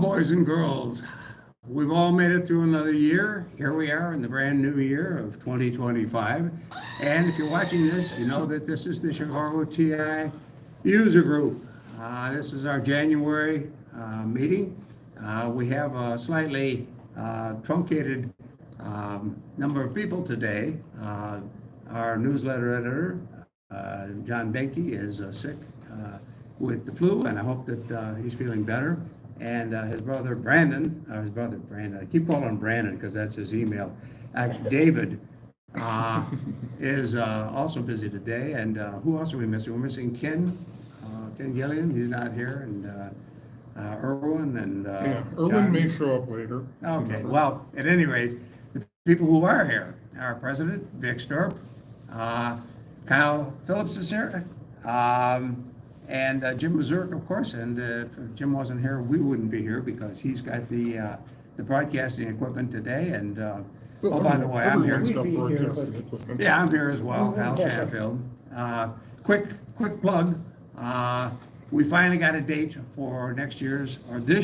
boys and girls, we've all made it through another year. Here we are in the brand new year of 2025. And if you're watching this, you know that this is the Chicago TI User Group. This is our January meeting. We have a slightly truncated number of people today. Our newsletter editor, John Benke, is sick with the flu, and I hope that he's feeling better. And his brother Brandon, I keep calling him Brandon because that's his email, David, is also busy today. And who else are we missing? We're missing Ken Gillian, he's not here, and Erwin and Erwin John. may show up later. Okay, well, at any rate, the people who are here, our president, Vic Sturp, Kyle Phillips is here, and Jim Mazurk, of course, and if Jim wasn't here, we wouldn't be here because he's got the broadcasting equipment today, and oh, by the way, I'm here. Everyone's got broadcasting equipment. Yeah, I'm here as well, Hal Sheffield. Quick plug, we finally got a date for this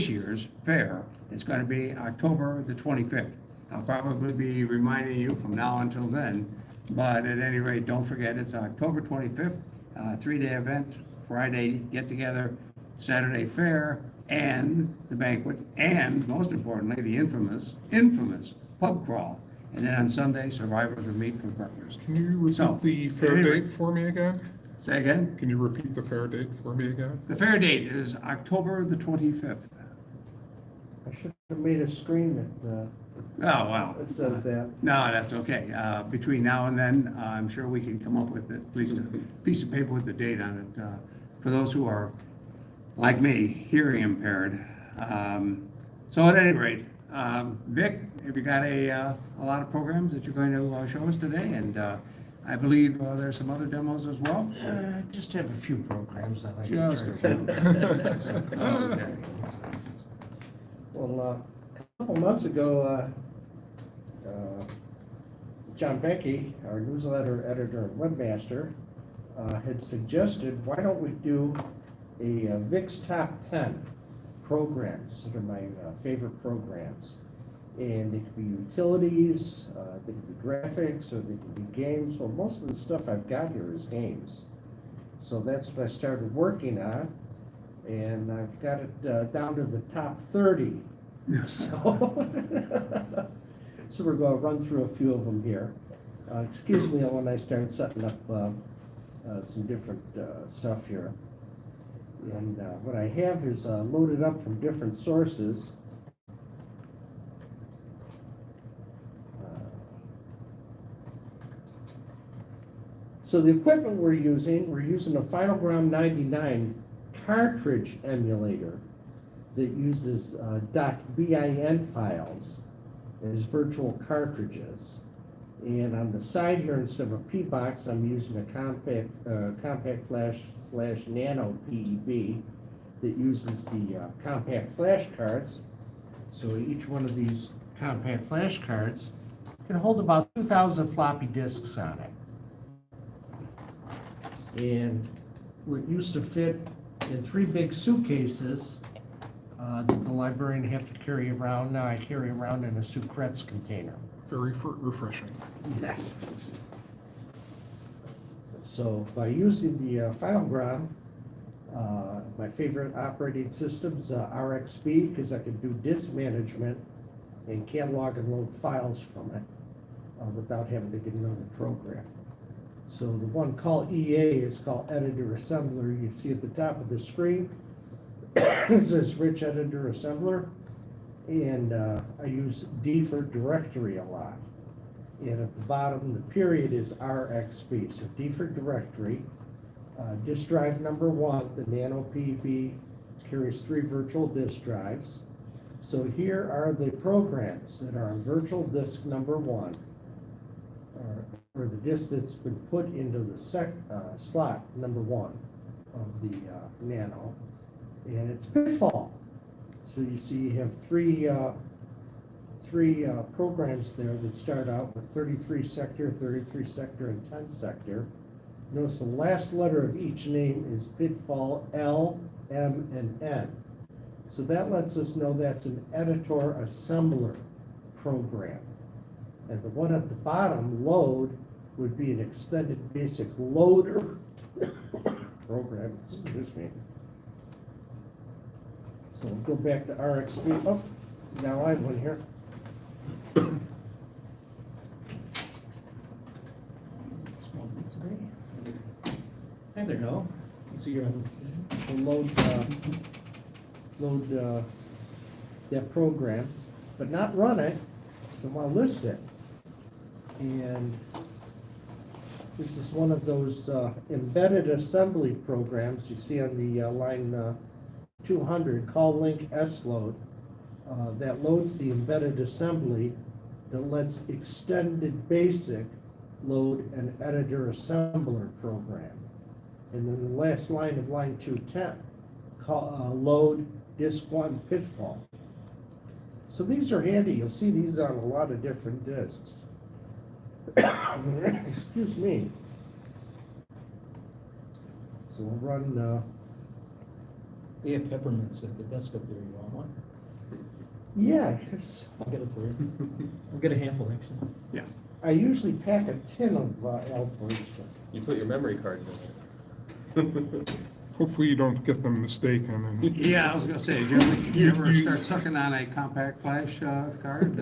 year's fair. It's going to be October the 25th. I'll probably be reminding you from now until then, but at any rate, don't forget, it's October 25th, 3-day event, Friday get-together, Saturday fair, and the banquet, and most importantly, the infamous pub crawl. And then on Sunday, survivors will meet for breakfast. Can you repeat the fair date for me again? Say again? Can you repeat the fair date for me again? The fair date is October the 25th. I should have made a screen that Oh, wow. says that. No, that's okay. Between now and then, I'm sure we can come up with at least a piece of paper with the date on it, for those who are, like me, hearing impaired. So at any rate, Vic, have you got a lot of programs that you're going to show us today? And I believe there's some other demos as well? Just have a few programs I'd like Just to a try. few. Okay. Well, a couple months ago, John Becky, our newsletter editor and webmaster, had suggested, why don't we do a VIX Top 10 programs that are my favorite programs. And they could be utilities, they could be graphics, or they could be games. Well, most of the stuff I've got here is games. So that's what I started working on. And I've got it down to the top 30. So, so we're going to run through a few of them here. Excuse me when I start setting up some different stuff here. And what I have is loaded up from different sources. So the equipment we're using a Finalgram 99 cartridge emulator that uses .bin files as virtual cartridges. And on the side here, instead of a P box, I'm using a compact flash / nano PEB that uses the compact flash cards. So each one of these compact flash cards can hold about 2,000 floppy disks on it. And it used to fit in 3 big suitcases that the librarian have to carry around. Now I carry around in a Sucrets container. Very refreshing. Yes. So by using the Finalgram, my favorite operating system's RXB, because I can do disk management and catalog and load files from it without having to get another program. So the one called EA is called Editor Assembler. You see at the top of the screen, it says Rich Editor Assembler. And I use D for directory a lot. And at the bottom, the period is RXB. So D for directory. Disk drive number 1, the Nano PB, carries 3 virtual disk drives. So here are the programs that are on virtual disk number 1, or the disk that's been put into the slot number 1 of the Nano. And it's Pitfall. So you see you have three programs there that start out with 33 sector, and 10 sector. Notice the last letter of each name is Pitfall, L, M, and N. So that lets us know that's an editor assembler program. And the one at the bottom, load, would be an extended basic loader program, excuse me. So we'll go back to RxB. Oh, now I have one here. Hi there, Hal. So you're on. We'll load that program, but not run it, so I'll list it. And this is one of those embedded assembly programs you see on the line 200, call link sload, that loads the embedded assembly that lets extended basic load an editor assembler program. And then the last line of line 210, load disk 1 pitfall. So these are handy. You'll see these on a lot of different disks. Excuse me. So we'll run, They have peppermints at the desk up there. You want one? yeah, I guess. I'll get it for you. I'll get a handful, actually. Yeah. I usually pack a tin of Altoids, but You put your memory cards in there. Hopefully you don't get them mistaken and Yeah, I was gonna say, you ever start sucking on a compact flash card?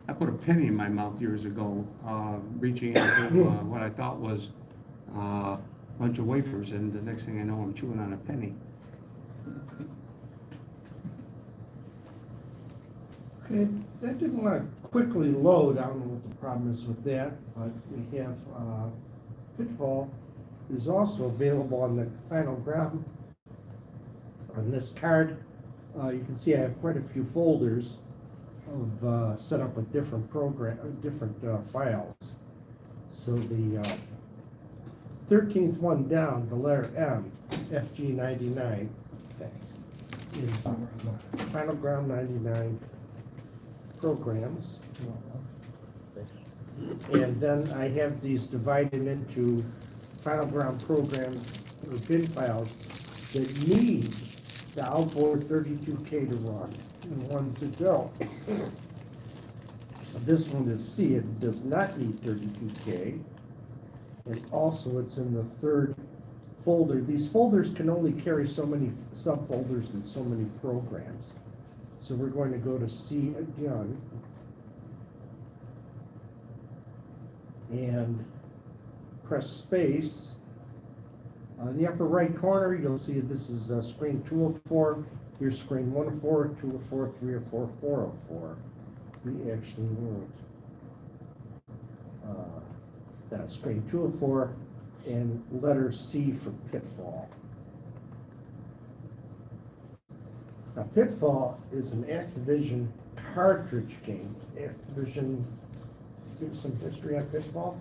I put a penny in my mouth years ago, reaching into what I thought was a bunch of wafers, and the next thing I know, I'm chewing on a penny. okay, that didn't want to quickly load. I don't know what the problem is with that, but we have Pitfall is also available on the final ground. On this card, you can see I have quite a few folders of set up with different files. So the 13th one down, the letter M, FG99, is final ground 99 programs. And then I have these divided into final ground programs or bin files that need the outboard 32K to run, and ones that don't. So this one is C, it does not need 32K. And also it's in the third folder. These folders can only carry so many subfolders and so many programs. So we're going to go to C again. And press space. In the upper right corner, you'll see this is screen 204. Here's screen 104, 204, 304, 404. We actually want screen 204 and letter C for Pitfall. Now, Pitfall is an Activision cartridge game. Activision, give some history on Pitfall.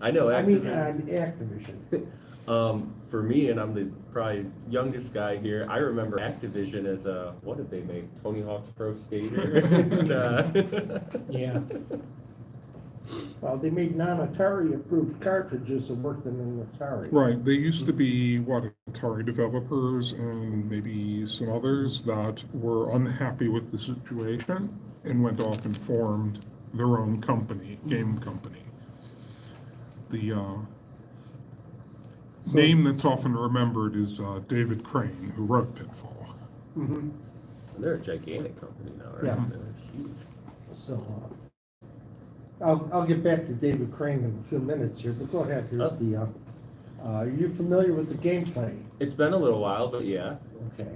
I know. I mean, Activision. on Activision. For me, and I'm the probably youngest guy here, I remember Activision as a, what did they make? Tony Hawk's Pro Skater? And, Yeah. Well, they made non-Atari approved cartridges that worked in an Atari. right, they used to be Atari developers and maybe some others that were unhappy with the situation and went off and formed their own company, game company. The name that's often remembered is David Crane, who wrote Pitfall. Mhm. they're a gigantic company now, right? Yeah. They're huge. So, I'll get back to David Crane in a few minutes here, but go ahead, here's Oh. the, are you familiar with the gameplay? It's been a little while, but yeah. Okay,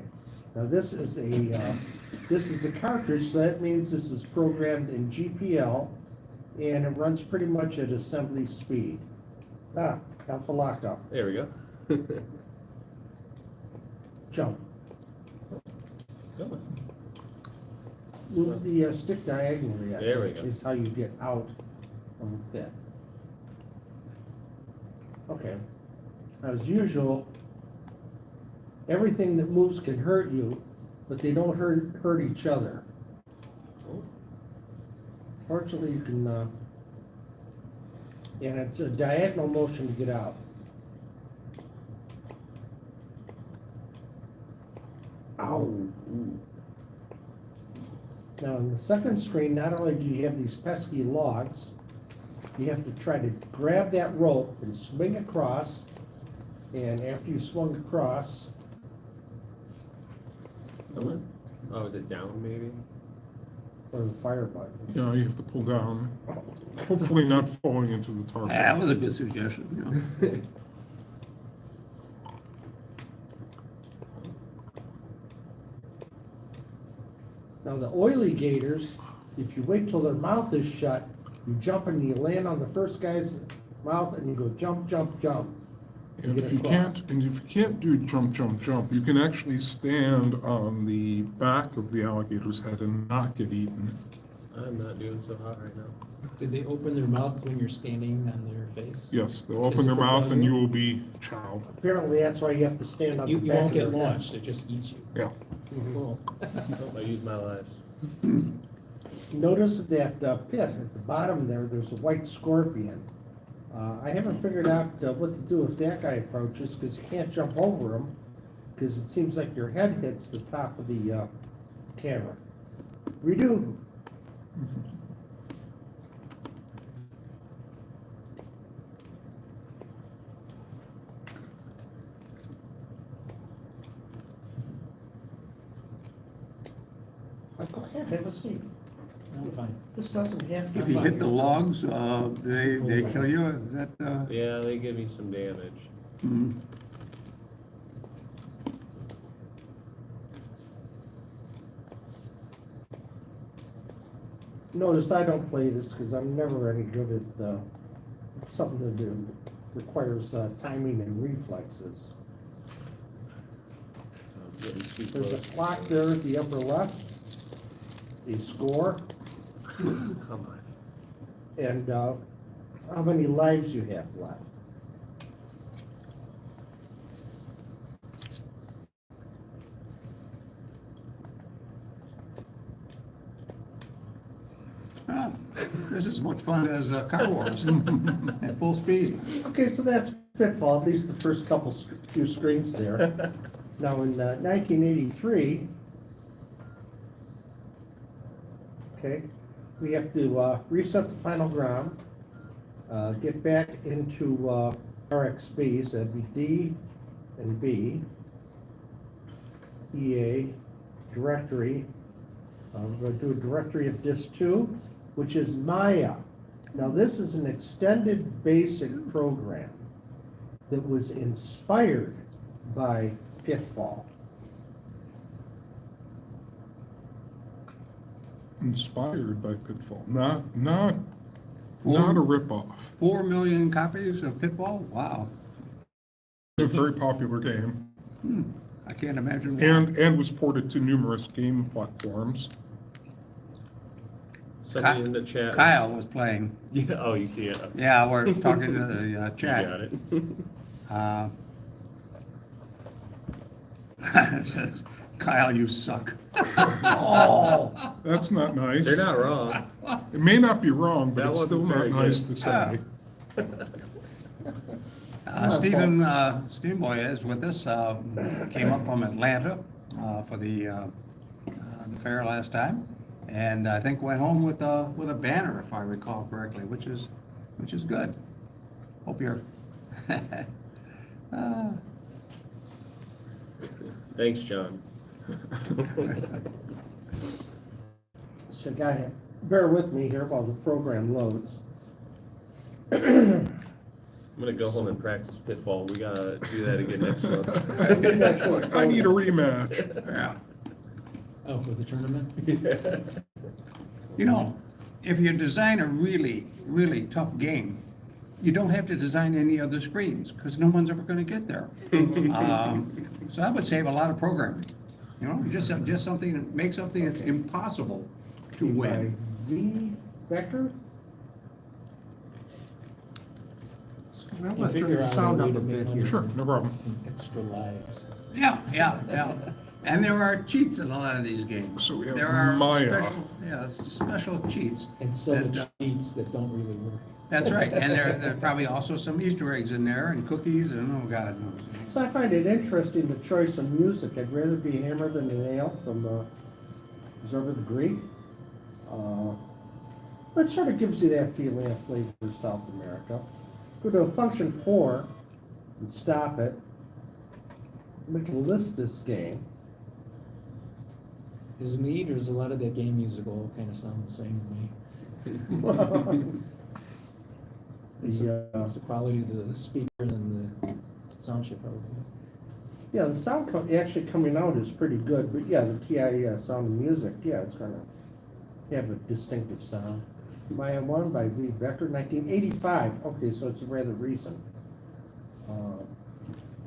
now this is a cartridge, so that means this is programmed in GPL, and it runs pretty much at assembly speed. Alpha lockup, There we go. jump. Move the stick diagonally, I There we think, go. is how you get out of that. Okay, as usual, everything that moves can hurt you, but they don't hurt each other. Oh. Fortunately, you can, and it's a diagonal motion to get out. Ow. Ooh. Now, on the second screen, not only do you have these pesky logs, you have to try to grab that rope and swing across, and after you swung across, Oh, is it down maybe? or the fire button. Yeah, you have to pull down, hopefully not falling into the tar. That was a good suggestion, you know. Now, the oily gators, if you wait till their mouth is shut, you jump and you land on the first guy's mouth and you go jump, jump, jump. to And get if you across. can't do jump, jump, jump, you can actually stand on the back of the alligator's head and not get eaten. I'm not doing so hot right now. Did they open their mouth when you're standing on their face? Yes, they'll Does open it their mouth and propel you you? will be chow. Apparently, that's why you have to stand on the You back won't of get their head. launched, it just eats you. Yeah. Cool. Oh, I use my lives. Notice that pit at the bottom there, there's a white scorpion. I haven't figured out what to do if that guy approaches, because you can't jump over him, because it seems like your head hits the top of the camera. Redo. Go ahead, have a seat. I'm fine. This doesn't have to If be. you hit the logs, they kill you, is that, Yeah, they give me some damage. hmm. Notice I don't play this because I'm never any good at something that requires timing and reflexes. I was getting too There's close. a clock there at the upper left, a score, Come on. and how many lives you have left. Ah, this is as much fun as Car Wars at full speed. Okay, so that's Pitfall, at least the first few screens there. Now, in 1983, okay, we have to reset the final ground, get back into RXBs, that'd be D and B, EA, directory. We're going to do a directory of disk 2, which is Maya. Now, this is an extended basic program that was inspired by Pitfall. Inspired by Pitfall, not a ripoff. 4 million copies of Pitfall? Wow. It's a very popular game, I can't imagine. why. and was ported to numerous game platforms. Somebody in the chat. Kyle was playing. Yeah, oh, you see it. Yeah, we're talking to the You got chat. it. It says, Kyle, you suck. Oh, That's not nice. They're not wrong. It may not be wrong, but That it's still wasn't not very nice good. to say. Stephen Steamboy is with us, came up from Atlanta for the fair last time, and I think went home with a banner, if I recall correctly, which is good. Hope you're. Thanks, John. So, bear with me here while the program loads. I'm gonna go home and practice Pitfall. We gotta do that again next month. Excellent. I need a rematch. Yeah. Oh, for the tournament? You know, if you design a really, really tough game, you don't have to design any other screens, because no one's ever gonna get there. So that would save a lot of programming. You know, just something, make something that's impossible to win. Z. Becker? I'm You gonna turn figure the out a sound way up to a make bit money here. Sure, no problem. from Extra lives. Yeah. And there are cheats in a lot of these games. So we have There are Maya. special cheats. And so that, much cheats that don't really work. That's right, and there are probably also some Easter eggs in there, and cookies, and oh, God knows. So I find it interesting, the choice of music. I'd rather be Hammer Than a Nail from Observer the Greek. It sort of gives you that feeling of flavor of South America. Go to function 4 and stop it. We can list this game. Is it me, or does a lot of that game music all kind of sound the same to me? It's The, the quality of the speaker and the sound chip, probably. yeah, the sound actually coming out is pretty good, but yeah, the TI Sound and Music, yeah, it's gonna have a distinctive sound. Maya 1 by V. Becker, 1985. Okay, so it's rather recent.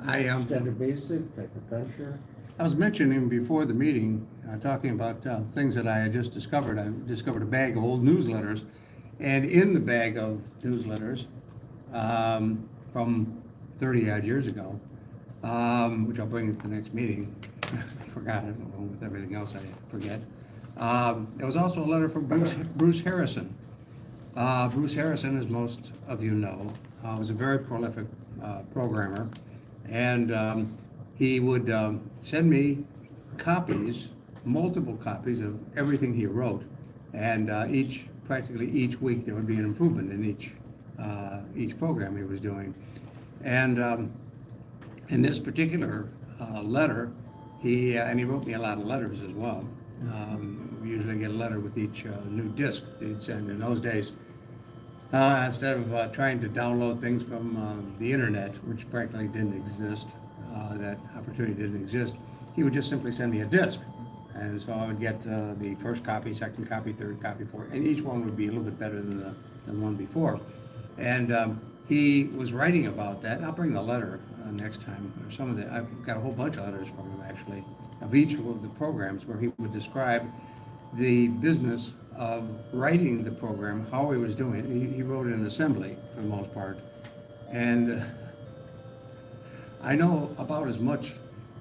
Standard Basic, Type Adventure. I was mentioning before the meeting, talking about things that I had just discovered. I discovered a bag of old newsletters, and in the bag of newsletters from 30-odd years ago, which I'll bring at the next meeting. I forgot it, along with everything else I forget. There was also a letter from Bruce Harrison. Bruce Harrison, as most of you know, was a very prolific programmer, and he would send me copies, multiple copies of everything he wrote, and practically each week there would be an improvement in each program he was doing. And in this particular letter, he wrote me a lot of letters as well. We usually get a letter with each new disc that he'd send. In those days, instead of trying to download things from the internet, which practically didn't exist, that opportunity didn't exist, he would just simply send me a disc. And so I would get the first copy, second copy, third copy, fourth, and each one would be a little bit better than the one before. And he was writing about that. I'll bring the letter next time. Or some of the, I've got a whole bunch of letters from him actually, of each of the programs where he would describe the business of writing the program, how he was doing it. He wrote it in assembly for the most part. And I know about as much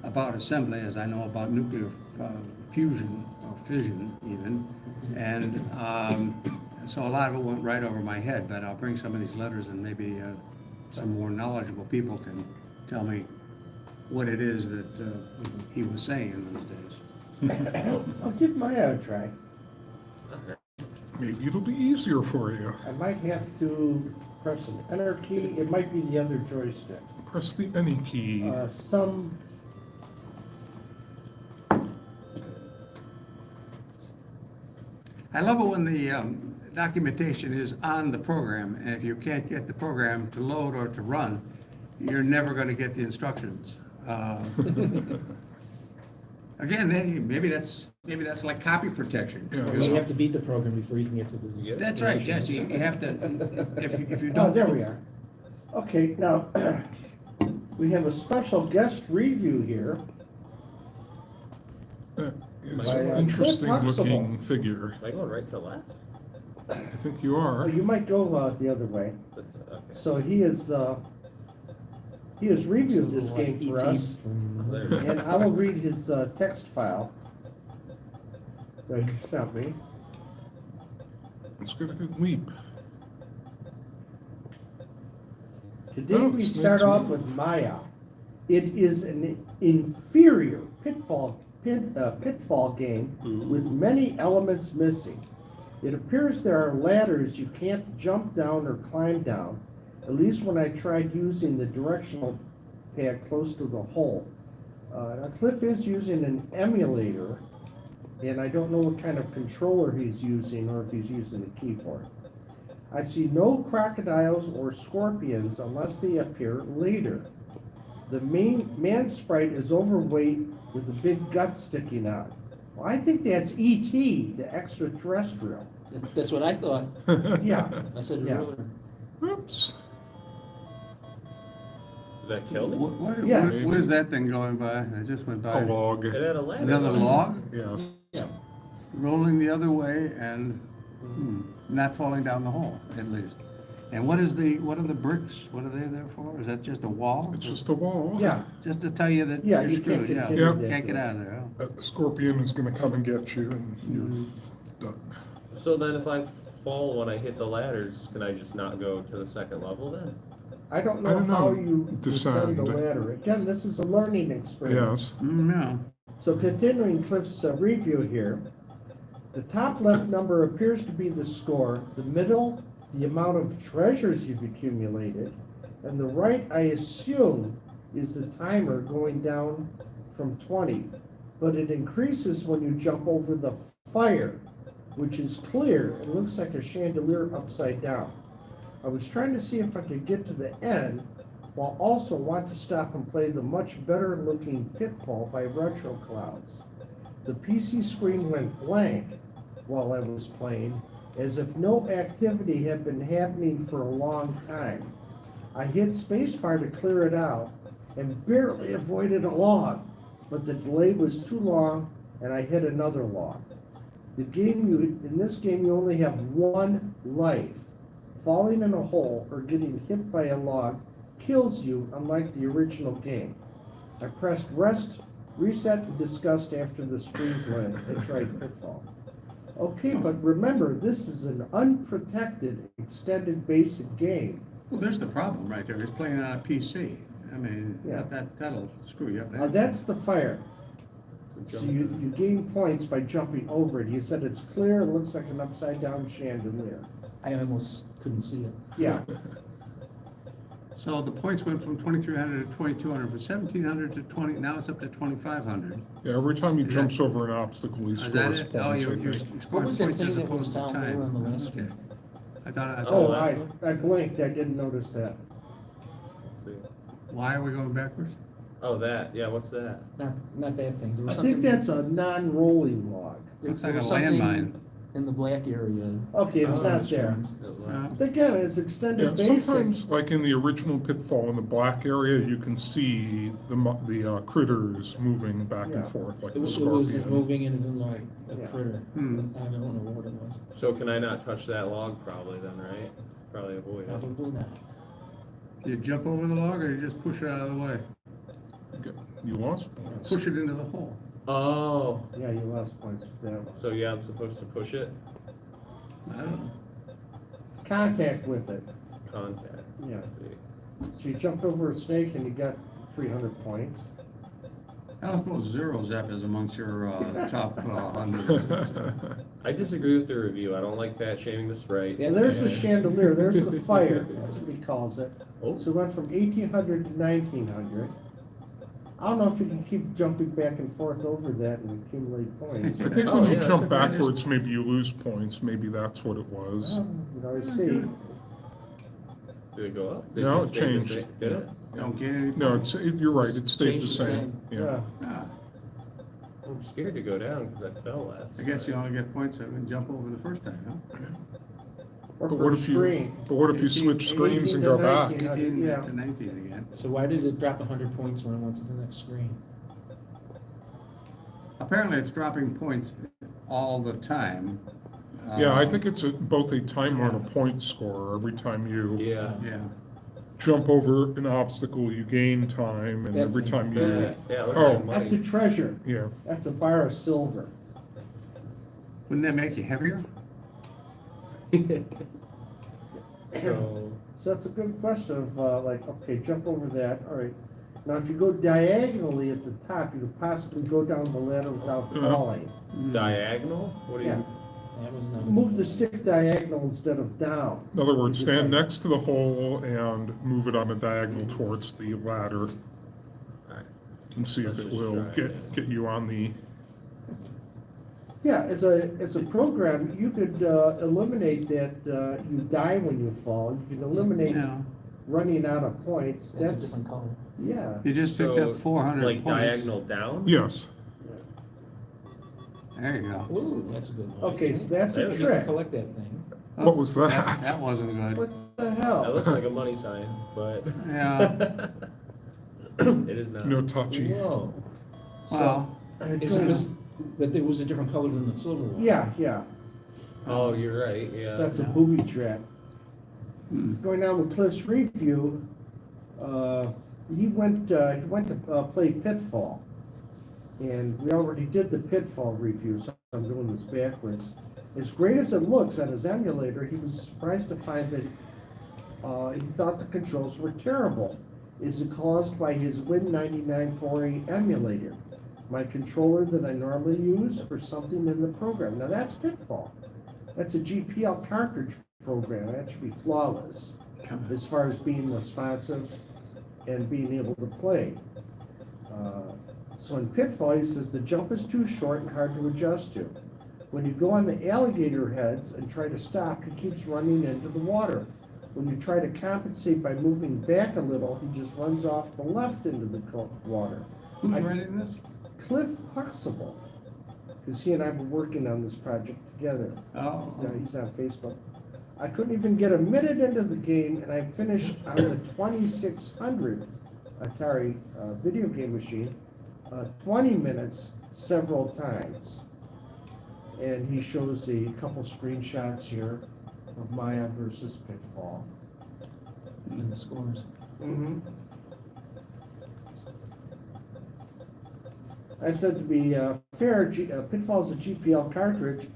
about assembly as I know about nuclear fusion or fission even. And so a lot of it went right over my head, but I'll bring some of these letters and maybe some more knowledgeable people can tell me what it is that he was saying in those days. I'll give Maya a try. Maybe it'll be easier for you. I might have to press an enter key. It might be the other joystick. Press the any key. Some. I love it when the documentation is on the program, and if you can't get the program to load or to run, you're never going to get the instructions. Again, maybe that's like copy protection. Yes. You have to beat the program before you can get to the. That's right. Yes, you have to. If you Oh, don't. there we are. Okay, now we have a special guest review here. It's By, an interesting Cliff looking Huxtable. figure. Am I going right to left? I think you Oh, are. you might go the other way. Okay. So he has reviewed this game for E.T. us, from- There. and I will read his text file that he sent me. It's got a good leap. Today Oh, we snakes start off move. with Maya. It is an inferior pitfall game Ooh. with many elements missing. It appears there are ladders you can't jump down or climb down, at least when I tried using the directional pad close to the hole. Now Cliff is using an emulator, and I don't know what kind of controller he's using or if he's using the keyboard. I see no crocodiles or scorpions unless they appear later. The main man sprite is overweight with a big gut sticking out. Well, I think that's E.T., the extraterrestrial. That's what I thought. Yeah. I said it Yeah. earlier. Oops. Did that kill me? Yes. What is that thing going by? I just went by. A log. It had a ladder. Another log Yes. Yeah. rolling the other way and not falling down the hole, at least. And what are the bricks? What are they there for? Is that just a wall? It's just a wall. Yeah. Just to tell you that Yeah, you're you can't screwed, yeah. continue Yep. Can't get out of there. A scorpion is going to come and get you, and you're done. So then if I fall when I hit the ladders, can I just not go to the second level then? I don't I know don't how know. you descend the Descend. ladder. Again, this is a learning experience. Yes. No. So continuing Cliff's review here, the top left number appears to be the score, the middle, the amount of treasures you've accumulated, and the right, I assume, is the timer going down from 20. But it increases when you jump over the fire, which is clear. It looks like a chandelier upside down. I was trying to see if I could get to the end, while also want to stop and play the much better looking Pitfall by Retro Clouds. The PC screen went blank while I was playing, as if no activity had been happening for a long time. I hit spacebar to clear it out and barely avoided a log, but the delay was too long and I hit another log. In this game you only have one life. Falling in a hole or getting hit by a log kills you, unlike the original game. I pressed reset, and disgust after the screen went and tried Pitfall. Okay, but remember, this is an unprotected, extended basic game. Well, there's the problem right there. It's playing on a PC. I mean, Yeah. that'll screw you up. Now, that's the fire. So you gain points by jumping over it. You said it's clear, it looks like an upside down chandelier. I almost couldn't see it. Yeah, So the points went from 2,300 to 2,200, from 1,700 to 20, now it's up to 2,500. Yeah, every time he Is jumps that- over an obstacle, he Is that scores it? Oh, points, I you're think. What scoring was that points as thing that was opposed to down there time. on the last Okay. one? I thought, oh, last I blinked, I didn't notice that. Let's see. why are we going backwards? Oh, that, yeah, what's that? Not that thing. There I was think something- that's a non-rolling log. Looks there like a was something landmine. In the black area. Okay, it's Oh, not that's there. No. Again, it's extended Yeah, basic. sometimes, like in the original Pitfall in the black area, you can see the critters moving back Yeah. and forth, like It the was scorpion. moving and it didn't like a Yeah. critter. Hmm. I don't know what it was. So can I not touch that log probably then, right? Probably avoid it. Probably not. Do you jump over the log or you just push it out of the way? You lost points. Push it into the hole. Oh, Yeah, you lost points with that one. so yeah, I'm supposed to push it? I don't know. Contact with it. Contact. Yeah. Let's see. So you jumped over a snake and you got 300 points. I don't suppose Zero Zap is amongst your top 100. I disagree with the review. I don't like fat shaming the sprite. Yeah. Well, there's the chandelier, there's the fire, that's what he calls it. Oh, So it went from 1,800 to 1,900. I don't know if you can keep jumping back and forth over that and accumulate points. I think Oh, when yeah, you that's jump okay. I just- backwards, maybe you lose points, maybe that's what it was. Well, you know, I see. did it go up? Did No, you it stay the changed. same? Did it? Don't get any. No, you're right, it stayed the Changed the same. same. Yeah. Yeah. Ah, I'm scared to go down because I fell last. I guess you time. only get points if you jump over the first time, huh? Or But per what if you, screen. but what if you 18 switch screens 18 and to go back? 19. 18 Yeah. to 19 again. So why did it drop 100 points when I went to the next screen? Apparently, it's dropping points all the time. Yeah, I Um, think it's both a timer and a point score. Every time you Yeah. Yeah. jump over an obstacle, you gain time, and every time you, Yeah, yeah, it looks Oh. like That's a money. treasure. yeah. That's a bar of silver. Wouldn't that make you heavier? So, So that's a good question of, like, okay, jump over that, all right. Now, if you go diagonally at the top, you could possibly go down the ladder without falling. diagonal? What do Yeah. you? That was not. Move the stick diagonal instead of down. In other words, Just stand like- next to the hole and move it on a diagonal towards the ladder Alright. and see if Let's it just will try it. get you on the, Yeah, as a program, you could eliminate that you die when you fall. You can eliminate No. running out of points. That's a That's, different color. yeah. You just picked So, up 400 Like points. diagonal down? yes. There you go. Ooh, that's a good one. Okay, so that's a There we go. trick. Collect that thing. What was that? That wasn't good. What the That hell? looks like a money sign, but Yeah. it is not. No touchy. Whoa. Well, Is it because that it was a different color than the silver one? Yeah, yeah. Oh, you're right, yeah. So that's a booby trap. hmm. Going on with Cliff's review, he went to play Pitfall. And we already did the Pitfall review, so I'm doing this backwards. As great as it looks on his emulator, he was surprised to find that he thought the controls were terrible. Is it caused by his Win9948 emulator, my controller that I normally use, or something in the program? Now that's Pitfall. That's a GPL cartridge program. That should be flawless as far as being responsive and being able to play. So in Pitfall, he says the jump is too short and hard to adjust to. When you go on the alligator heads and try to stop, he keeps running into the water. When you try to compensate by moving back a little, he just runs off the left into the water. Who's writing this? Cliff Huxtable, because he and I were working on this project together. Oh. He's on Facebook. I couldn't even get a minute into the game, and I finished on the 2600 Atari video game machine, 20 minutes several times. And he shows a couple screenshots here of Maya versus Pitfall. And the scores. Mm-hmm. I said to be fair, Pitfall is a GPL cartridge,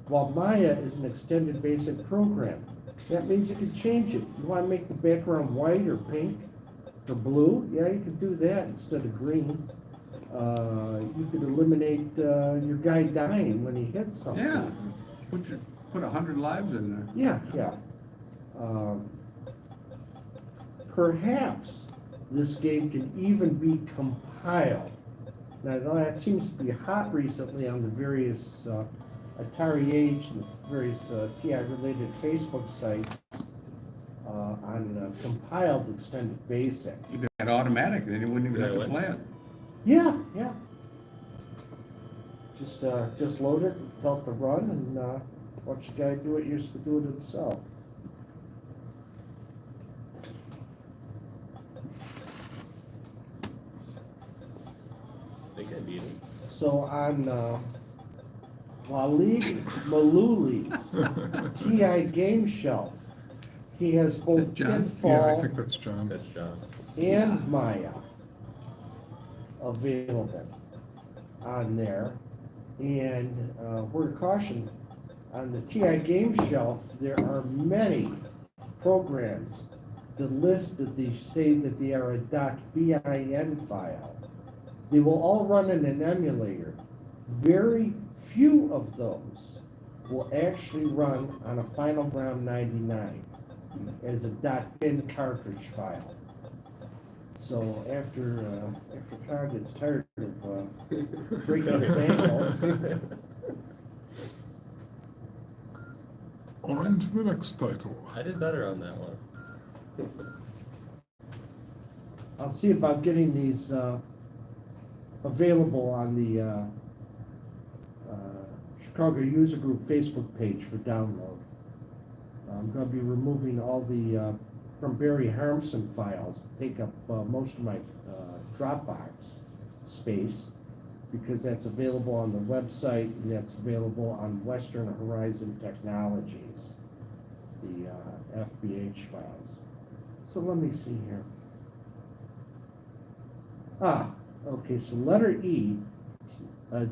while Maya is an extended basic program. That means you can change it. You want to make the background white or pink or blue? Yeah, you can do that instead of green. You could eliminate your guy dying when he hits something. Yeah, put 100 lives in there. Yeah, yeah. Perhaps this game can even be compiled. Now, that seems to be hot recently on the various AtariAge and the various TI-related Facebook sites on compiled extended basic. You did that automatic, then you wouldn't even have to Really? play it. Yeah, yeah. Just load it, tell it to run, and watch the guy do it. Used to do it himself. I think I beat him. So on Waleed Malouli's TI Game Shelf, he has both it John? Yeah, I Pitfall think that's John. That's John. and Maya available on there. And word of caution, on the TI Game Shelf, there are many programs that list that they say that they are a .bin file. They will all run in an emulator. Very few of those will actually run on a Final Ground 99 as a .bin cartridge file. So after Carl gets tired of breaking his ankles, On to the next title. I did better on that one. I'll see about getting these available on the Chicago User Group Facebook page for download. I'm going to be removing all the from Barry Harmson files that take up most of my Dropbox space, because that's available on the website and that's available on Western Horizon Technologies, the FBH files. So let me see here. Okay, so letter E,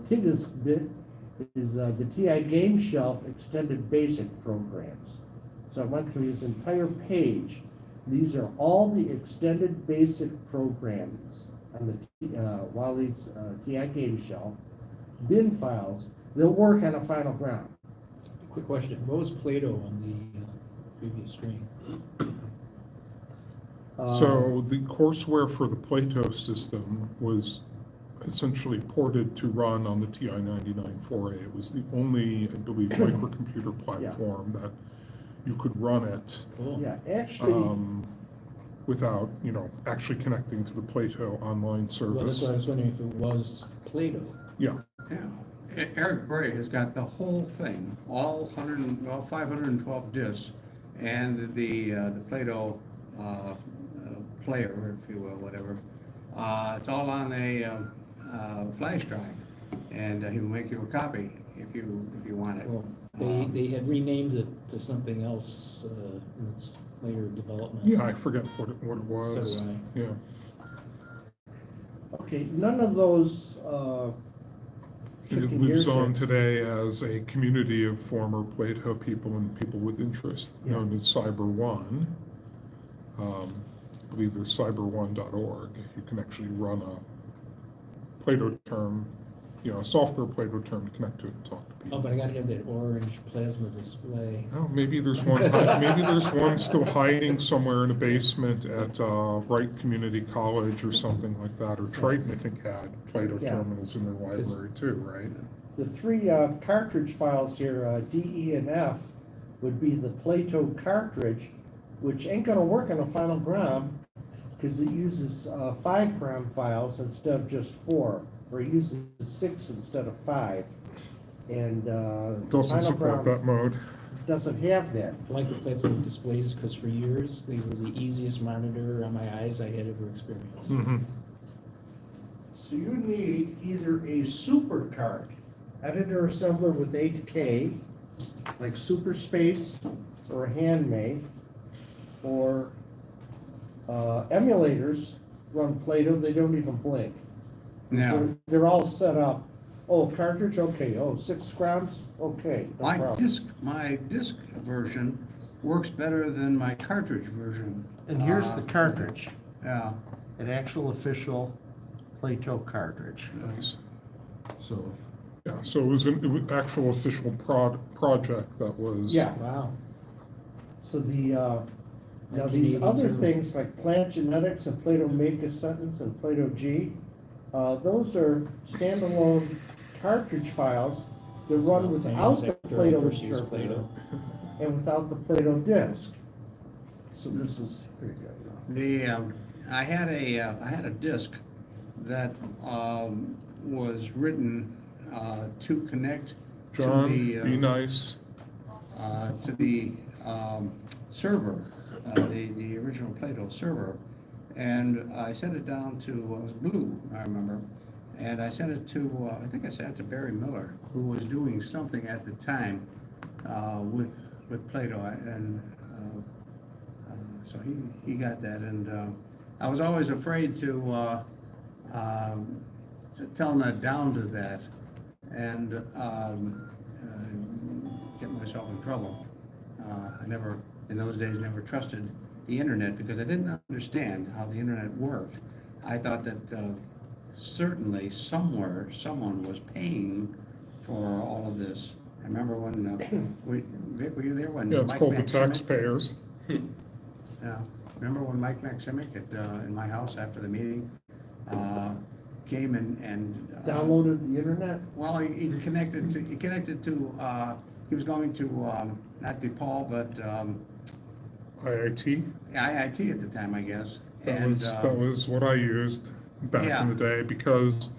TIG is the TI Game Shelf Extended Basic Programs. So I went through his entire page. These are all the extended basic programs on the Waleed's TI Game Shelf, bin files. They'll work on a Final Ground. Quick question, what was Play-Doh on the previous screen? So the courseware for the Plato system was essentially ported to run on the TI-99/4A. It was the only, I believe, microcomputer platform that you could run it Cool. Yeah, actually, without, actually connecting to the Plato online Well, that's service. why I was wondering if it was Play-Doh. Yeah, Yeah. Eric Bray has got the whole thing, all 512 discs, and the Play-Doh player, if you will, whatever. It's all on a flash drive, and he will make you a copy if you want it. Well, they had renamed it to something else in its later development. yeah, I forget what it was. So, Yeah, okay, none of those It 15 lives years on ago. today as a community of former Plato people and people with interest, Yeah. known as Cyber One. I believe there's cyber1.org. You can actually run a Plato term, a software Plato term to connect to it and talk to people. Oh, but I gotta have that orange plasma display. Oh, maybe there's one. Maybe there's one still hiding somewhere in a basement at Wright Community College or something like that. Or Triton, I think, had Plato Yeah. terminals in their library too, right? The three cartridge files here, D, E, and F, would be the Plato cartridge, which ain't gonna work on a Final Gram, because it uses 5 gram files instead of just 4, or it uses 6 instead of 5. And Doesn't Final support Gram that mode. doesn't have that. I like the plasma displays because for years, they were the easiest monitor on my eyes I had ever experienced. Mm-hmm. So you need either a super card, editor assembler with 8K, like Super Space or Handmade, or emulators run Plato, they don't even blink. Now, So they're all set up. Oh, cartridge, okay. Oh, 6 grams, okay, no problem. my disc version works better than my cartridge version. And here's the cartridge, Yeah, an actual official Plato cartridge. Nice. So, Yeah, so it was an actual official project that was. Yeah. Wow. so now these other 1982. things like plant genetics and Plato make a sentence and Plato G, those are standalone cartridge files that run Ten without years the after I Plato first used interpreter Plato. and without the Plato disk. So this is pretty good. I had a disc that was written to connect to John, the be nice. to the server, the original Plato server, and I sent it down to, it was blue, I remember, and I sent it to, I think I sent it to Barry Miller, who was doing something at the time with Plato, and so he got that, and I was always afraid to tell Ned down to that, and get myself in trouble. I never, in those days, never trusted the internet because I didn't understand how the internet worked. I thought that certainly somewhere, someone was paying for all of this. I remember when, Vic, were you there when? Yeah, it's Mike called the Maximic- taxpayers. Yeah, remember when Mike Maximic in my house after the meeting, came and. Downloaded the internet? Well, he connected to, he was going to, not DePaul, but, IIT. IIT at the time, I guess. That was what I used back Yeah. in the day, because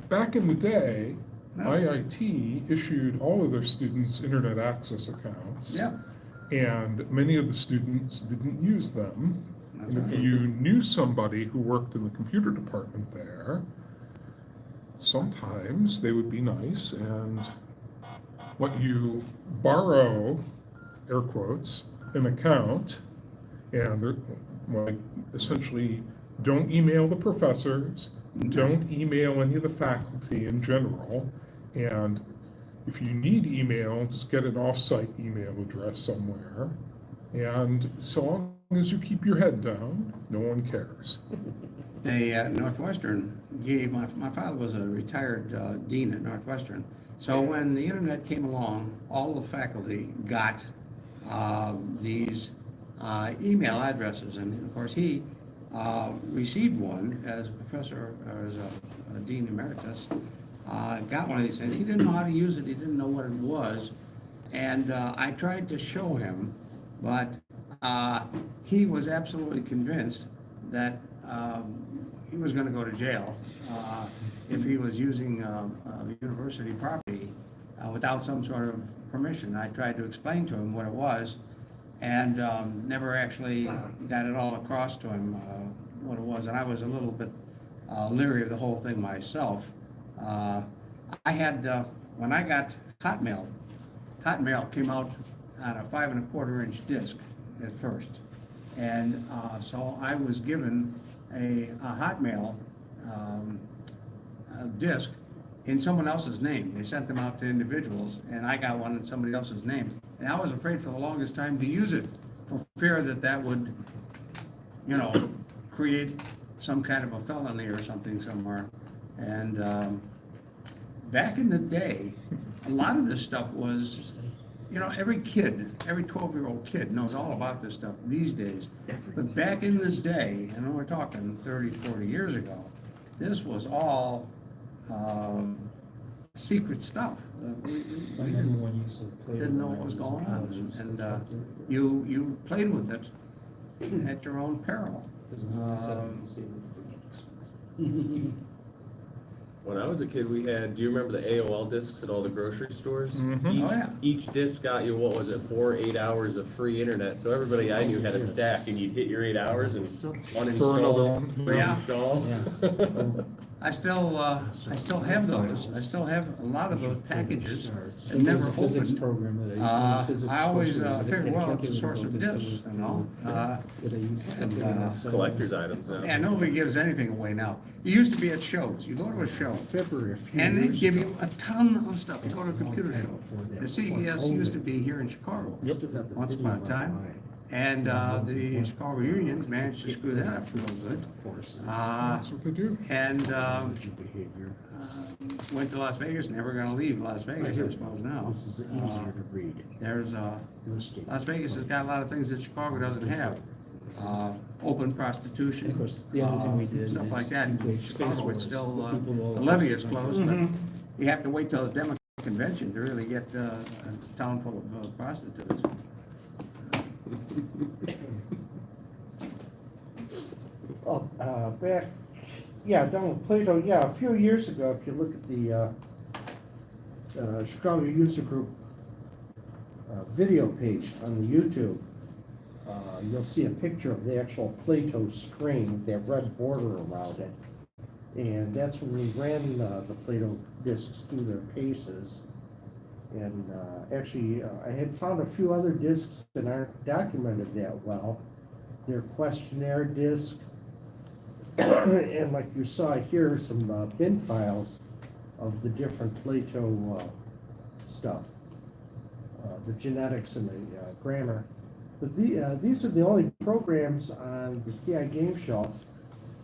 back in the day, No. IIT issued all of their students internet access accounts. Yep, And many of the students didn't use them. that's And if right. you knew somebody who worked in the computer department there, sometimes they would be nice and let you borrow, air quotes, an account, and they're, like, essentially, don't email the professors, don't email any of the faculty in general, and if you need email, just get an off-site email address somewhere, and so long as you keep your head down, no one cares. Northwestern gave, my father was a retired dean at Northwestern. So when the internet came along, all the faculty got these email addresses. And of course, he received one as a professor, or as a dean emeritus, got one of these things. He didn't know how to use it. He didn't know what it was. And I tried to show him, but he was absolutely convinced that he was going to go to jail if he was using university property without some sort of permission. I tried to explain to him what it was, and never actually got it all across to him what it was. And I was a little bit leery of the whole thing myself. I had, when I got Hotmail came out on a 5 1/4-inch disc at first. And so I was given a Hotmail disc, in someone else's name. They sent them out to individuals, and I got one in somebody else's name. And I was afraid for the longest time to use it for fear that that would, you know, create some kind of a felony or something somewhere. And back in the day, a lot of this stuff was, you know, every kid, every 12-year-old kid knows all about this stuff these days. But back in this day, and we're talking 30, 40 years ago, this was all secret stuff. We I remember when you used to play. didn't know what was going on, and you played with it at your own peril. When I was a kid, we had, do you remember the AOL discs at all the grocery stores? Mhm. Each, Oh, yeah. each disc got you, what was it, 8 hours of free internet, so everybody I knew had a stack, and you'd hit your 8 hours and For another uninstall, one. reinstall. Yeah. I still have those. I still have a lot of those packages There and never was a physics opened. program that I, physics I always course was- figured, had a well, it's a calculator source of built into discs, it, you know? that I used to and, calculate on cell. Collector's items now. Yeah, nobody gives anything away now. It used to be at shows. You go to a show, February a few and they years give ago. you a ton of stuff. You go to a computer Long show. time before that. The CES used to be here in Chicago. Still got the Once video upon a time. online. And the Chicago Unions managed to screw that up real good. Courses. That's what they do. And Strategy behavior. went to Las Vegas, never gonna leave Las Vegas, I suppose now. This is easier to read. There's, Listing. Las Vegas has got a lot of things that Chicago doesn't have. Open prostitution. And of course, the other thing we did Stuff is like that. we played Space Chicago, Wars. it's still, The people all the levee across is the closed, country. but you have to wait till the Democratic convention to really get a town full of prostitutes. Oh, back, yeah, down in Plato, yeah, a few years ago, if you look at the Chicago User Group video page on the YouTube, you'll see a picture of the actual Plato screen with that red border around it. And that's when we ran the Plato discs through their paces. And actually, I had found a few other discs that aren't documented that well. Their questionnaire disc, and like you saw here, some bin files of the different Plato stuff, the genetics and the grammar. But these are the only programs on the TI Game Shelf,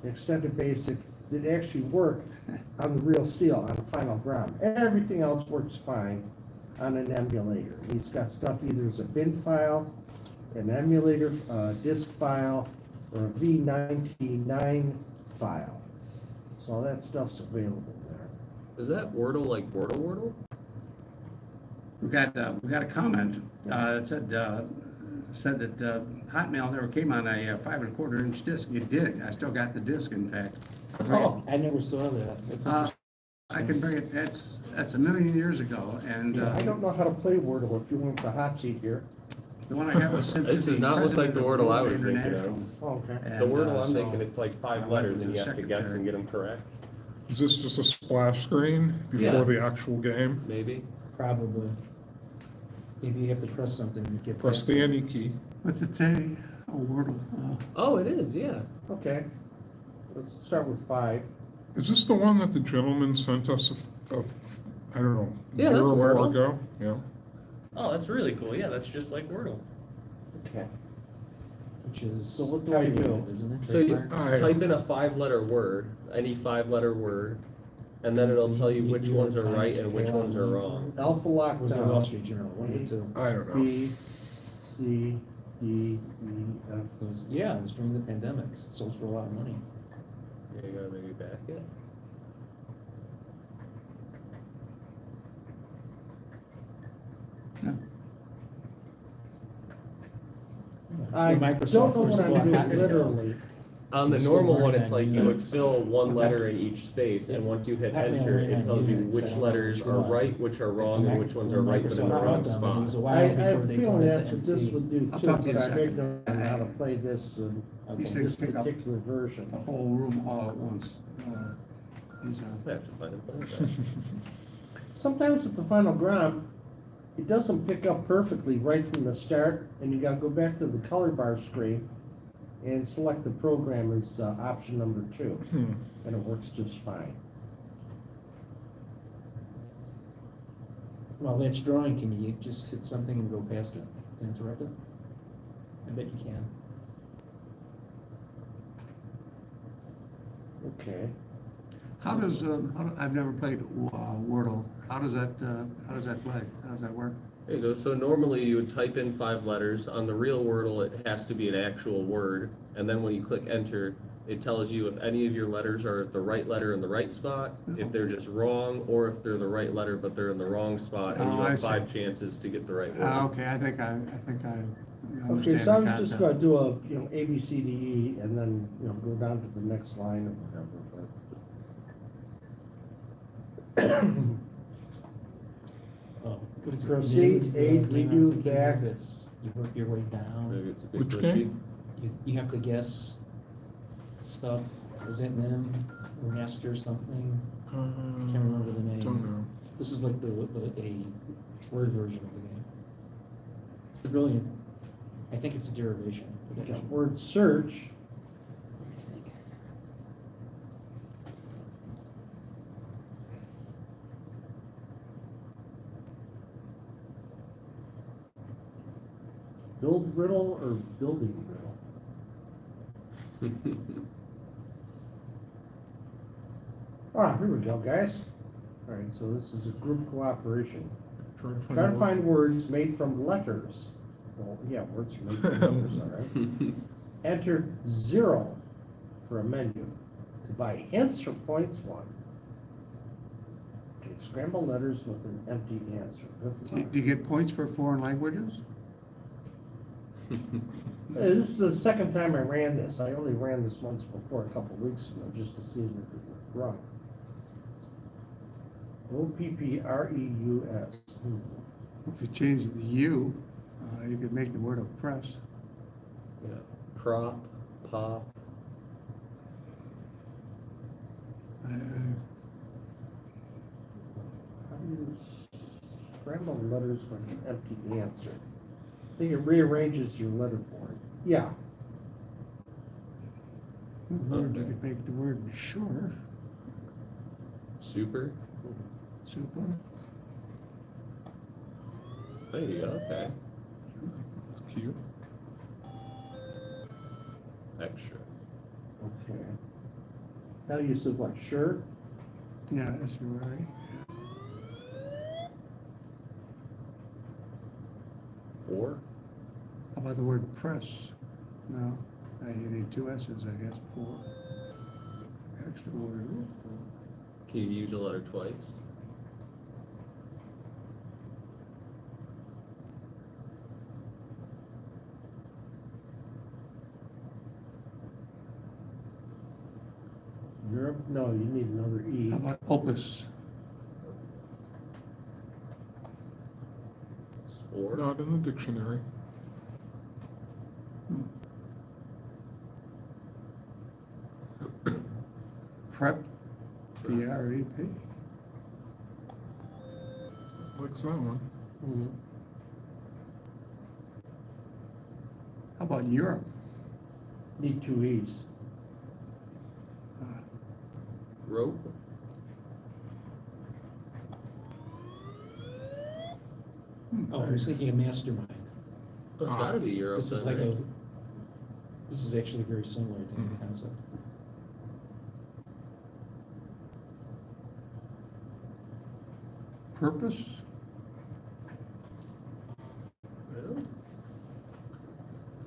Extended Basic, that actually work on the real steel, on the final ground. Everything else works fine on an emulator. He's got stuff either as a bin file, an emulator disk file, or a V99 file. So all that stuff's available there. Is that Wordle like Wordle? We got a comment that said that Hotmail never came on a 5 1/4-inch disc. It did. I still got the disc, in fact. Oh, I never saw that. That's Uh, interesting. I can bring it. That's a million years ago, and I don't know how to play Wordle if you want the hot seat here. the one I got was sent to This does the not look like president the of Wordle I Wordle was thinking of. International. Oh, okay. The And, Wordle I'm so thinking, it's like I 5 went letters to and the you have to guess secretary. and get them correct, Is this just a splash screen Yeah. before the actual game? maybe? Probably. Maybe you have to press something to get. Press past the it. any key. What's it say? Oh, Wordle. Oh, it is, yeah. Okay. Let's start with 5. Is this the one that the gentleman sent us I don't know, a Yeah, year that's or more Wordle. ago? Yeah. Oh, that's really cool. Yeah, that's just like Wordle. Okay. Which is. So what do I do? copyrighted, Isn't it? So you Trademark? I- type in a 5-letter word, any 5-letter word, and then it'll tell you which ones are right and which ones are wrong. Alpha Or was it Wall lockdown. Street Journal, one of the two? I don't know. B, C, D, E, F. It was, yeah, it was during the pandemic, it sold for a lot of money. Yeah, you gotta maybe back it. No. I When don't Microsoft know first what I'm bought doing Hotmail, literally. On the It's still normal one, learning it's that like you new- would fill one Okay. letter in each space, and once you hit Hotmail enter, ran it on tells you Unix, which I don't know letters which are one. right, which are wrong, and which ones are When right but in the Microsoft wrong bought them, It was a spot. while I before have a they feeling brought it that's to what this MT. would do I'll too, talk to you but in a I may second. know how to play this, Okay. These this things pick up particular version. the whole room all at once. I have to find and play that. Sometimes with the final ground, it doesn't pick up perfectly right from the start, and you gotta go back to the color bar screen and select the program as option number 2, and it works just fine. Well, that's drawing, can you just hit something and go past it, to interrupt it? I bet you can. Okay. I've never played Wordle. How does that play? How does that work? There you go. So normally you would type in 5 letters. On the real Wordle, it has to be an actual word. And then when you click enter, it tells you if any of your letters are the right letter in the right spot, if they're just wrong, or if they're the right letter but they're in the wrong spot, and Oh, you I have see. 5 chances to get the right word. Okay, I think I understand Okay, so I the was just concept. gonna do a, A, B, C, D, E, and then, go down to the next line or whatever, Oh, what is it? Proceed, What is the aid, game I'm redo, thinking of back. that's, you work your way down, Maybe it's a bit Which glitchy. game? you have to guess stuff, is it them, or master something? Can't remember the name. Don't know. This is like a word version of the game. It's brilliant. I think it's a derivation. we got word search. I think. Build riddle or building riddle? Here we go, guys. All right, so this is a group cooperation. Try to find Try a to word. find words made from letters. Well, yeah, words are made from letters, all right. Enter 0 for a menu. To buy hints or points, 1. Okay, scramble letters with an empty answer. Do you get points for foreign languages? This is the second time I ran this. I only ran this once before, a couple weeks ago, just to see if it would run. OPPREUS. If you change the U, you could make the word oppress. Yeah. Prop, pop. How do you scramble letters with an empty answer? I think it rearranges your letterboard. Yeah. The word, you could make the word sure, Super. super. There you go. Okay. It's cute. Extra. Okay. Now you said what, sure? Yeah, that's right. 4. How about the word press? No, you need 2 S's, I guess, 4. Extra word. Can you use a letter twice? Europe? No, you need another E. How about opus? It's 4. Not in the dictionary. Prep, P-R-E-P. Likes that one. Mhm. How about Europe? Need 2 E's. Rope. Oh, I was thinking of mastermind. That's got to be Europe. This is then, like right? this is actually very similar to the concept. Purpose? Really?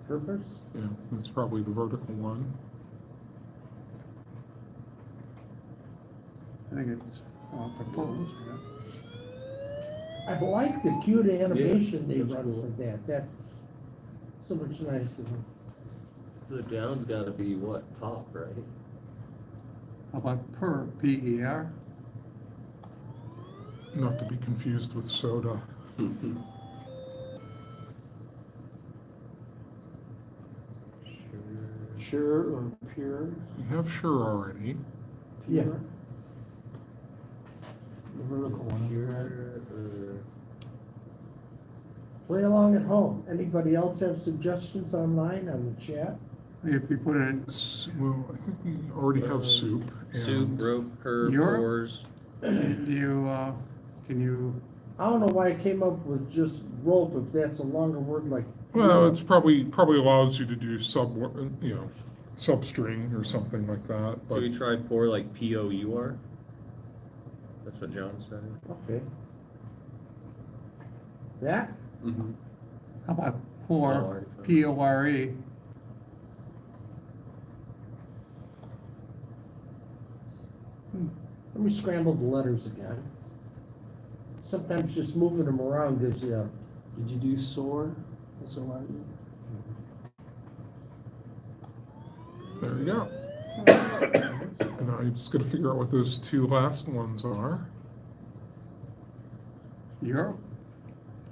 Purpose? Yeah, that's probably the vertical one. I think it's proposed, yeah. I like the cute animation they that's run cool. for that. That's so much nicer. The down's got to be what? Pop, right? How about per, P-E-R? Not to be confused with soda. Sure or pure? We have sure already. Yeah. The vertical one. Play along at home. Anybody else have suggestions online on the chat? If you put it, Well, I think we already have soup. Soup, and rope, curve, Europe? oars. do you, can you I don't know why I came up with just rope if that's a longer word like. Well, it's probably allows you to do substring or something like that, Should but we try pour like P-O-U-R? That's what John said. Okay. That? Mm-hmm. How about Oh, pour, already found it. P-O-R-E? Let me scramble the letters again. Sometimes just moving them around gives you a. Did you do SOAR? S-O-R-E? there you go. And now you just gotta figure out what those two last ones are. Europe?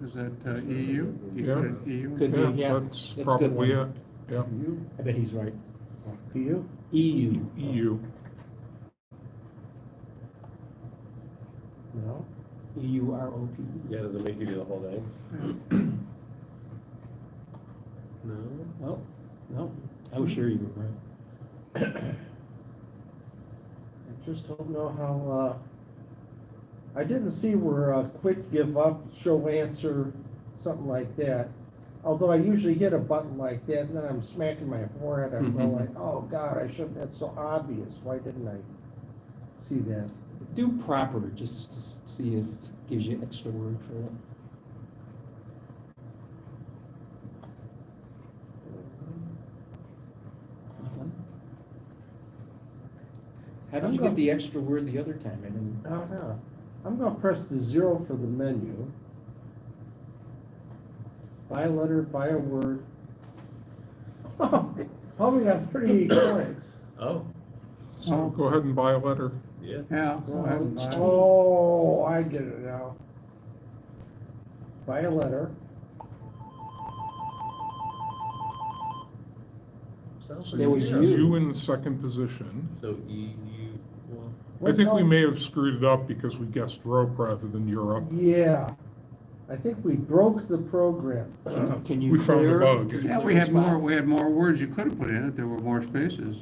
Is that EU? You Yeah. put it EU? Could be, yeah. That's That's a good probably one. it, yeah. You? I bet he's right. You? EU. EU, No? E-U-R-O-P. Yeah, does it make you do the whole thing? No? Oh, no, I was sure you were right. I just don't know how, I didn't see where, quit, give up, show answer, something like that. Although I usually hit a button like that and then I'm smacking my forehead, I'm going like, oh God, I shouldn't, that's so obvious, why didn't I see that? Do proper, just to see if it gives you extra word for it. Nothing? How did you get the extra word the other time? I didn't. Oh, no. I'm gonna press the 0 for the menu. Buy a letter, buy a word. Oh, we got 38 points. Oh, so go ahead and buy a letter. yeah. Yeah, go ahead and buy it. Oh, I get it now. Buy a letter. Sounds So like That was Europe. you. You in the second position. So EU, well, I think we What may else? have screwed it up because we guessed rope rather than Europe. Yeah. I think we broke the program. Can you We found a clear? bug. can you Yeah, clear we a had spot? more words you could have put in it, there were more spaces.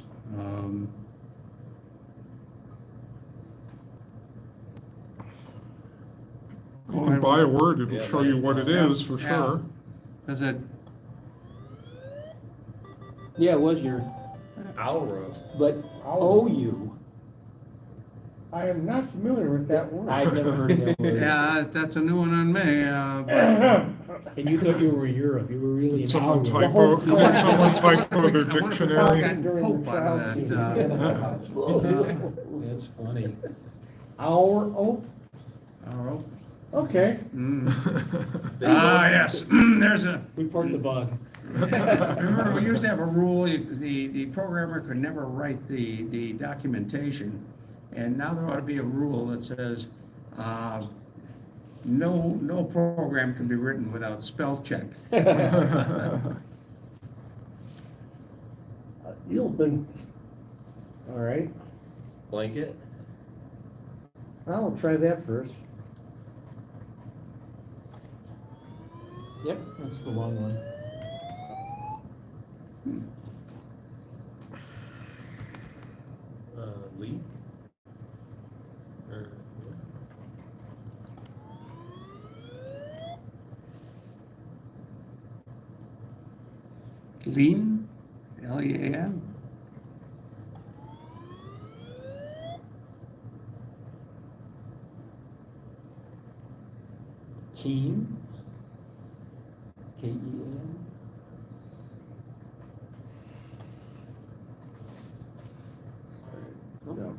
You can buy a word, it'll Yeah, show you nice what it one. is for Yeah. sure. Is it, Yeah, it was your, Alro. but OU, I am not familiar with that word. I've never heard of that word. yeah, that's a new one on me, but. And you thought you were in Europe, you were really Did in someone our typo, world. did someone typo their I wonder if dictionary? got During Pope the out trial of scene. that, That's funny. Oh, Oh, okay. yes, there's a, Report the bug. remember, we used to have a rule, the programmer could never write the documentation. And now there ought to be a rule that says, no program can be written without spell check. You've been, all right. Blanket? I'll try that first. Yep, that's the long one. Leak? Or, Lean, L-E-A-N. Keen. K-E-A-N. No.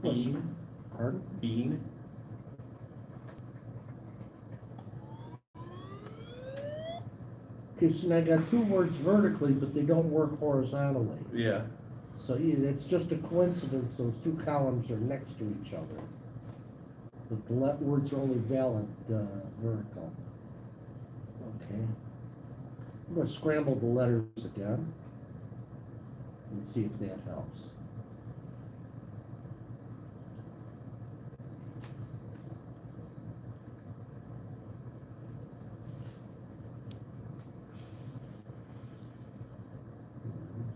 Bean? Pardon? Bean? Okay, so now I got two words vertically, but they don't work horizontally. Yeah. So yeah, it's just a coincidence those two columns are next to each other. But the words are only valid vertical. Okay. I'm gonna scramble the letters again and see if that helps.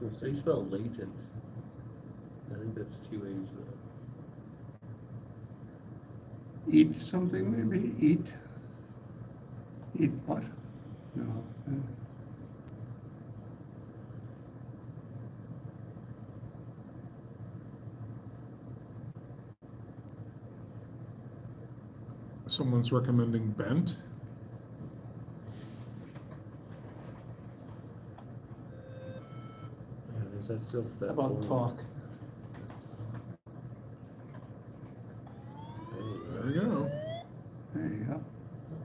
How do you spell latent? I think that's two A's though. Eat something, maybe? Eat what? No. Someone's recommending bent. Is that still How that about form? talk? There you go. There you go.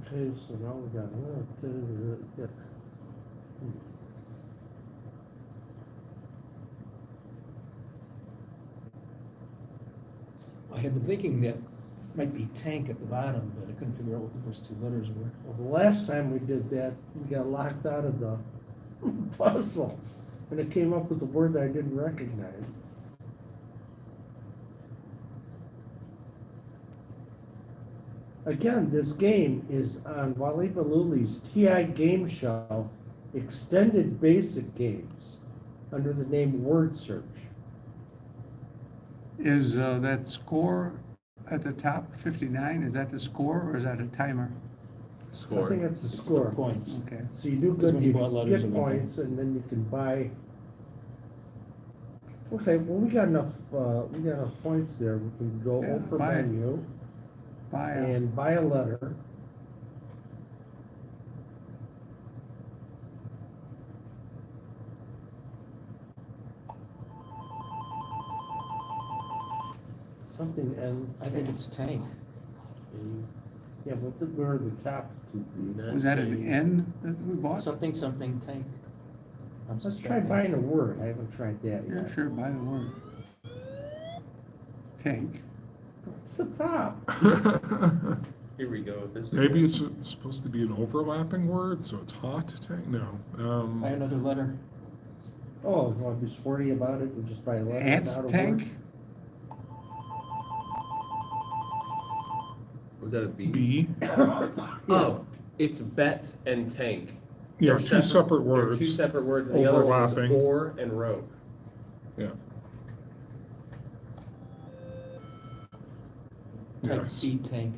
Okay, so now we got, yeah. I had been thinking that might be tank at the bottom, but I couldn't figure out what the first two letters were. Well, the last time we did that, we got locked out of the puzzle, and it came up with a word that I didn't recognize. Again, this game is on Wally Baluli's TI Game Shelf Extended Basic Games under the name Word Search. Is that score at the top, 59, is that the score or is that a timer? I Score. think that's the It's the score. points. Okay. So you do Because good, when you you bought letters, get it went points, and then you can buy. Okay, well, we got enough points there. We can go Yeah, over buy it. menu Buy and buy a letter. Something and. I think it's tank. Yeah, but where are the top two be? Was that an N that we bought? Something tank. I'm Let's try suspecting. buying a word. I haven't tried that Yeah, yet. sure, buy the word. Tank. What's the top? Here we go with this. Maybe again. it's supposed to be an overlapping word, so it's hot tank? No. Buy another letter. Oh, you want to be sporty about it and just buy a letter? Ant not a tank? word? Was that a B? B. Oh, it's bet and tank. Yeah, They're two separate words. They're two separate words, and the other one was Overlapping. oar and rope. Yeah. Type Yes. B tank.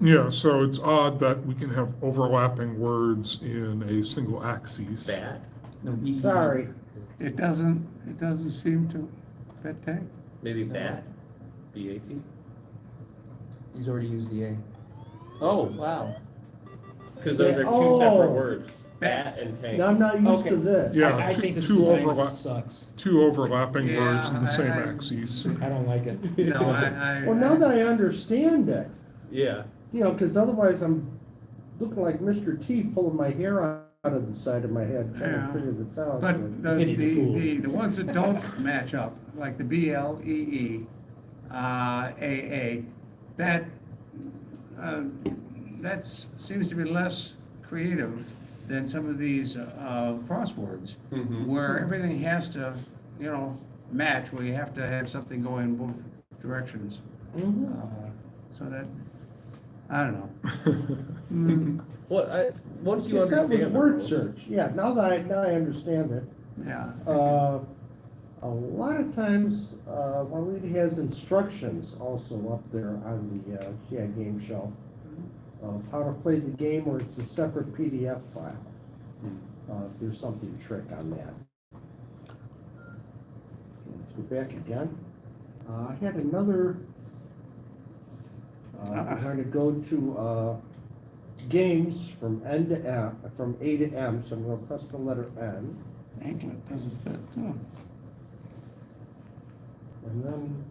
Yeah, so it's odd that we can have overlapping words in a single axis. Bat. No, B. Sorry. It doesn't seem to, that tank? Maybe No. bat. B-A-T. He's already used the A. Oh, wow. Because those Yeah, are two oh. separate words. Bat and tank. Now, I'm not used Okay. to this. Yeah, I two- think this two design overlap- sucks. Two overlapping Yeah, words in the same I- axis. I don't like it. No, I. Well, now that I understand it, Yeah. you know, because otherwise I'm looking like Mr. T pulling my hair out of the side of my head trying Yeah. to figure this out. But the, Pity the fool. the ones that don't match up, like the BLEE, AA, that seems to be less creative than some of these crosswords, Mhm. where everything has to, match, where you have to have something going both directions. Mhm. So that, I don't know. Mm, Well, once you Yes, that understand was the word rules- search. Yeah, now I understand it. Yeah. A lot of times, Walidi has instructions also up there on the TI Game Shelf of how to play the game, or it's a separate PDF file. If there's something trick on that. Let's go back again. I had another. We're going to go to games from N to M, from A to M. So I'm going to press the letter N. Anklet doesn't fit. Oh. And then,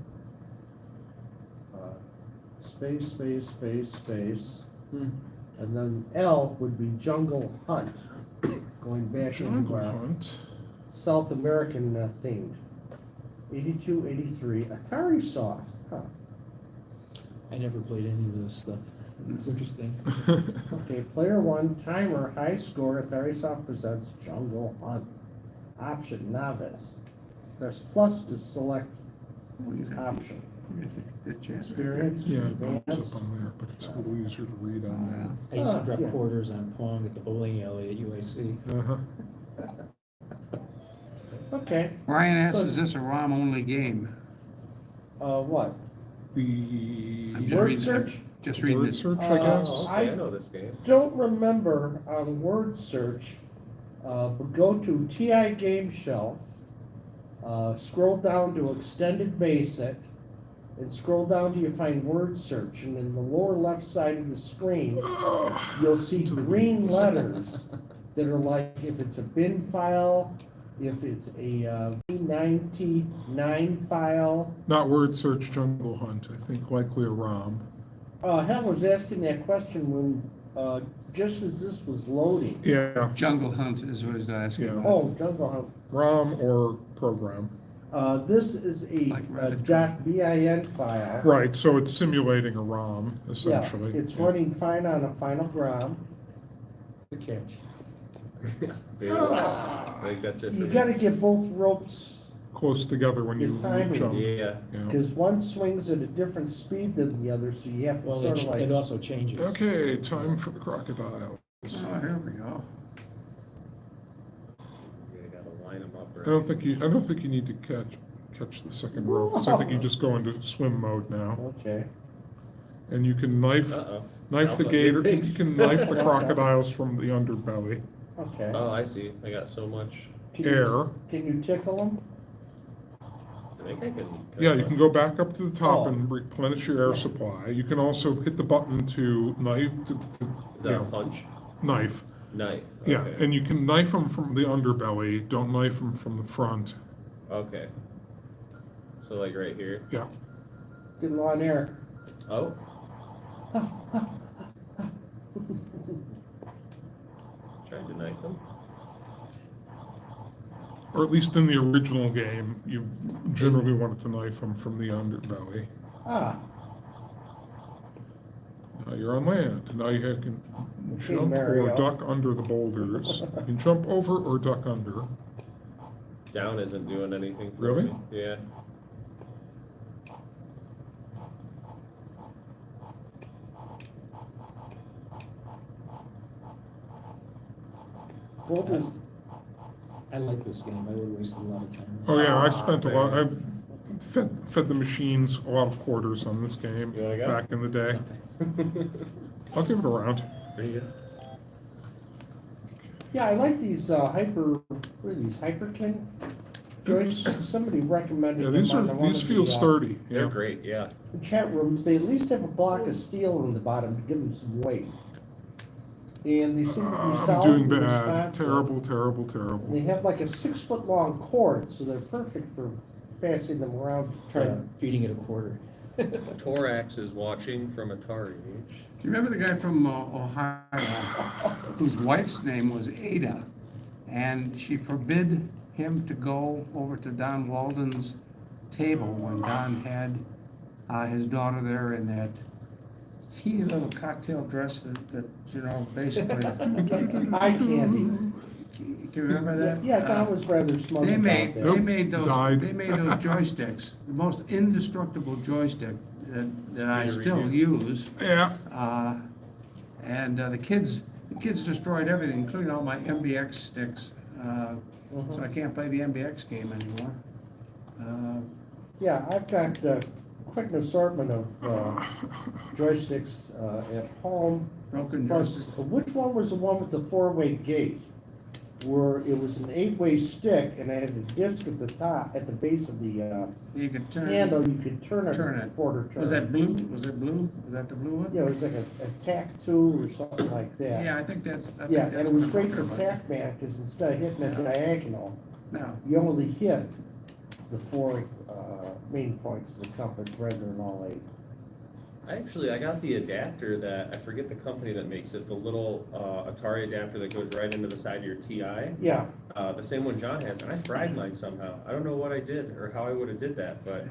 space, space, space, space. Hmm. And then L would be Jungle Hunt, going back into Jungle Hunt. South American themed. 82, 83, Atari Soft, huh? I never played any of this stuff. It's interesting. Okay, player one, timer, high score, Atari Soft presents Jungle Hunt. Option, novice. Press plus to select Well, you got the- option. you got the chat right Experience, Yeah, it pops advanced. up on there, but it's a little easier to read on I used to Ah, drop yeah. quarters on Pong at the bowling alley at UIC. there. Uh-huh. Okay, there. Brian asks, So- is this a ROM-only game? what? The I'm just Word reading- search? Just reading Word it. search, I guess. Oh, okay, I know this game. Don't remember on word search, but go to TI Game Shelf, scroll down to Extended Basic, and scroll down till you find word search, and in the lower left side of the screen, you'll see To the green weeds. letters that are like, if it's a bin file, if it's a V99 file. Not word search, jungle hunt, I think likely a ROM. Hal was asking that question when, just as this was loading. Yeah, Jungle Hunt is what he's asking Yeah. about. Oh, Jungle Hunt. ROM or program. This is a Like Rabbit. .bin file. Right, so it's simulating a ROM, Yeah, essentially. it's running fine on a Final Gram. Good catch. There you go. I think that's it for You me. gotta get both ropes, Close together when you Good timing. jump. Yeah, Yeah. because one swings at a different speed than the other, so you have to Well, sort of it like, also changes. Okay, time for the crocodile. Oh, here we go. you gotta line them up I right. don't think you need to catch the second rope, 'cause I think you just go into swim mode now. okay. And you can knife Uh-oh. the Alpha gator, you thinks. can knife the crocodiles from the underbelly. Okay. Oh, I see. I got so much. Can you- Air. Can you tickle them? I think I can. Yeah, you can go back up to the top Oh. and replenish your air supply. You can also hit the button to knife, Is you that a know, punch? knife. Knife. Yeah, Okay. and you can knife them from the underbelly, don't knife them from the front. Okay. So like right here. Yeah, Get a lot of air. Oh. Tried to knife him. or at least in the original game, you generally wanted to knife them from the underbelly. Ah, Now you're on land. Now you can Okay, jump Mario. or duck under the boulders. You can jump over or duck under. Down isn't doing anything for Really? me. Yeah. boulders, I like this game. I would waste a lot of time. Oh yeah, I spent a lot, I man. fed the machines a lot of quarters on this game You wanna go? back in the day. I'll give it a round. There you go. yeah, I like these, what are these, Hyperkin joints? Somebody recommended Yeah, them these on are, one these of feel the, sturdy, They're yeah. great, yeah. chat rooms. They at least have a block of steel in the bottom to give them some weight. And they seem to be I'm solid doing and bad, responsive. terrible, terrible, terrible. They have like a 6-foot long cord, so they're perfect for passing them around. Try feeding it a quarter. Torax is watching from Atari. Do you remember the guy from Ohio whose wife's name was Ada? And she forbid him to go over to Don Walden's table when Don had his daughter there in that teeny little cocktail dress that you know, basically. Eye candy. Can you remember that? Yeah, Don was rather smug They about made, that. they made those, Died. they made those joysticks, the most indestructible joystick that I Need a still review. use. Yeah, And the kids destroyed everything, including all my MBX sticks. So I can't play the MBX game anymore. Yeah, I've got quite an assortment of joysticks at home. Broken Plus, joysticks. which one was the one with the 4-way gate? Where it was an 8-way stick and I had a disc at the top, at the base of the You could turn. handle, you could turn Turn a it. quarter turn. Was that blue? Was it blue? Was that the blue one? Yeah, it was like a tack-two or something like that. Yeah, I think that's. Yeah, and it was great for Pac-Man, because instead of hitting it diagonal, No, you only hit the 4 main points of the compass rather than all 8. I got the adapter that, I forget the company that makes it, the little Atari adapter that goes right into the side of your TI. Yeah, The same one John has, and I fried mine somehow. I don't know what I did or how I would have did that, but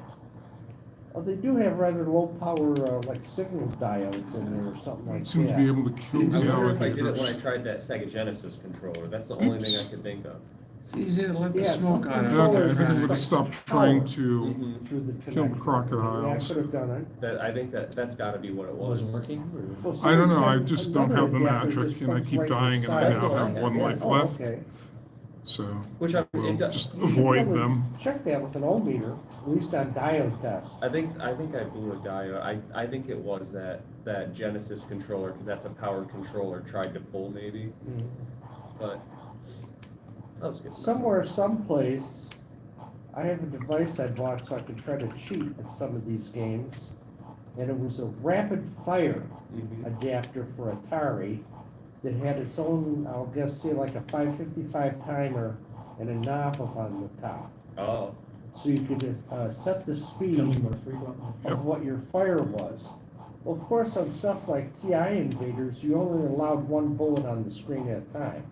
well, they do have rather low power, like signal diodes in there or something like seem to be that. able to kill I the wonder if I did it when I alligators. tried that Sega Genesis controller. That's the only thing I Oops. could think of. it's easy to let the Yeah, smoke some out of it. controllers Okay, I think I'm gonna Like stop trying power. to, Mhm. Through the Kill the connector. crocodiles. Yeah, I could have done it. That I think that's got to be what it was. Wasn't working? Or- Well, I don't know, see, I there's just don't another have the adapter magic just and I plugs keep right in the dying and I side. now have one Yeah. life Oh, left. okay. So Which I- we'll it does- just You should avoid probably them. Check that with an ohm meter, at least on diode test. I think I blew a diode. I think it was that Genesis controller, because that's a powered controller, tried to pull maybe, but that was good. Somewhere, someplace, I have a device I bought so I could try to cheat at some of these games. And it was a rapid fire Mhm. adapter for Atari that had its own, I'll guess, say like a 555 timer and a knob up on the top. Oh, So you could set the Coming speed more frequently. of what your fire was. Well, of course, on stuff like TI Invaders, you only allowed one bullet on the screen at a time.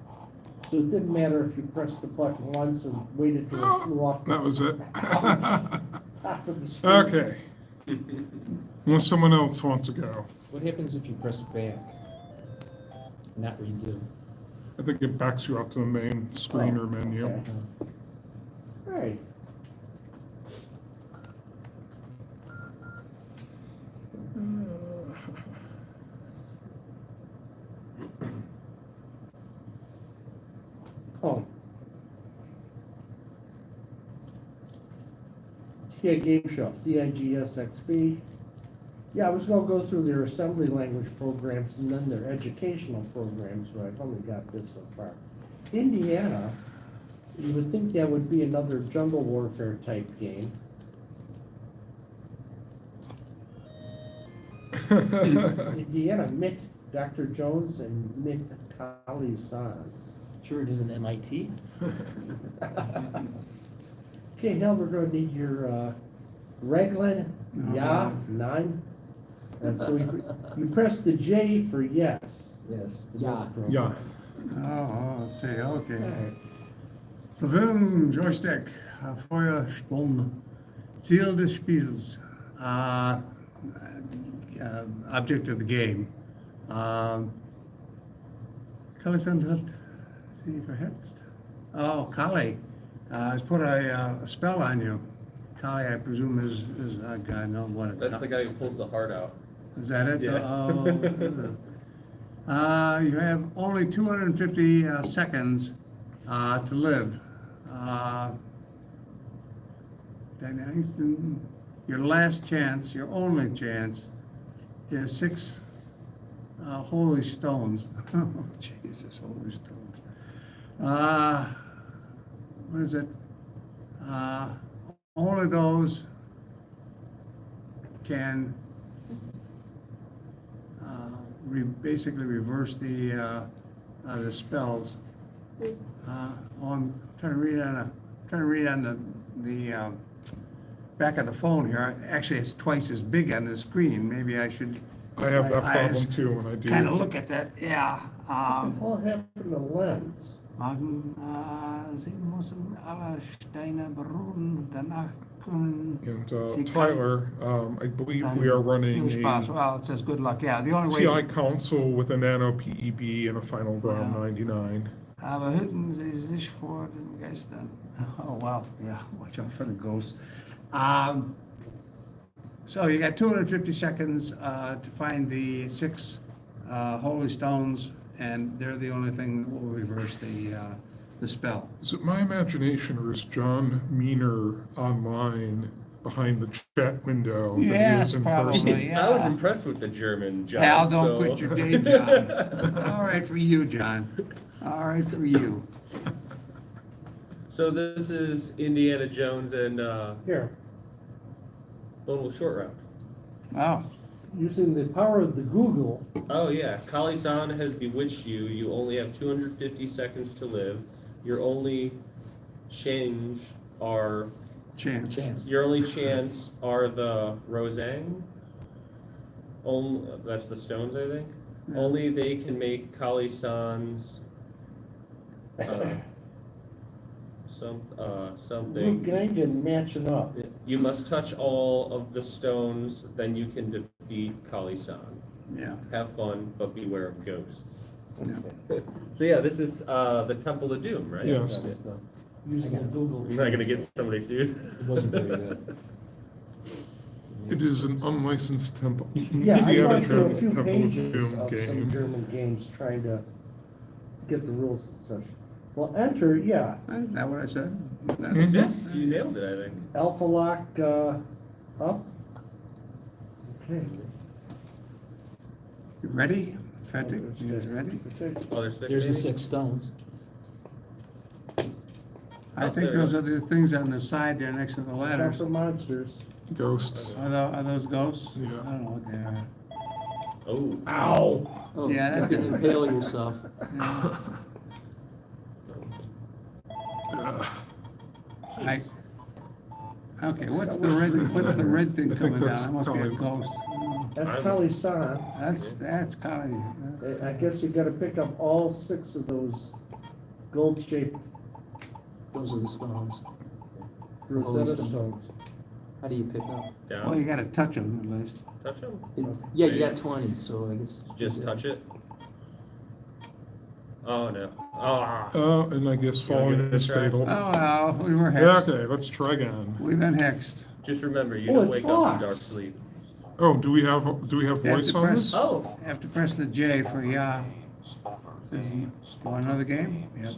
So it didn't matter if you pressed the button once and waited till it flew off the That was it. top of the screen. Okay, unless someone else wants to go. What happens if you press back? Not redo? I think it backs you up to the main screen or menu. Okay. Right. Oh. TI Game Shelf, TIGSXB. Yeah, I was gonna go through their assembly language programs and then their educational programs, but I've only got this so far. Indiana, you would think that would be another jungle warfare type game. Indiana, MIT, Dr. Jones and MIT Kali-san. Sure it isn't MIT? Okay, Hal, we're gonna need your, Reglan, yeah, nine. And so you press the J for yes. Yes. Yes, bro. Yeah, Oh, let's see, okay. Alright. Film, Joystick, Feuersprung, Ziel des Spiels, object of the game. Kali-san hat sie verhetzt. Oh, Kali has put a spell on you. Kali, I presume, is God knows what it that's the guy who pulls the heart out. Is that it? Yeah. You have only 250 seconds to live. Your last chance, your only chance, is 6 holy stones. Oh, Jesus, holy stones. What is it? Only those can basically reverse the spells. I'm trying to read on the back of the phone here. Actually, it's twice as big on the screen. Maybe I should. I have that problem too when I do. Kind of look at that. Yeah. What happened to the lens? Sie müssen alle Steine beruhen, danach können And Sie Tyler, I believe kann we are running viel Spaß. a Well, it says good luck. Yeah, the only way. TI console with a nano PEB and a final ground Yeah. 99. Aber hüten Sie sich vor den Geistern. Oh, wow. Yeah, watch out for the ghosts. So you got 250 seconds to find the 6 holy stones, and they're the only thing that will reverse the spell. Is it my imagination or is John meaner online behind the chat window than he Yes, is in probably. person? Yeah. I was impressed with the German, John. Hal, don't so- quit your day job. All right for you, John. All right for you. So this is Indiana Jones and Here, Lone Wolf Short Round. Oh, using the power of the Google, Oh yeah, Kali-san has bewitched you. You only have 250 seconds to live. Your only change are chance. your only chance are the Rosang. That's the stones, I think. Yeah. Only they can make Kali-san's something. Gang and matching up. You must touch all of the stones, then you can defeat Kali-san. Yeah. Have fun, but beware of ghosts. Yeah. So yeah, this is the Temple of Doom, right? Yes. Using the Google. You're not gonna get somebody sued. It wasn't very good. It is an unlicensed temple. Yeah, I Indiana went through a Jones few Temple of pages Doom of some game. German games trying to get the rules and such. Well, enter, yeah, Isn't that what I said? Mhm. Yeah, you nailed it, I think. alpha lock, up. Okay. You ready? Frederick, you guys ready? Oh, there's six. There's the maybe? 6 stones. I Oh, think there those you are the things on the side there next to the Watch out ladders. for monsters. Ghosts. Are those ghosts? Yeah. I don't know what they are. Oh. Ow! Oh, Yeah, you that can did- impale yourself. Yeah. I, okay, what's the red thing I think coming down? that's That must be a Colin. ghost. That's Kali-san. That's kind of, I guess you gotta pick up all 6 of those gold-shaped Those are the stones. Rosetta stones. stones. How do you pick up? well, you Down. gotta touch them at least. Touch them. Yeah, you got 20, so I guess. Just touch it. Oh, no. Ah. And I guess You wanna give falling it a is try? fatal. Oh, well, we were Yeah, hexed. okay, let's try again. We've been hexed. Just remember, you Oh, don't it wake up from dark talks. sleep. Oh, do we have You have voice to on press- this? Oh. You have to press the J for yeah. Says, you want another game? Yep.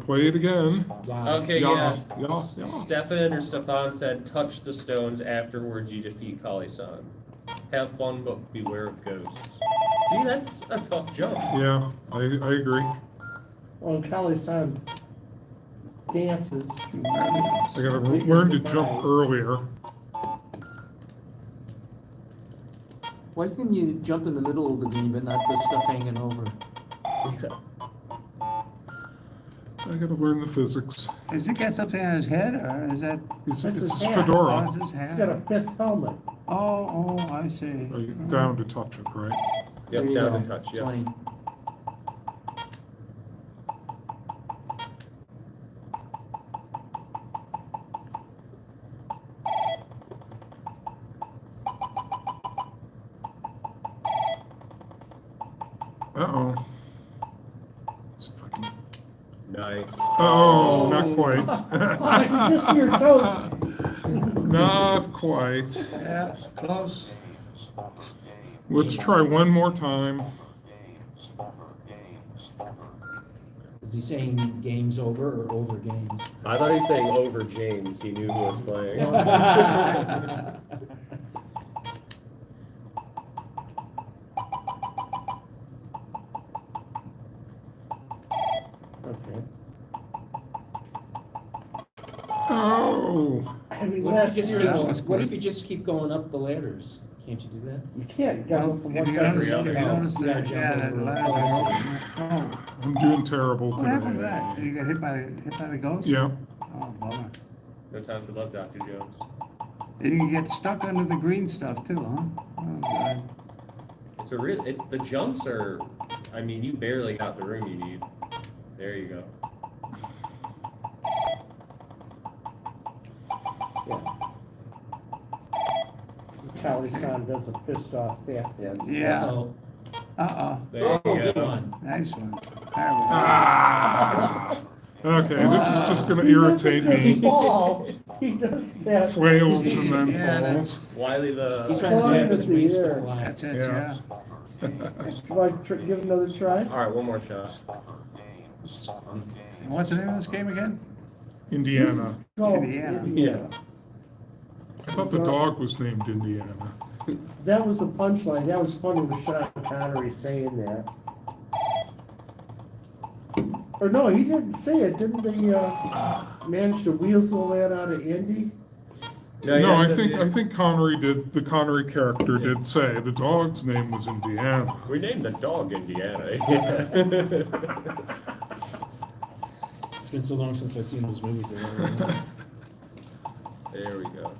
Play it again. Okay, yeah. Yeah. Stefan or Stefan said, touch the stones, afterwards you defeat Kali-san. Have fun, but beware of ghosts. See, that's a tough jump. Yeah, I agree. Well, Kali-san dances. I gotta learn to jump earlier. Why can you jump in the middle of the green but not the stuff hanging over? I gotta learn the physics. Has it got something on his head, or is that? It's That's his hat. Oh, fedora. it's his He's hat. got a 5th helmet. Oh, I see. Down to touch it, right? There Yep, you down go. to touch, yep. 20. Uh-oh. See if I can... Nice. Oh, not quite. I can just see your toes. Not quite. Yeah, close. Let's try one more time. Is he saying game's over or over games? I thought he was saying over James. He knew who was playing. Okay. Oh, I mean, What last if, you year, just was keep, what good. if you just keep going up the ladders? Can't you do that? you can't, you gotta go from If one you side to notice, the if you other. notice You gotta that, jump yeah, that over. ladders are open. Oh, I'm doing terrible what happened to today. that? You got hit by the ghost? Yeah. Oh, bummer. No time for love, Dr. Jones. Then you get stuck under the green stuff too, huh? Oh, God. It's a real. It's the jumps are. I mean, you barely got the room you need. There you go. Kali-san does a pissed off tap dance. Yeah. Uh-oh. Uh-oh. There Oh, you good go. one. Nice one. There we go. Ah. Okay, this is just gonna He doesn't irritate just me. fall, he does that. Flails and then Yeah, falls. Wiley the. He's trying to Flying grab his in the wings air. to fly. That's it, Yeah. yeah. Want to give another try? All right, one more shot. And what's the name of this game again? Indiana. No, Indiana. I thought the dog was named Indiana. That was the punchline, that was funny with Sean Connery saying that. Or no, he didn't say it, didn't they, manage to weasel that out of Indy? No, I think Connery did, the Connery character did say the dog's name was Indiana. We named the dog Indiana. It's been so long since I've seen those movies. I don't remember. There we go.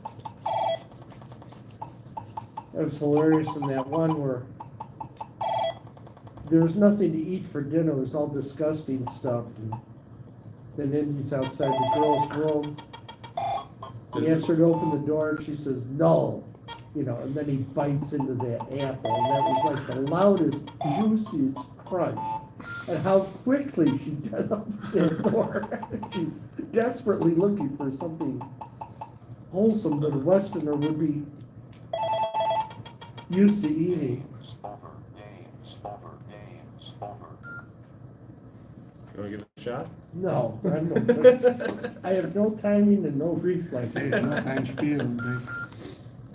That was hilarious in that one where there was nothing to eat for dinner, it was all disgusting stuff. And then Indy's outside the girl's room. He asks her to open the door and she says, no. You know, and then he bites into that apple and that was like the loudest, juiciest crunch. And how quickly she does opens that door. She's desperately looking for something wholesome that a Westerner would be used to eating. You wanna give it a shot? No, I have no timing and no reflex. Say it's not kind of feeling, big.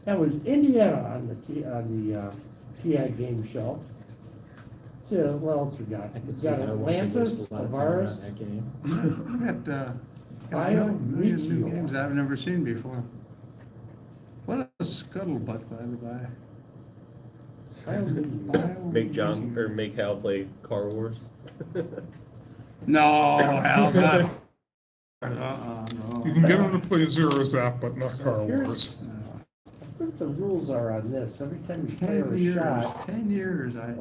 That was Indiana on the TI game show. So what else we got? I could We see got how one could waste Atlantis, a lot of time on Avaris, that game. Got a million new Meteor. games I've never seen before. What a scuttlebutt, by the by. Make John, or make Hal play Car Wars? No, hell no. No. You can get them to play Zero Zap, but not Car Here's- Wars. I think the rules are on this. Every time you fire 10 a years, shot. 10 years I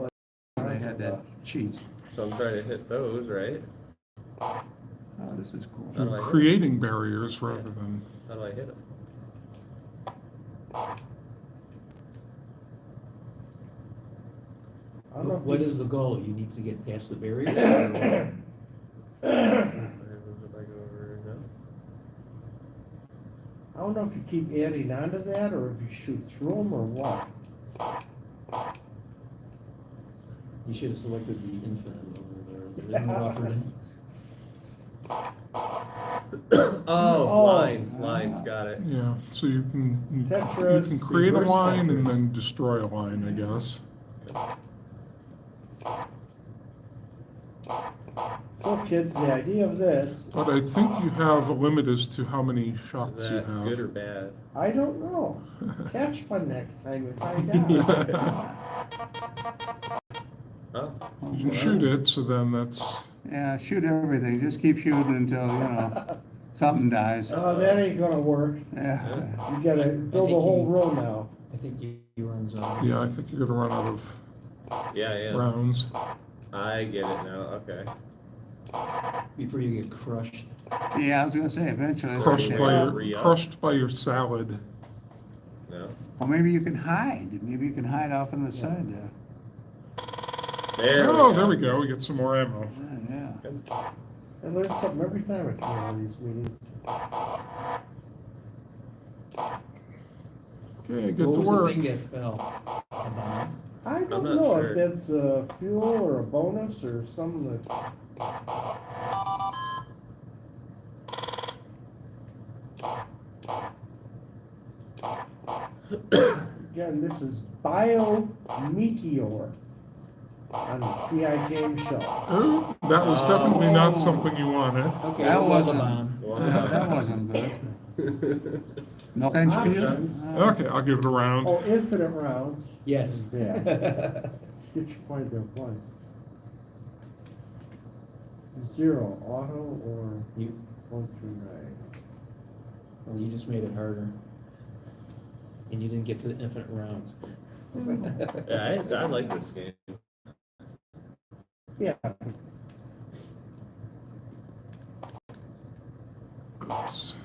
had that cheat. So I'm trying to hit those, right? Oh, this is cool. How do I You're hit it? creating barriers rather than, How do I hit it? I don't know if What you- is the goal? You need to get past the barrier? What happens if I go over, no? I don't know if you keep adding on to that or if you shoot through them or what. You should have selected the infinite over there. They didn't offer it. Oh, lines, got it. yeah, so you can Tetris, create a reverse line and Tetris. then destroy a line, I guess. So kids, the idea of this, But I think you have a limit as to how many Is shots you that good or have. bad? I don't know. Catch one next time and find out. Oh, You can shoot it, so then that's, Yeah, shoot everything. Just keep shooting until, something dies. Oh, that ain't gonna work. Yeah. You gotta build a whole row now. I think you runs out. yeah, I think you're gonna run out of yeah. rounds. I get it now, okay. Before you get crushed. Yeah, I was gonna say eventually. it's Crushed like- by Re-up. crushed by your salad. No? Or maybe you can hide. Maybe you can hide off on the side there. There Oh, we there go. we go, we get some more ammo. Yeah. I learn something every time I come to these meetings. Okay, good What to was the work. thing that fell? A bomb? I don't not know sure. if that's a fuel or a bonus or something that. Again, this is Bio Meteor on the TI game show. Oh, that was definitely not something you wanted. Okay, That it was a wasn't- bomb. Yeah, that wasn't good. No kind of Options. Okay, I'll give it a round. Oh, infinite rounds. Yes. Yeah. Get your point there, one. 0, auto or You, 1 through 9. well, you just made it harder. And you didn't get to the infinite rounds. Yeah, I like this game. Yeah, Oops.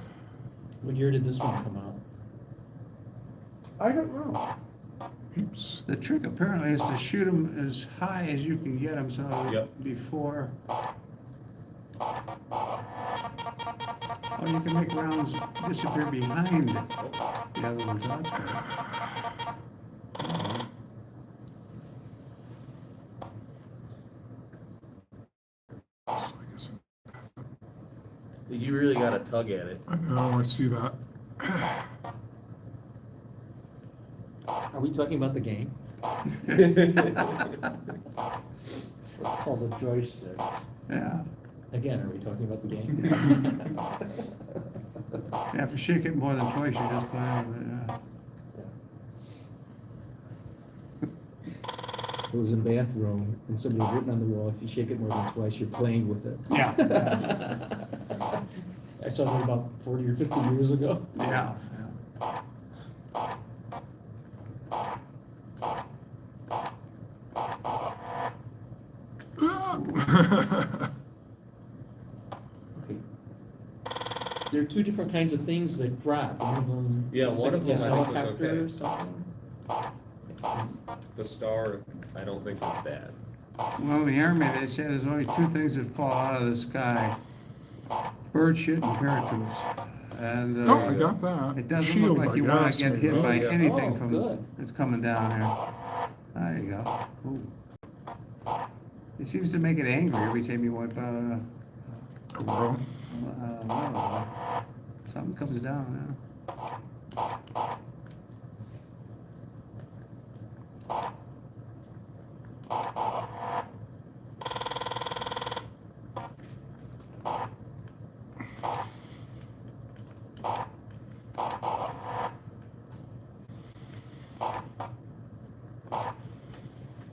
What year did this one come out? I don't know. Oops. The trick apparently is to shoot them as high as you can get them, so Yep. before. Oh, you can make rounds disappear behind the other ones. That's good. So I guess You really gotta tug at it. I know, I see that. Are we talking about the game? It's called a joystick. Yeah. Again, are we talking about the game? Yeah, if you shake it more than twice, you're just playing with it, yeah. It was in the bathroom, and somebody had written on the wall, if you shake it more than twice, you're playing with it. Yeah. I saw that about 40 or 50 years ago. Yeah. Okay. There are two different kinds of things that drop. One of them. Yeah, looks one like of a them I think was helicopter okay. or something. The star, I don't think is bad. Well, in the Army, they say there's only two things that fall out of the sky. Bird shit and parachutes. And, Oh, I got that. it doesn't Shield, look like I you wanna guess, get maybe. hit by yeah. anything Oh, from, good. that's coming down here. There you go. Ooh. It seems to make it angry every time you wipe out Well, something comes down.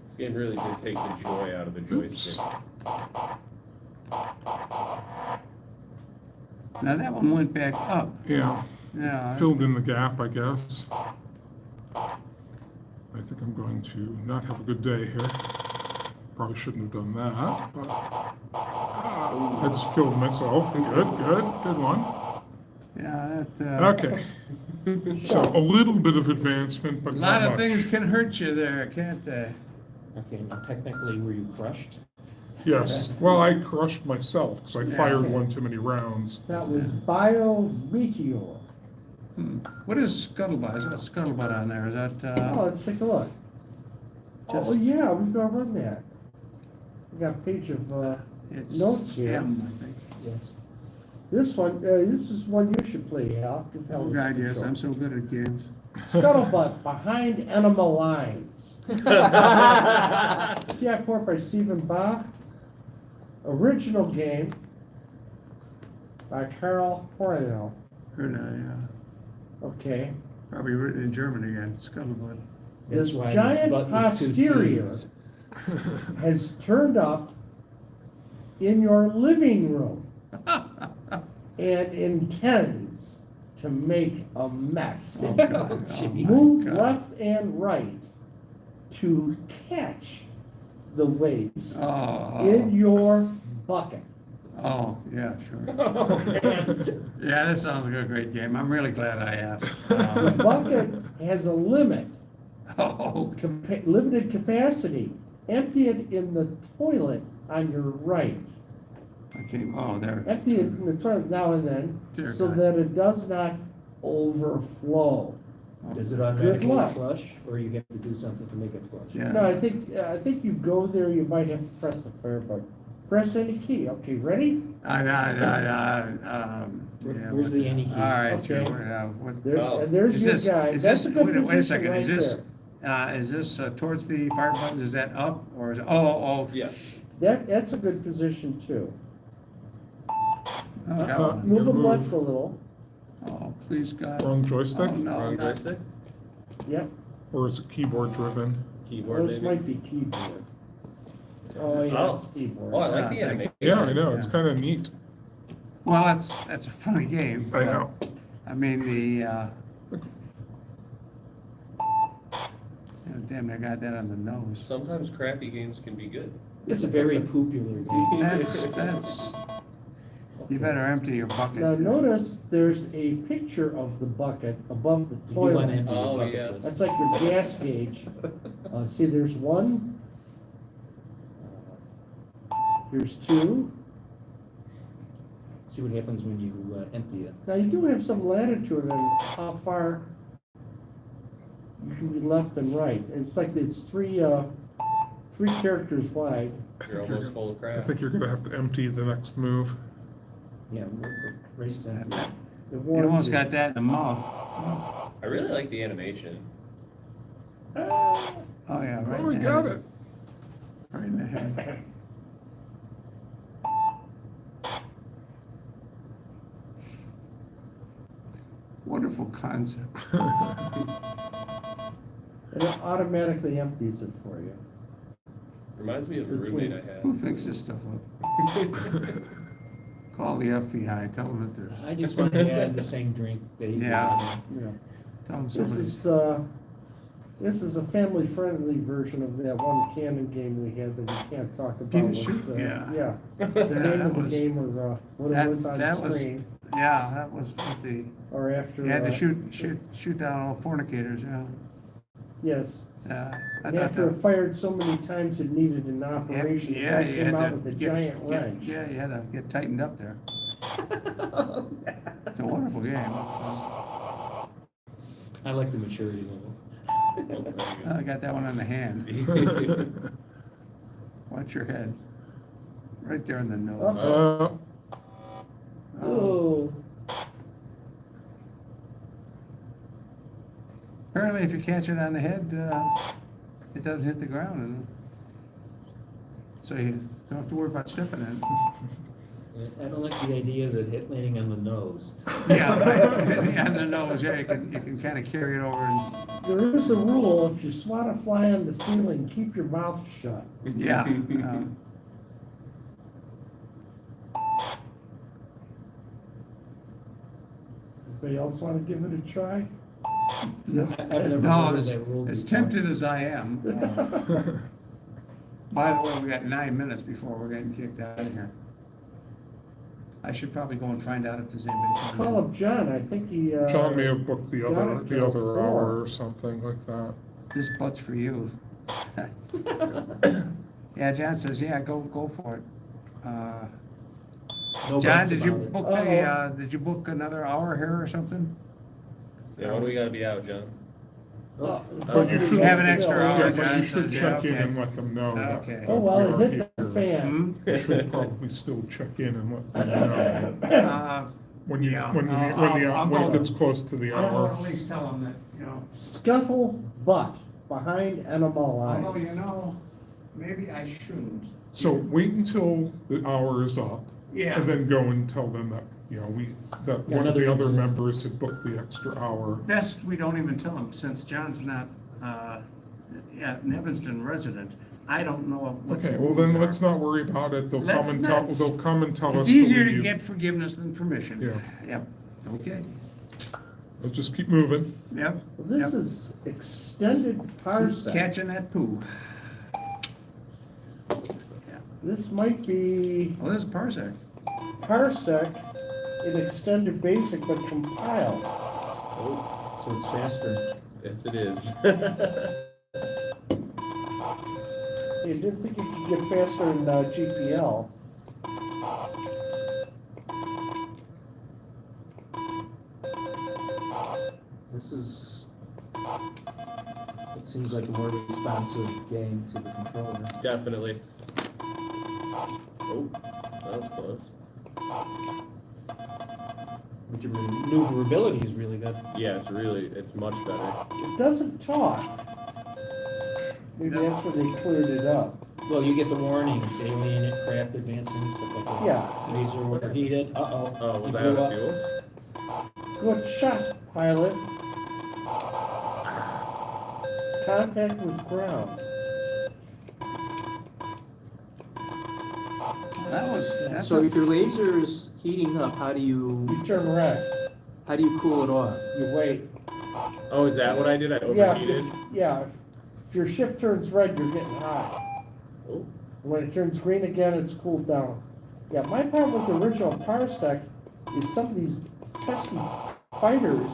This game really did take the joy out of the joystick. Now that one went back up. yeah, Yeah. filled in the gap, I guess. I think I'm going to not have a good day here. Probably shouldn't have done that, but I just killed myself. Good one. Yeah. Okay. So a little bit of advancement, but A not lot of much. things can hurt you there, can't they? Okay, now technically, were you crushed? Yes, well, I crushed myself because I Yeah. fired one too many rounds. That was Biometeor. What is Scuttlebutt? Is that Scuttlebutt on there? Is that, Oh, let's take a look. Oh, Just- yeah, we've got to run that. We got a page of, it's notes here. M, I think. Yes. this one, this is one you should play, Al. Oh, God, yes, I'm so good at games. Scuttlebutt, Behind Enema Lines. Port by Stephen Bach. Original game by Carl Hornell. Heard yeah. Okay. Probably written in German again, Scuttlebutt. This That's why it's giant butt with two posterior Ts. has turned up in your living room and intends to make a mess. Oh, God. Oh, Jeez. my Move God. left and right to catch the waves Oh, in your bucket. oh, yeah, sure. Yeah, that sounds like a great game. I'm really glad I asked. The bucket has a limit, Oh, limited capacity. Empty it in the toilet on your right. okay, oh, there. Empty it in the toilet now and then, Dear so God. that it does not overflow. Does it automatically luck. flush, or you have to do something to make it flush? Yeah. No, I think you go there, you might have to press the fire button. Press any key. Okay, ready? Yeah, Where's the any key? All right, Okay. sure. What- There, Oh. and there's Is your this- guy. is That's this- a good wait a position second, right is this- there. Is this towards the fire buttons? Is that up or is it, oh, Yeah. That's a good position too. that Uh, one. Move Good them move. left a little. Oh, please, God. Wrong joystick? Oh, no, Wrong not- joystick? Yep. Or is it keyboard driven? Keyboard Those maybe? might be keyboard. Oh, yeah, Oh. it's keyboard. Oh, I like the Yeah, animation. Yeah, I know, it's Yeah. kind of neat. Well, that's a funny game. I know. I mean, damn, I got that on the nose. Sometimes crappy games can be good. It's a very popular game. That's, you better empty your bucket. Now notice there's a picture of the bucket above the You want to toilet. empty your Oh, bucket yes. list. That's like your gas gauge. See, there's one. Here's two. See what happens when you empty it. Now you do have some latitude on how far you can be left and right. It's like it's three characters wide. You're almost full of I crap. think you're gonna have to empty the next move. Yeah, race to empty. The You one, almost two. got that in the mouth. I really like the animation. Oh, yeah, right. Oh, we in the got head. it. Right in the head. Wonderful concept. And it automatically empties it for you. Reminds me of a roommate I Who had. thinks this stuff up? Call the FBI, tell them that there's, I just want to add the same drink that he Yeah. Yeah. tell them This somebody. this is a family-friendly version of that one Canon game we had that we can't talk about. Can you with, shoot? yeah. Yeah. The Yeah, name that of the was- game or what that- it was on that was- screen, Yeah, that was what the, or after. you had to shoot down all fornicators, yeah. Yes, Yeah. I and thought after that- it fired so many times it needed an operation, Yeah, it you came had out to with a get- giant get- wrench. Yeah, you had to get tightened up there. It's a wonderful game. I like the maturity level. I got that one on the hand. Watch hit your head. Right there in the nose. Oh, Apparently, if you catch it on the head, it doesn't hit the ground. So you don't have to worry about stepping in it. I don't like the idea of it landing on the nose. Yeah, right. On the nose, yeah, you can kind of carry it over and, there is a rule, if you swat a fly on the ceiling, keep your mouth shut. yeah. Anybody else wanna give it a try? I've never No, heard of that rule as before. tempted as I am. By the way, we got 9 minutes before we're getting kicked out of here. I should probably go and find out if there's anybody coming Call in. up John, I think he, John may have booked the got other, it the till other 4. hour or something like that. This butt's for you. Yeah, John says, yeah, go for it. No John, buts did you about it. book did you book another hour here or something? Yeah, when do we gotta be out, John? But you should have an extra hour, Yeah, but John, you should says, check yeah, in okay. and let them know that. Okay. oh, well, that it we hit are the here. fan. Hmm? You should probably still check in and let them know. When you, Yeah, when I'll it gets close to the I'll hour. at least tell them that, Scuttle butt behind enema although, lines. maybe I shouldn't. So wait until the hour is up. Yeah. And then go and tell them that, that Yeah, one of another the other reason. members had booked the extra hour. Best we don't even tell them, since John's not, an Evanston resident. I don't know what the Okay, well then rules are. let's not worry about it. They'll come Let's and tell, not- they'll come and tell us It's to easier to leave. get forgiveness than permission. Yeah. Yep, okay, Let's just keep moving. yep. This yep. is extended parsec. Catching that poo. This might be Oh, this is parsec. parsec in extended basic but compiled. Oh, so it's faster. Yes, it is. You didn't think you could get faster in GPL. This is, it seems like a more responsive game to the controller. Definitely. Oh, that was close. But your maneuverability is really good. Yeah, it's much better. It doesn't talk. Maybe that's where they cleared it up. Well, you get the warnings, alien craft advancing, stuff like that. Yeah. Laser overheated, uh-oh. Oh, was You that out blew of up. fuel? Good shot, pilot. Contact with ground. That's So if your laser is heating up, how do you You turn red. cool it off? You wait. Oh, is that what I did? I Yeah, overheated? yeah. If your ship turns red, you're getting hot. Oh, When it turns green again, it's cooled down. Yeah, my problem with the original parsec is some of these pesky fighters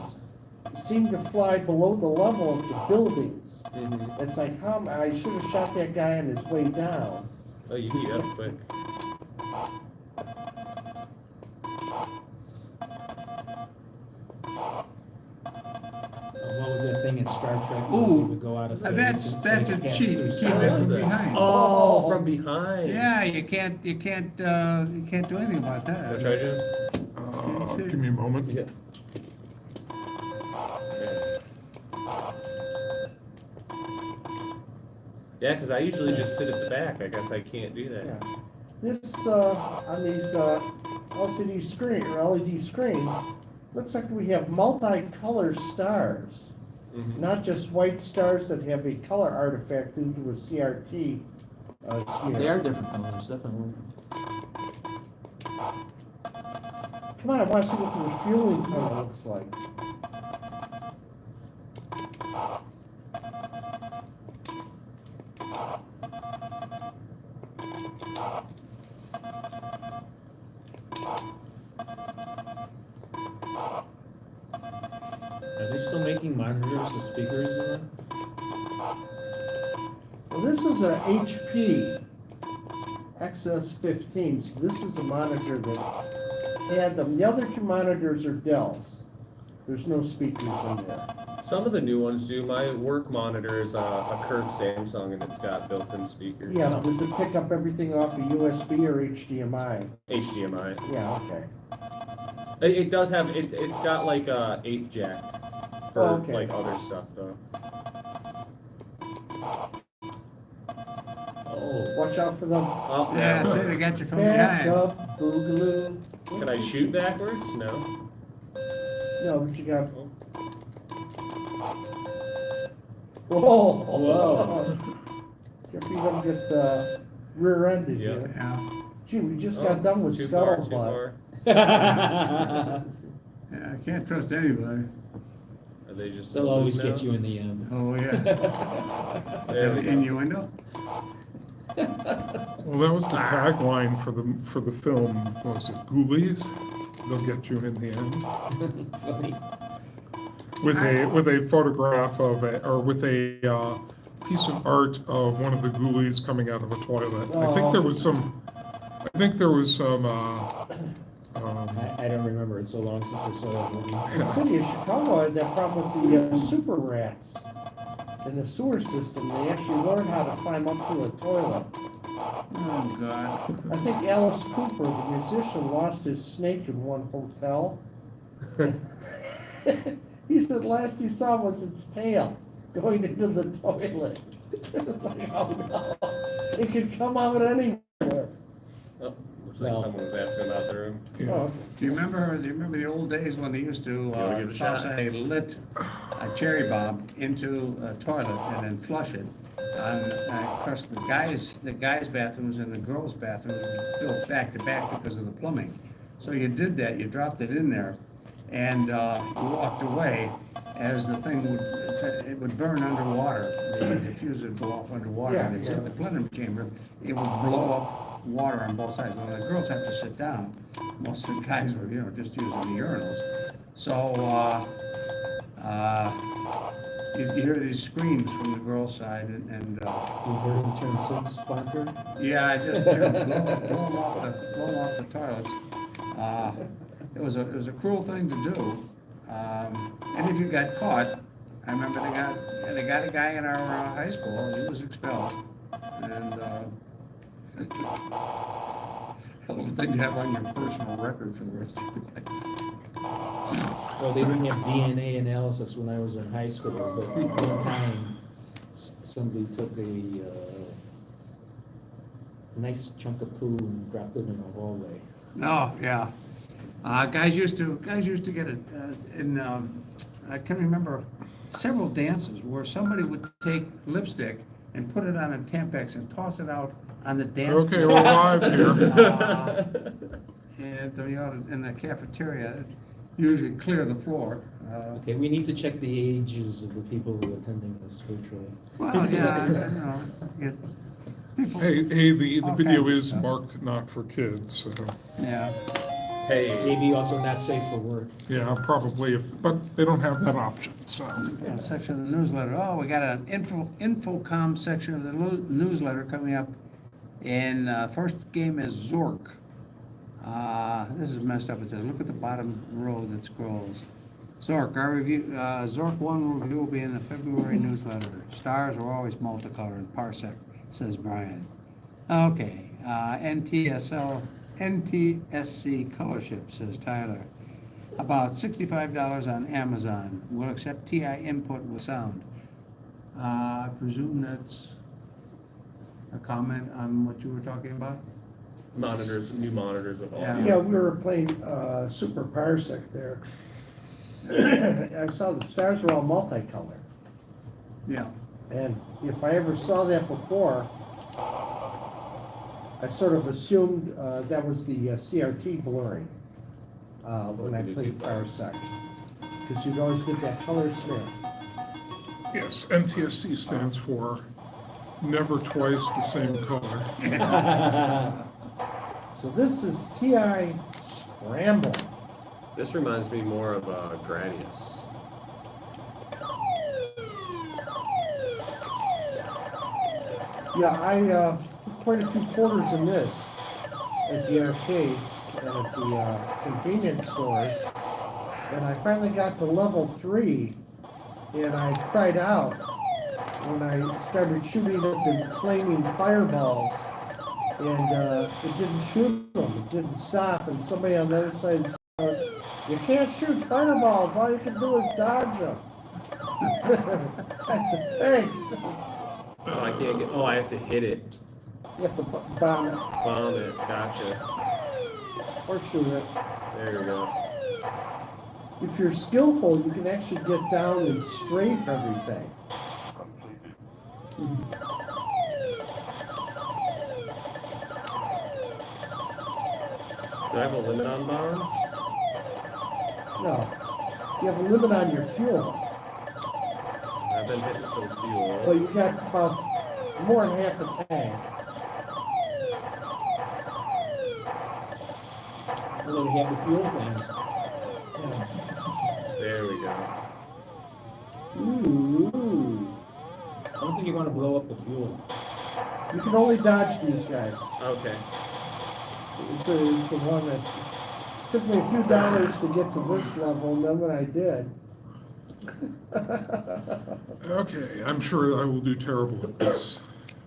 seem to fly below the level of the buildings. mhm. It's like, I should have shot that guy on his way down. Oh, you heat up quick. What was that thing in Star Trek? where Ooh, you would go out of phase That's and a so you pass cheat. through You keep sound? it What from was that? behind. Oh, from behind. Yeah, you can't do anything about Wanna that. try, Jim? Give me a moment. Yeah. Yeah, because I usually just sit at the back. I guess I can't do that. Yeah. This, on these LCD screen, or LED screens, looks like we have multicolor stars. Mhm. Not just white stars that have a color artifact due to a CRT smear. They are different colors, definitely. Come on, I want to see what the refueling color looks like. Are they still making monitors and speakers in them? Well, this is a HP XS15, so this is a monitor that had them. The other two monitors are Dell's. There's no speakers in there. Some of the new ones do. My work monitor is a curved Samsung and it's got built-in speakers. Yeah, does it pick up everything off of USB or HDMI? HDMI. Yeah, okay. It does have, it's got like a 8th jack for Oh, okay. like other stuff though. Oh, Watch out for them. Oh, Yeah, see, they got you from behind. Backup, boogaloo. Can I shoot backwards? No. No, but you got. Oh. Whoa! Whoa. Careful you don't get rear-ended Yeah. here. Yeah, Gee, we just Oh, got done with too far, too Scuttlebutt. far. yeah, I can't trust anybody. Are they just They'll always now? get you in the end. Oh, yeah. Is There that we an go. innuendo? Well, that was the tagline for the film, what was it, Ghoulies? They'll get you in the end. Funny. With a photograph of or with a piece of art of one of the ghoulies coming out of a toilet. I think there was some. I don't remember, it's so long since I saw that movie. The city of Chicago had that problem with the super rats in the sewer system. They actually learned how to climb up to a toilet. Oh, God. I think Alice Cooper, the musician, lost his snake in one hotel. He said last he saw was its tail going into the toilet. It's like, oh no, it could come out anywhere. Oh, looks like No. someone was asking about the room. Yeah. Oh, Do you remember the old days when they used to Yeah, give it a toss shot. a lit cherry bomb into a toilet and then flush it? Of course, the guys' bathrooms and the girls' bathrooms were built back to back because of the plumbing. So you did that, you dropped it in there, and you walked away as the thing it would burn underwater. The diffuser would go off underwater, Yeah, and it yeah. hit the plenum chamber. It would blow up water on both sides. When the girls have to sit down, most of the guys were, just using the urinals. So, you hear these screams from the girls' side, and You heard him turn sense sparker? yeah, I just blow them off the toilets. It was a cruel thing to do. And if you got caught, I remember they got a guy in our high school. He was expelled, and hell of a thing to have on your personal record for the rest of your life. Well, they didn't have DNA analysis when I was in high school, but one time, somebody took a nice chunk of poo and dropped it in the hallway. Oh, yeah. Guys used to get it I can remember several dances where somebody would take lipstick and put it on a Tampax and toss it out on the dance Okay, floor. we're live here. In the cafeteria, usually clear the floor. Okay, we need to check the ages of the people who are attending this virtually. Well, yeah, people, Hey, the All video kinds of is stuff. marked not for kids, so, yeah. Hey, Maybe also not safe for work. yeah, probably, but they don't have that option, so. Section of the newsletter. Oh, we got an infocom section of the newsletter coming up. And first game is Zork. This is messed up. It says, look at the bottom row that scrolls. Zork, our review, Zork 1 review will be in the February newsletter. Stars are always multicolored, parsec, says Brian. Okay, NTSC Colorship, says Tyler. About $65 on Amazon. We'll accept TI input with sound. I presume that's a comment on what you were talking about? new monitors with Yeah. audio. yeah, we were playing Super Parsec there. I saw the stars were all multicolored. Yeah. And if I ever saw that before, I sort of assumed that was the CRT blurring when I played Parsec. Because you'd always get that color snap. Yes, NTSC stands for Never Twice the Same Color. So this is TI Scramble. This reminds me more of Gradius. Yeah, I put quite a few quarters in this at the arcades and at the convenience stores. And I finally got to level 3 And I cried out when I started shooting at the flaming fireballs. And it didn't shoot them, it didn't stop. And somebody on the other side says, "You can't shoot fireballs, all you can do is dodge them." I said, "Thanks." Oh, I can't get, oh, I have to hit it. You have to bomb it Bomb it, gotcha. or shoot it. There you go. If you're skillful, you can actually get down and strafe everything. Do I have a limit on bombs? No, you have a limit on your fuel, I've been hitting some fuel. but you got about more than half a tank. Well, we have the fuel things. Yeah. There we go. Ooh. I don't think you're gonna blow up the fuel. You can only dodge these guys. Okay. It's the one that took me a few dollars to get to this level, and then when I did. Okay, I'm sure I will do terrible at this.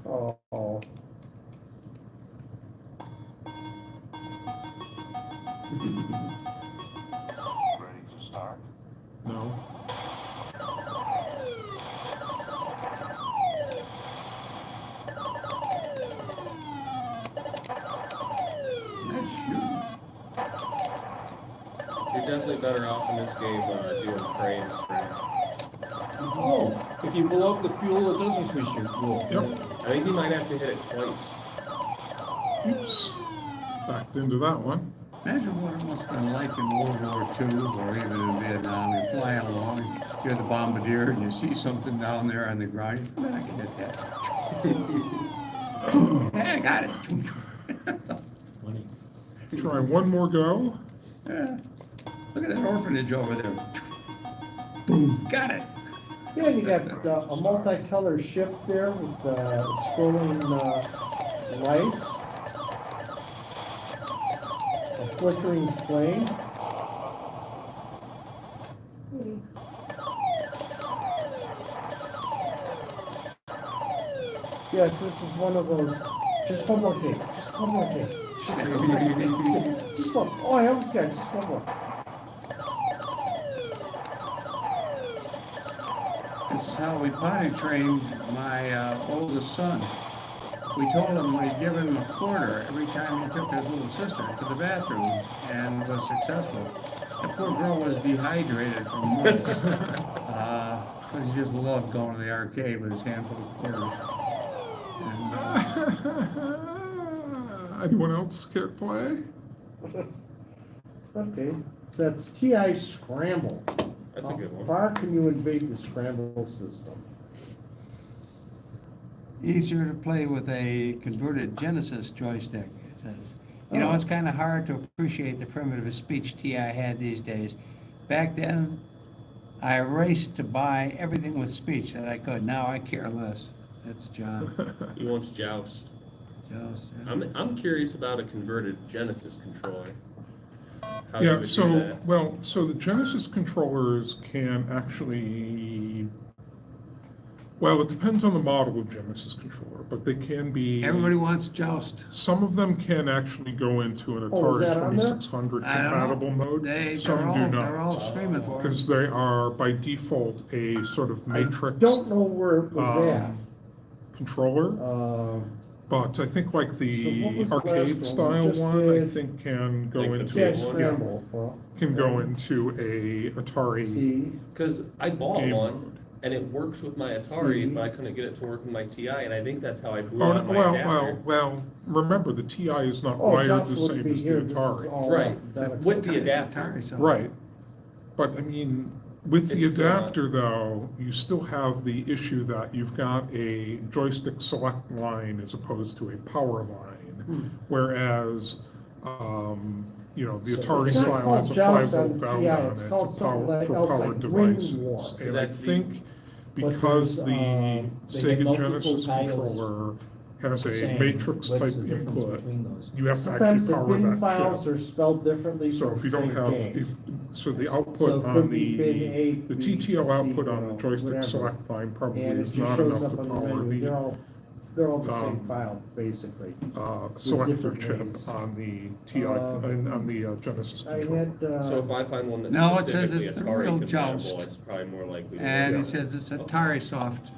Oh. Ready to start? No. Nice shooting. You're definitely better off in this game doing crane sprint. Oh, if you blow up the fuel, it does increase your fuel. Yep. I think you might have to hit it twice. Oops. Backed into that one. Imagine what it must have been like in World War II or even in Vietnam. You're flying along, you're the bombardier, and you see something down there on the ground. You man, I can hit that. Hey, I got it. Funny. Try one more go. Yeah. Look at that orphanage over there. Boom, got it. Yeah, you got a multicolor ship there with scrolling lights, a flickering flame. Yes, this is one of those. Just one more cake. Just one more cake. Just one more cake. Just one. Oh, I almost got it. Just one more. This is how we potty trained my oldest son. We told him we'd give him a quarter every time he took his little sister to the bathroom and was successful. The poor girl was dehydrated for months. But he just loved going to the arcade with his handful of quarters. And, Anyone else care to play? Okay, so that's TI Scramble. That's a good How one. far can you invade the Scramble system? easier to play with a converted Genesis joystick, it says. You know, it's kind of hard to appreciate the primitive speech TI had these days. Back then, I raced to buy everything with speech that I could. Now I care less. That's John. He wants Joust. Just, I'm curious about a converted Genesis controller. How you Yeah, would do so, that. well, so the Genesis controllers can actually, well, it depends on the model of Genesis controller, but they can be. Everybody wants Joust. Some of them can actually go into an Oh, is Atari that on there? 2600 I don't know. compatible mode. Some do They're all not. screaming for it. Because they are by default a sort of matrix Don't know where it was controller. at. But I think like So what the was the last arcade one? Style Just one, I did- think can go Like the into, Cash big one? Scramble. Well, can go into a Atari see, Because I bought game one mode. and it works with my Atari, See? but I couldn't get it to work with my TI, and I think that's how I blew Oh, out no, my well, adapter. well, remember, the TI is not oh, wired Josh the wouldn't same be as the here. This is Atari. all Right. alphabetical. With the It's adapter. Atari, so- Right. But I mean, with the It's still not- adapter though, you still have the issue that you've got a joystick select line as opposed to a power line. Whereas, you know, the So Atari it's not style called has a Joust 5-volt on out TI, on it's it called to something power, like- for else power like Ring devices. War. And I That's think But because there's, the they have Sega multiple Genesis titles. controller has the a same. matrix type What's the difference input, between those? you have to Sometimes actually the power bin that files chip. are spelled differently So for if the you don't same have, game. so the So output it on could be bin the A, the B, TTL C, output on the you know, joystick whatever. select line probably And it is just not shows enough up to on the power menu. They're all the same um, file, basically. selector different chip names. on the TI, on the Genesis I controller. had, So if I find one that's No, it says specifically it's the Atari real compatible, Joust. it's probably more likely. to And work. it says it's Atari soft.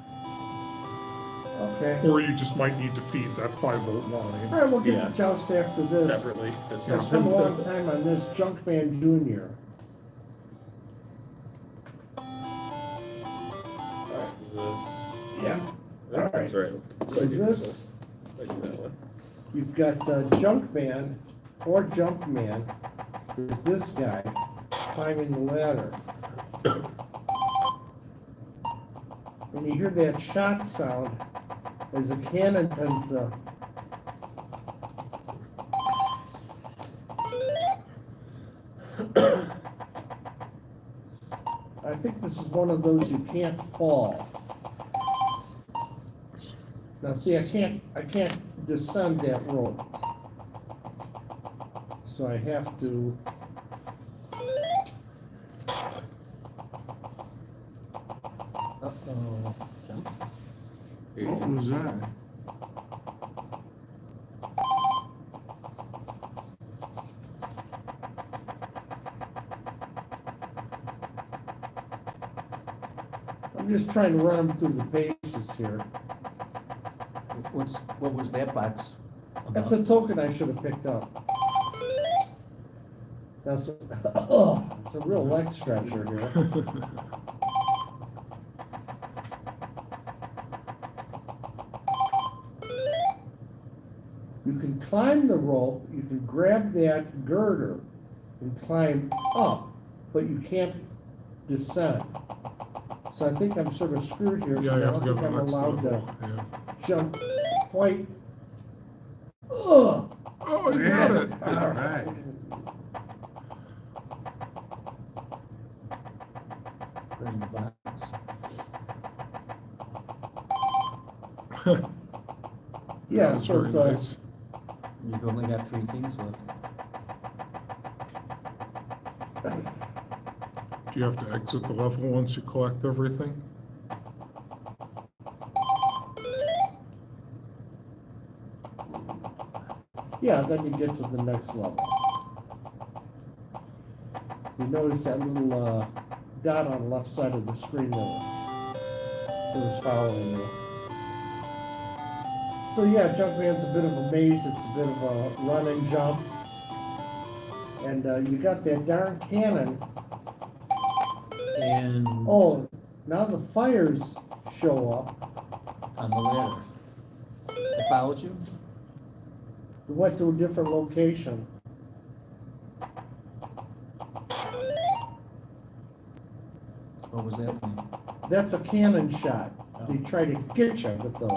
okay. Or you just might need to feed that 5-volt All line. right, we'll get Yeah. to Joust after this. Separately, to I've come a long time on this Junkman Junior. Yeah. All That's right. right. So this, I do that one. you've got Junkman or Jumpman is this guy climbing the ladder. And you hear that shot sound as a cannon tends to. I think this is one of those you can't fall. Now see, I can't descend that rope. So I have to. Uh-oh. Jump. What was that? I'm just trying to run them through the paces here. What was that box That's about? a token I should have picked up. That's, oh, it's a real leg stretcher here. You can climb the rope, you can grab that girder and climb up, but you can't descend. So I think I'm sort of screwed here, Yeah, because you I have don't to go think to I'm the next allowed to level. Yeah. jump quite. Ugh. Oh, you got it. All right. Put in the box. Yeah, That's so very it's nice. You've only got 3 things left. Do you have to exit the level once you collect everything? yeah, then you get to the next level. You notice that little dot on the left side of the screen there was following you. So yeah, Junkman's a bit of a maze, it's a bit of a run and jump. And you got that darn cannon. And Oh, now the fires show up. on the ladder. It follows you? We went to a different location. What was that thing? That's a cannon shot. They try to get you with those.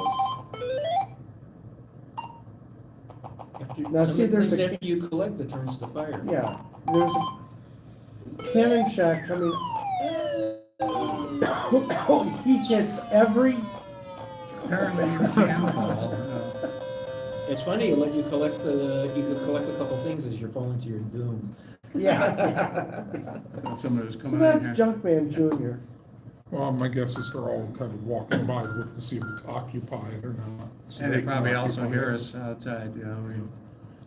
Now, Some see, of the there's things a- after you collect, it turns to fire. Yeah, there's a cannon shot coming. He hits every. Apparently you can fall. It's funny, let you collect you can collect a couple things as you're falling to your doom. Yeah. Somebody was So coming that's in here. Junkman Junior. Well, my guess is they're all kind of walking by to look to see if it's occupied or not. So And they can probably also occupy hear it. us outside, you know.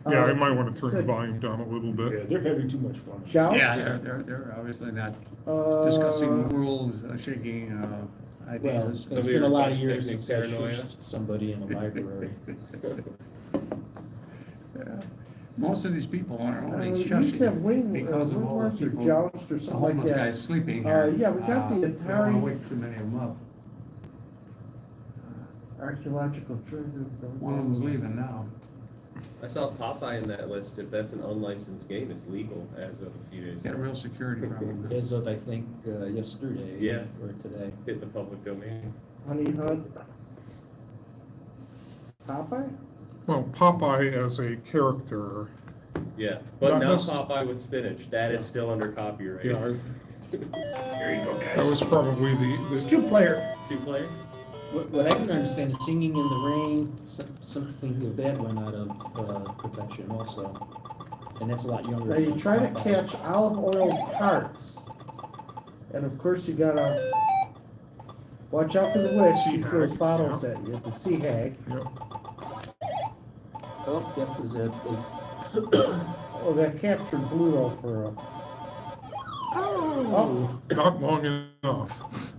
Yeah, I might want to turn the Said- volume down a little bit. they're having too much fun. Joust? Yeah, they're obviously not Uh, discussing rules, shaking Well, ideas. it's Somebody been a lot of request years picnic since I paranoia? shushed somebody in a library. Yeah. Most of these people are We only used to have shushing wing, because of all the wingworms or people, joust or the something like homeless that. guys sleeping here. Yeah, we got the Don't Atari- wanna wake too many of them up. Archaeological treasure. One of them's leaving now. I saw Popeye in that list. If that's an unlicensed game, it's legal as of a few days Got a ago. real security problem. As of, I think, yesterday. Yeah. Or today. Hit the public domain. Honey Hunt. Popeye? Well, Popeye as a character, Yeah, but Not now necess- Popeye with spinach, that is still under copyright. yeah, There you go, guys. that was probably It's the 2-player. 2-player? What I can understand is singing in the rain, something of that went out of protection also. And that's a lot younger. Now you than try to alcohol. catch olive oil's hearts. And of course you gotta watch out for the witch, she Sea throws hag, bottles yeah. at you, the sea hag. Yep. Oh, yep, is that, Oh, that captured Bluto for a, Oh, not long enough.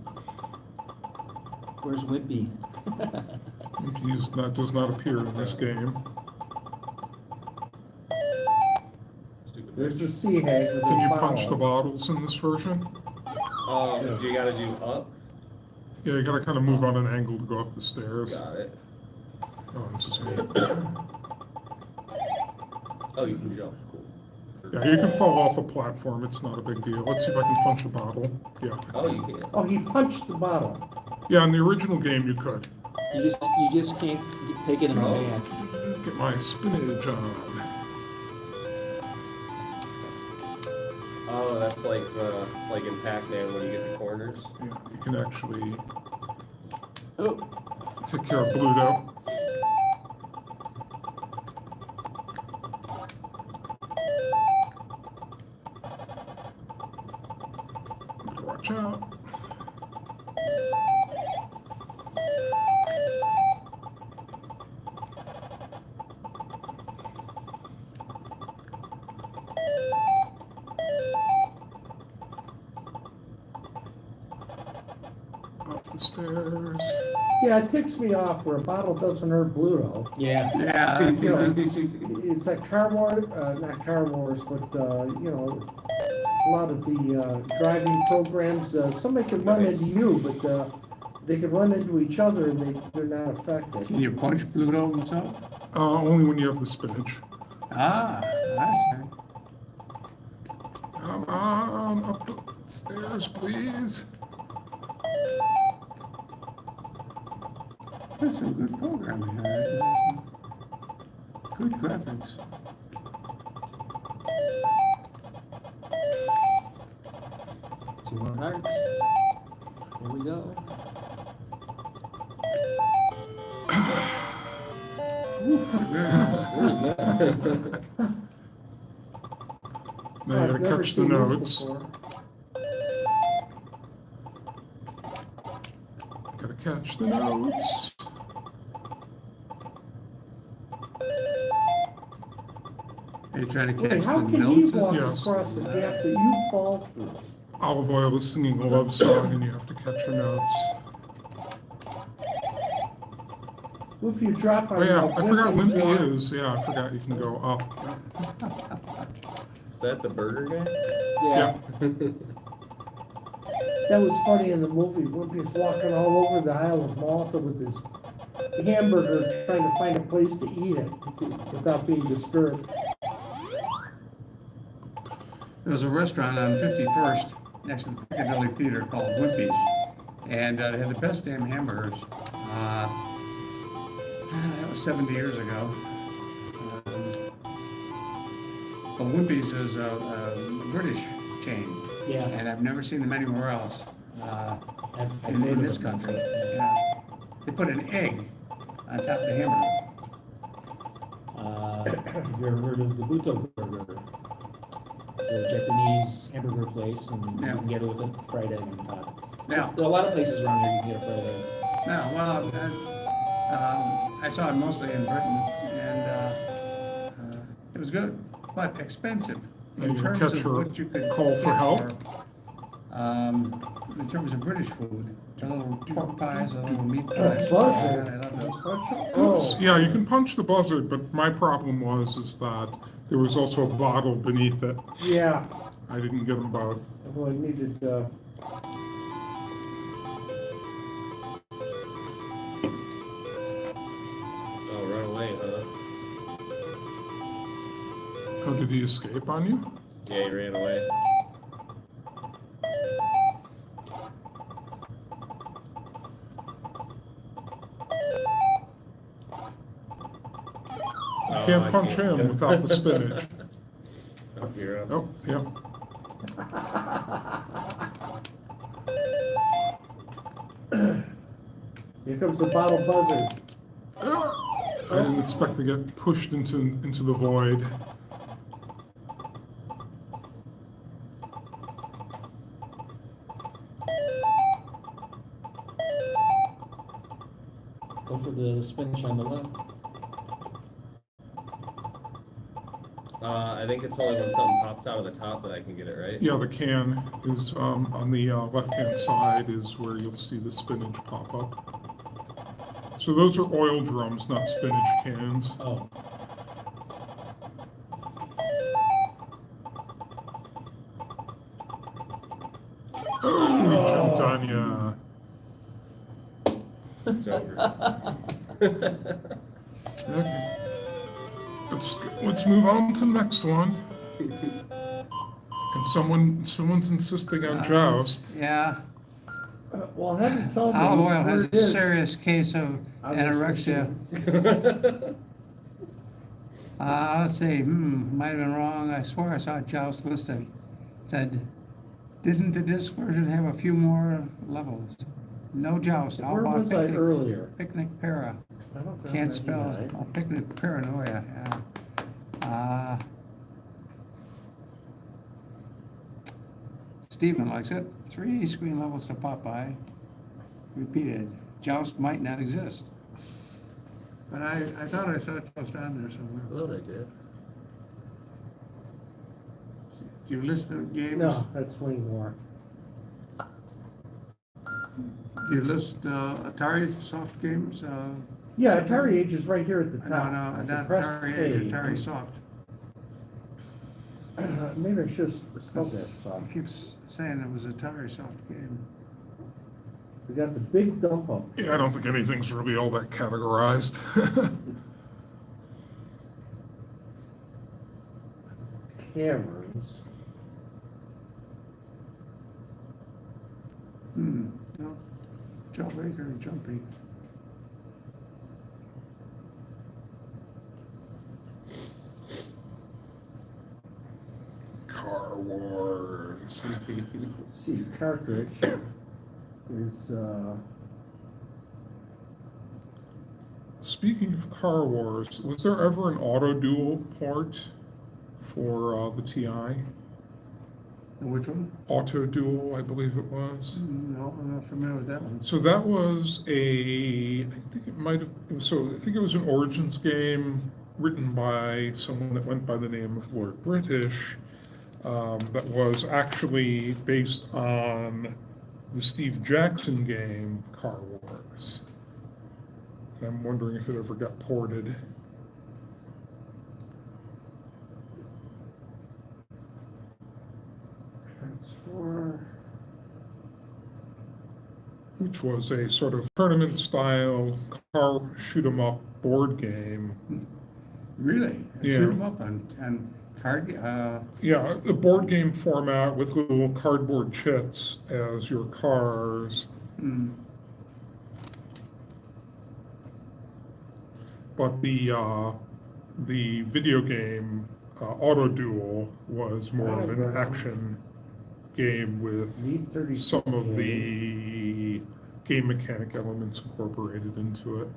where's Wimpy? That does not appear in this game. Stupid. there's the sea hag with Can a you bottle. punch the bottles in this version? Do you gotta do up? Yeah, you gotta kind of move on an angle to go up the stairs. Got it. Oh, this is me. Oh, you can jump, cool. Yeah, you can fall off a platform, it's not a big deal. Let's see if I can punch a bottle. Yeah. Oh, you can. Oh, he punched the bottle. Yeah, in the original game you could. You just can't take it in the back. Get my spinach on. Oh, that's like in Pac-Man when you get the corners. Yeah, you can actually Oh, take care of Bluto. Watch out. Up the stairs. Yeah, it ticks me off where a bottle doesn't hurt Bluto. yeah. Yeah. You know, it's like Car Wars, not Car Wars, but, you know, a lot of the driving programs, somebody can run into you, but they can run into each other and they're not affected. Can you punch Pluto himself? Only when you have the spinach. Ah, I see. Come on, up the stairs, please. That's some good programming here. That's some good graphics. 200 hearts. Here we go. Really good. Now you I've gotta never catch the seen this notes. before. Gotta catch the notes. Are you trying to Wait, catch how the can he notes? walk Yes. across the gap that you fall through? Olive Oil is singing a love song and you have to catch her notes. If you drop on Oh yeah, the I forgot Wimpy's, Wimpy is. Yeah, I forgot you can go up. Is that the burger guy? Yeah. That was funny in the movie. Wimpy's walking all over the Isle of Malta with his hamburger, trying to find a place to eat it without being disturbed. There was a restaurant on 51st next to the Piccadilly Theater called Wimpy's, and they had the best damn hamburgers. That was 70 years ago. But Wimpy's is a British chain, Yeah. and I've never seen them anywhere else I've in heard of this it. country. Yeah. They put an egg on top of the hamburger. Have you ever heard of the Buto Burger? It's a Japanese hamburger place, and you Yeah. can get it with a fried egg on top. Now, There are a lot of places around here you can get a fried egg. no, well, I saw it mostly in Britain, and it was good, but expensive Are in you gonna terms catch of her what you could call for get help? in terms of British food, the little pork pies, the little meat pies. Buzzard. I love those. Oops, Oh, yeah, you can punch the buzzard, but my problem is that there was also a bottle beneath it. yeah. I didn't get them both. Well, I needed, Oh, run away, huh? Oh, did he escape on you? Yeah, he ran away. You Oh, can't I punch can't. him without the spinach. Oh, you're up. Oh, yeah. Here comes the bottle buzzer. I didn't expect to get pushed into the void. Go for the spinach on the left. I think it's only when something pops out of the top that I can get it right. Yeah, the can is on the left-hand side is where you'll see the spinach pop up. So those are oil drums, not spinach cans. Oh, Oh, he jumped on ya. It's over. Okay. Let's move on to the next one. And someone's insisting on joust. Yeah, Well, have you told me olive oil where has it a is serious case of on this anorexia. machine? Let's see, might have been wrong. I swore I saw Joust listed. It said, didn't the disc version have a few more levels? No Joust. How Where about was I picnic, earlier? picnic para? Can't spell. Oh, picnic paranoia, yeah. Stephen likes it. 3 screen levels to Popeye. Repeated. Joust might not exist. But I thought I saw Joust on there somewhere. Well, I did. Do you list the games? No, that's Wayne Moore. Do you list Atari soft games? Yeah, Atari Age is right here at the No, top. no, If you not press Atari A, Age, Atari soft. Maybe I should have spelled that soft. He keeps saying it was Atari soft game. We got the big dump up. Yeah, I don't think anything's really all that categorized. Caverns. No, Jawbreaker and Jumpy. Car Wars. Let's see, cartridge is, Speaking of Car Wars, was there ever an auto duel port for the TI? Which one? Auto Duel, I believe it was. No, I'm not familiar with that one. So that was I think it might have, I think it was an Origins game written by someone that went by the name of Lord British, that was actually based on the Steve Jackson game, Car Wars. And I'm wondering if it ever got ported. transfer. Which was a sort of tournament-style car shoot-'em-up board game. Really? Yeah. Shoot 'em up on card, Yeah, a board game format with little cardboard chits as your cars. But the video game Auto Duel was more of an action game with Need 30. some of the game mechanic elements incorporated into it.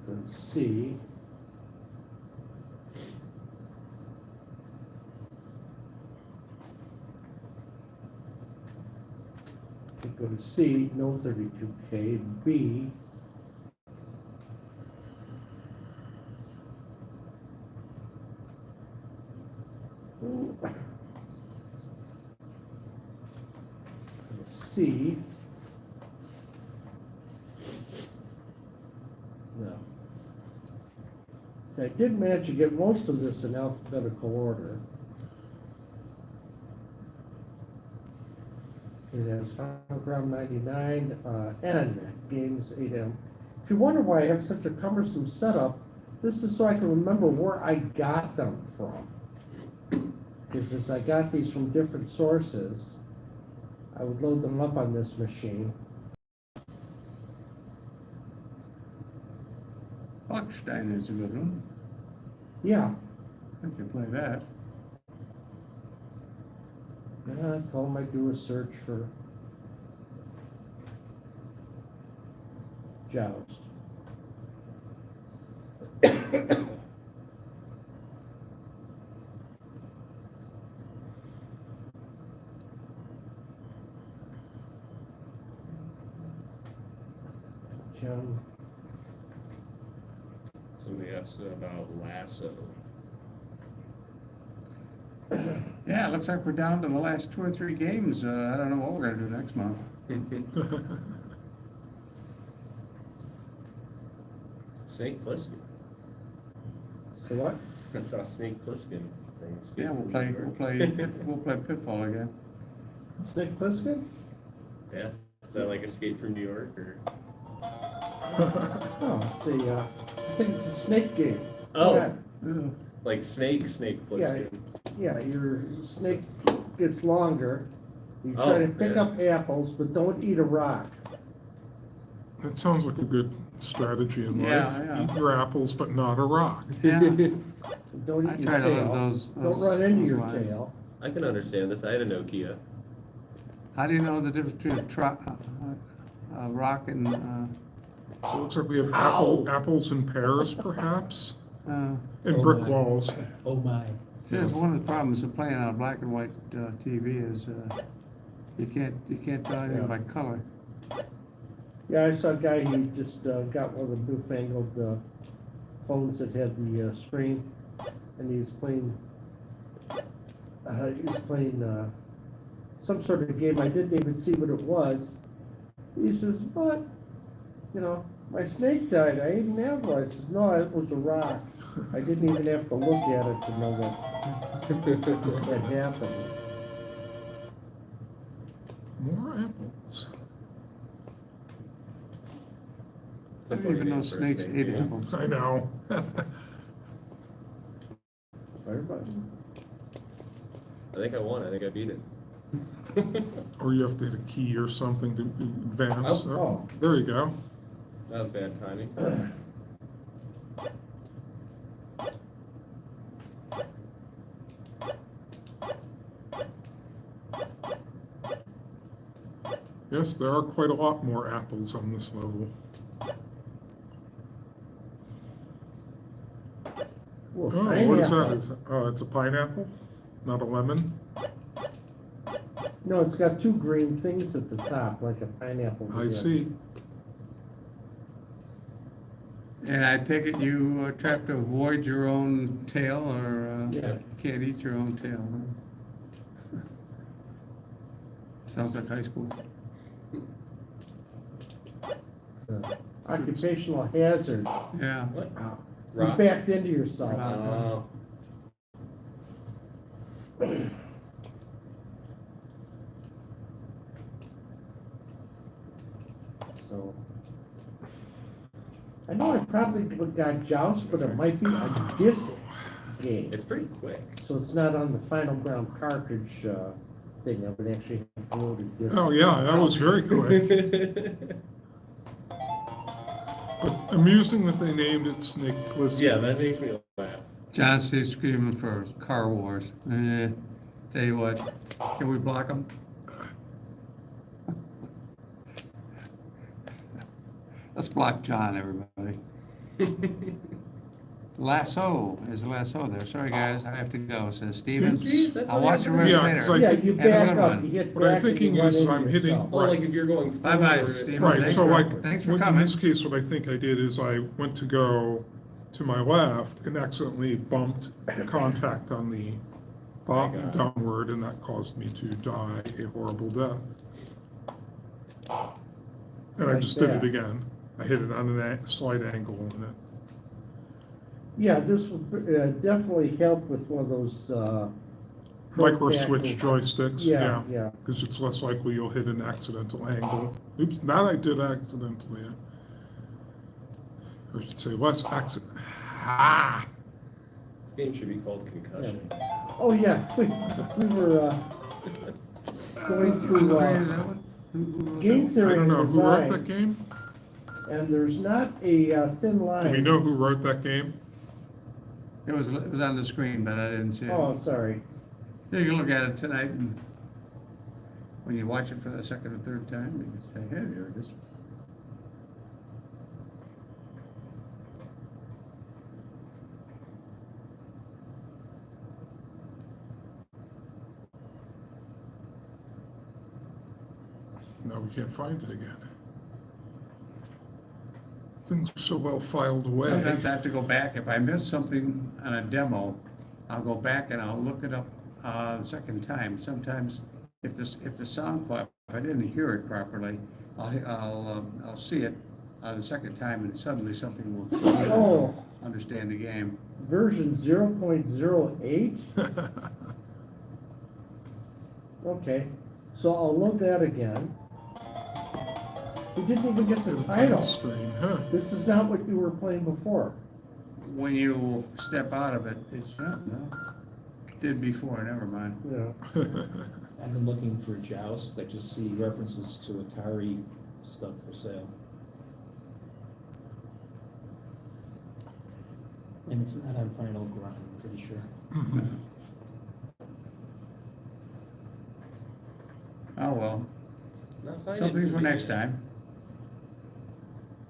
Let's see. Go to C, no 32K. B, C. No. See, I did manage to get most of this in alphabetical order. It has Final Ground 99, N, Games 8M. If you wonder why I have such a cumbersome setup, this is so I can remember where I got them from. Because as I got these from different sources, I would load them up on this machine. Buckstein is a good one. Yeah, I can play that. I told him I'd do a search for Joust. John, Somebody asked about lasso. Yeah, it looks like we're down to the last 2 or 3 games. I don't know what we're gonna do next month. Snake Plissken. so what? I saw Snake Plissken from Escape Yeah, from New York. we'll play Pitfall again. Snake Plissken? Yeah, is that like Escape from New York or? Oh, it's a, I think it's a snake game. Oh. Yeah, Yeah. Like Snake Plissken. yeah, your snake gets longer. You Oh, try to pick yeah. up apples, but don't eat a rock. That sounds like a good strategy in life. Yeah. Eat your apples, but not a rock. Yeah, Don't I eat your try to live tail. those. Don't run into those your lines. tail. I can understand this. I had a Nokia. How do you know the difference between a rock and, So it looks like we have Ow. apples and pears, perhaps, uh, and Oh brick my. walls. Oh my. see, that's one of the problems of playing on a black and white TV is you can't tell anything Yeah. by color. Yeah, I saw a guy, he just got one of the newfangled phones that had the screen, and he's playing some sort of game. I didn't even see what it was. He says, but, you know, my snake died. I ate an apple. I says, no, it was a rock. I didn't even have to look at it to know what had happened. More apples. It's I a didn't funny even know name for a snakes snake ate game. apples. I know. Fire button. I think I won. I think I beat it. Or you have to hit a key or something to advance. Oh. There you go. That was bad timing. Yes, there are quite a lot more apples on this level. Ooh, Oh, what is that? pineapple. Oh, it's a pineapple, not a lemon? No, it's got two green things at the top, like a pineapple. I would have. see. And I take it you try to avoid your own tail, or Yeah. you can't eat your own tail, huh? Sounds like high school. It's an occupational hazard. Yeah. What? Wow. You Rock? backed into yourself. Rock. Oh. So. I know I probably got Joust, but it might be a disc game. It's pretty quick. So it's not on the Final Ground cartridge thing. I would actually have to load a disc. Oh, yeah, that was very quick. But amusing that they named it Snake Plissken. Yeah, that makes me laugh. John Steve's screaming for Car Wars. Tell you what, can we block them? Let's block John, everybody. Lasso is Lasso there. Sorry, guys, I have to go, says Steven. See, that's I'll what watch the happened. rest Yeah, 'cause later. I Yeah, think- you Have a back good up, one. you hit What I'm back and you thinking run is into I'm hitting- yourself. Or like if you're going Bye-bye, forward. Steve. Right, Thanks so for- like, thanks for in coming. this case, what I think I did is I went to go to my left and accidentally bumped contact on the bottom downward, and that caused me to die a horrible death. And I Like just did it that. again. I hit it on a slight angle and it. Yeah, this would definitely help with one of those, Micro switch protracted- joysticks, Yeah, yeah. yeah. Because it's less likely you'll hit an accidental angle. Oops, that I did accidentally. Or I should say less accident. Ah! This game should be called Concussion. Oh, yeah, we were going through game I theory don't and know, who wrote that design, game? and there's not a thin line. Do we know who wrote that game? It was on the screen, but I didn't see it. Oh, sorry. You can look at it tonight and when you watch it for the second or third time, you can say, hey, there it is. Now we can't find it again. Things are so well filed away. Sometimes I have to go back, if I miss something on a demo, I'll go back and I'll look it up the second time. Sometimes if the sound quality, if I didn't hear it properly, I'll see it the second time and suddenly something will click in and Oh. I'll understand the game. Version 0.08? Okay, so I'll load that again. We didn't even get the The title. title screen, huh? This is not what you were playing before. When you step out of it, it's, oh, no, did before, never mind. Yeah. I've been looking for Joust, I just see references to Atari stuff for sale. And it's not on Final Ground, I'm pretty sure. Mhm. Oh, well, Not finding something for movie next yet. time.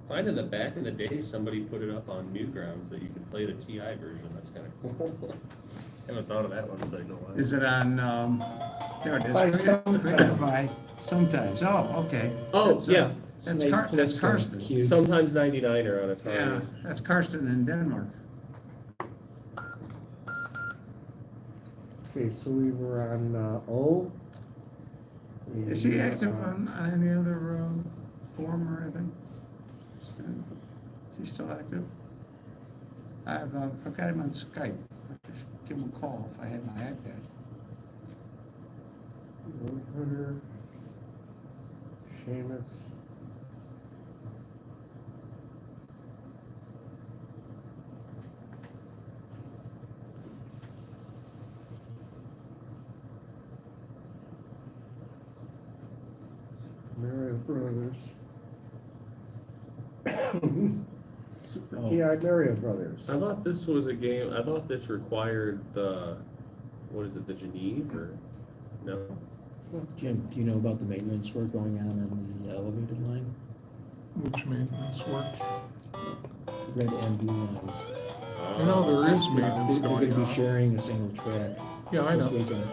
Finding that back in the day, somebody put it up on Newgrounds that you could play the TI version. That's kind of cool. Haven't thought of that website in a while. Is it on, there it is. By Created by Sometimes, oh, okay. Oh, That's, yeah. That's Snake that's Plissken, Karsten. cute. Sometimes 99 are on a Yeah, time. that's Karsten in Denmark. Okay, so we were on O. Is he And, active on any other forum or anything? Is he still active? I've got him on Skype. I should give him a call if I had my iPad. Hunter, Seamus. Mario Brothers. Super Oh. TI Mario Brothers. I thought this was a game, I thought this required the, what is it, the Geneve or, no? Jim, do you know about the maintenance work going on the elevated line? Which maintenance work? Red and blue lines. I know there is They're maintenance gonna going be on. sharing a single track Yeah, I this know. weekend.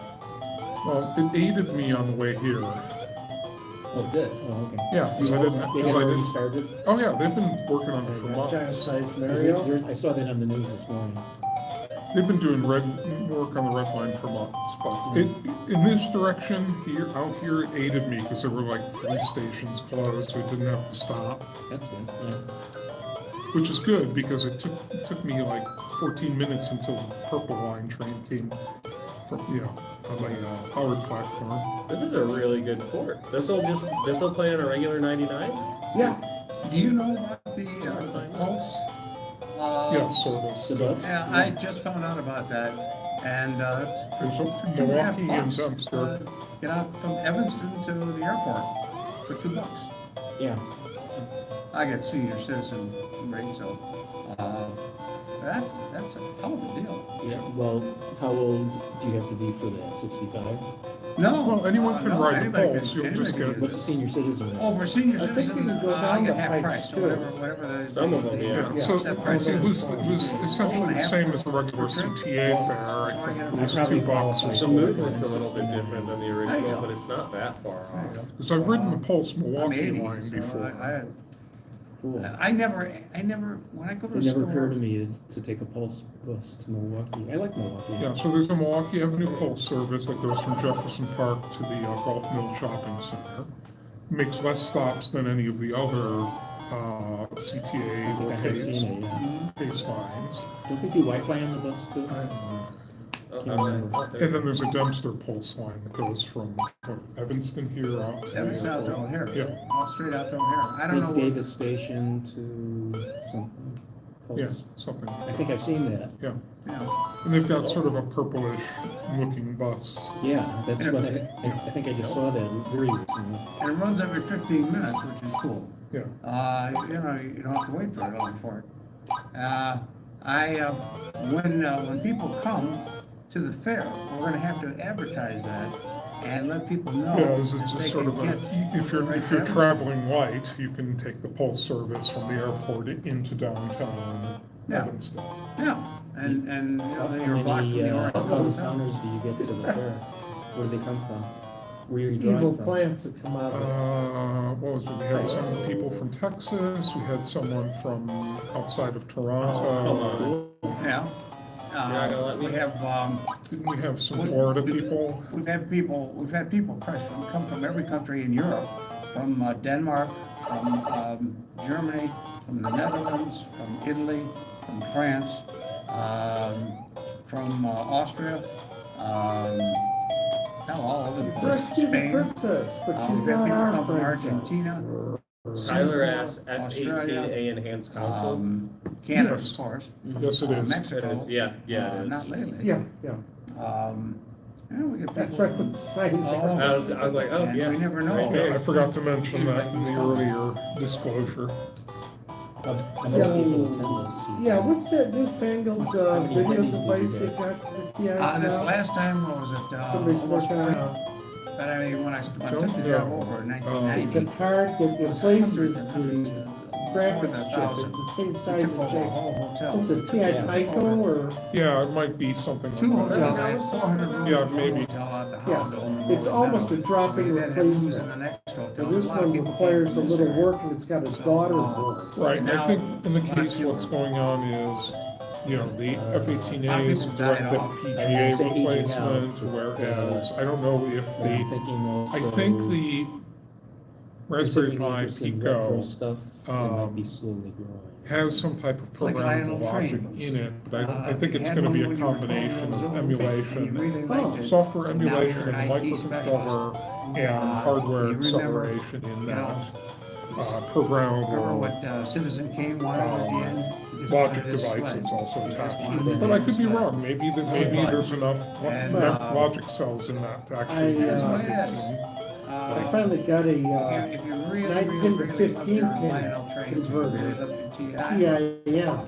Well, it aided me on the way here. Oh, it did? Oh, okay. Yeah, Do you 'cause I know- didn't- They 'cause had I already didn't- started? Oh, yeah, they've been working on it for Giant months. size Is Mario. it- I saw that on the news this morning. They've been doing work on the red line for months, but in this direction here, out here, it aided me because there were like 3 stations closed, so it didn't have to stop, That's good, yeah. which is good because it took me like 14 minutes until the purple line train came from, on my powered platform. This is a really good port. This'll play on a regular 99? Yeah, Do you know about the Pulse? Yeah, service. The bus? Yeah, I just found out about that, and There's it's a for $2.50 Milwaukee and bucks. Dempster. Get out from Evanston to the airport for $2. Yeah. I get senior citizen rate, so that's a hell of a deal. Yeah, well, how old do you have to be for that, 65? No. Well, anyone can no, ride the anybody can- Pulse, you'll anybody just can get- use What's it. the senior citizen rate? Oh, for senior I think citizen, you can go I down get to half pipes, price, so too. whatever the. Some of them, yeah. So set it price is. was essentially the same as the regular CTA fare, I think it was I probably $2 or qualify. The something. movement's a little bit different than the There you original, go. but it's not that far There you off. go. Because I've ridden the Pulse I'm Milwaukee 80, line so before. Cool. I never, when I go to It a never store. occurred to me to take a Pulse bus to Milwaukee. I like Milwaukee. Yeah, so there's a Milwaukee Avenue Pulse service that goes from Jefferson Park to the Golf Mill Shopping Center. Makes less stops than any of the other CTA I think I have seen it, yeah. pace lines. Don't they do Wi-Fi on the bus too? I'll Can't have remember. that out there. And then there's a Dempster Pulse line that goes from Evanston here out to. Evanston out to O'Hare. Yeah. All straight out to O'Hare. I don't know. Big what- Davis Station to something. Yeah, Pulse. something. I think I've seen that. Yeah, Yeah. and they've got sort of a purplish looking bus. Yeah, that's what I think I just saw that very recently. And it runs every 15 minutes, which is cool. Yeah, You don't have to wait very long for it. When people come to the fair. We're gonna have to advertise that and let people know. Yeah, it's that they a sort can of a, get if you're right there. traveling light, you can take the Pulse service from the airport into downtown Yeah. Evanston. Yeah, and, you know, then you're How blocked from many, the orange. out of towners do you get to the fair? Where do they come from? Where are you drawing Evil from? plants that come out of it. What was it? We had some people from Texas, we had someone from outside of Toronto. Yeah. not gonna let me- We have, Didn't we have some Florida people? we've had people come from every country in Europe, from Denmark, from Germany, from the Netherlands, from Italy, from France, from Austria, hell, all over the place, Rescue the Spain. princess, but she's We've had not people our come from princess. Argentina, Tyler asks Australia, F-18A enhanced console. Canada, Yes. of course, Yes, it is. Mexico. It is, yeah, it Not is. lately. Yeah, yeah, Yeah, we get that's people. right with the sign all there. over. I was like, oh, And yeah. we never know. Right Yeah, there. I forgot to mention that in the earlier disclosure. How many people attend this? Yeah, what's that newfangled How many video attendees did you device they get? got for the TIs This now? last time, what was it? Somebody's Almost working 40? on But I mean, when I took Don't the job know. over in it's a 1990. card that it was replaces hundreds and hundreds the of- graphics more than chip. 1,000. It's the same It size took as over a Jake. whole hotel. It's a TI Yeah. Pico or, Yeah, it might be something Two like hotels, that. I had 400 rooms. Yeah, in one maybe. hotel out the Yeah, Holland on it's Rolling almost a Meadows. drop-in We then had rooms replacement. in the next hotel. and this A lot of one people came requires a from this little area. work and it's got a So, daughter board. Right, and I Now, think in the a lot case fewer. what's going on is, the F-18A lot of is a people direct died off. FPGA I say aging replacement, out. whereas I don't know if And I'm the, thinking also. I think the Raspberry considering Pi interest in retro Pico stuff, it might be slowly growing. has some type of like programmable Lionel logic Trains. in it, but I think You it's had gonna one be a when you were 12 combination years of old, and you emulation, really liked it. software And now emulation you're and an IT microcontroller and Uh, hardware you remember, acceleration in you that Remember programmable what Citizen Kane wanted at the end? He just logic wanted his device sled. that's also He just attached to wanted it. his But I could be sled. wrong, maybe there's enough And, logic cells in that to actually I, use uh, an F-18. I finally got a If you really, really, 19 to really love 15 your pin Lionel Trains, you converter. really love your TI. TIM.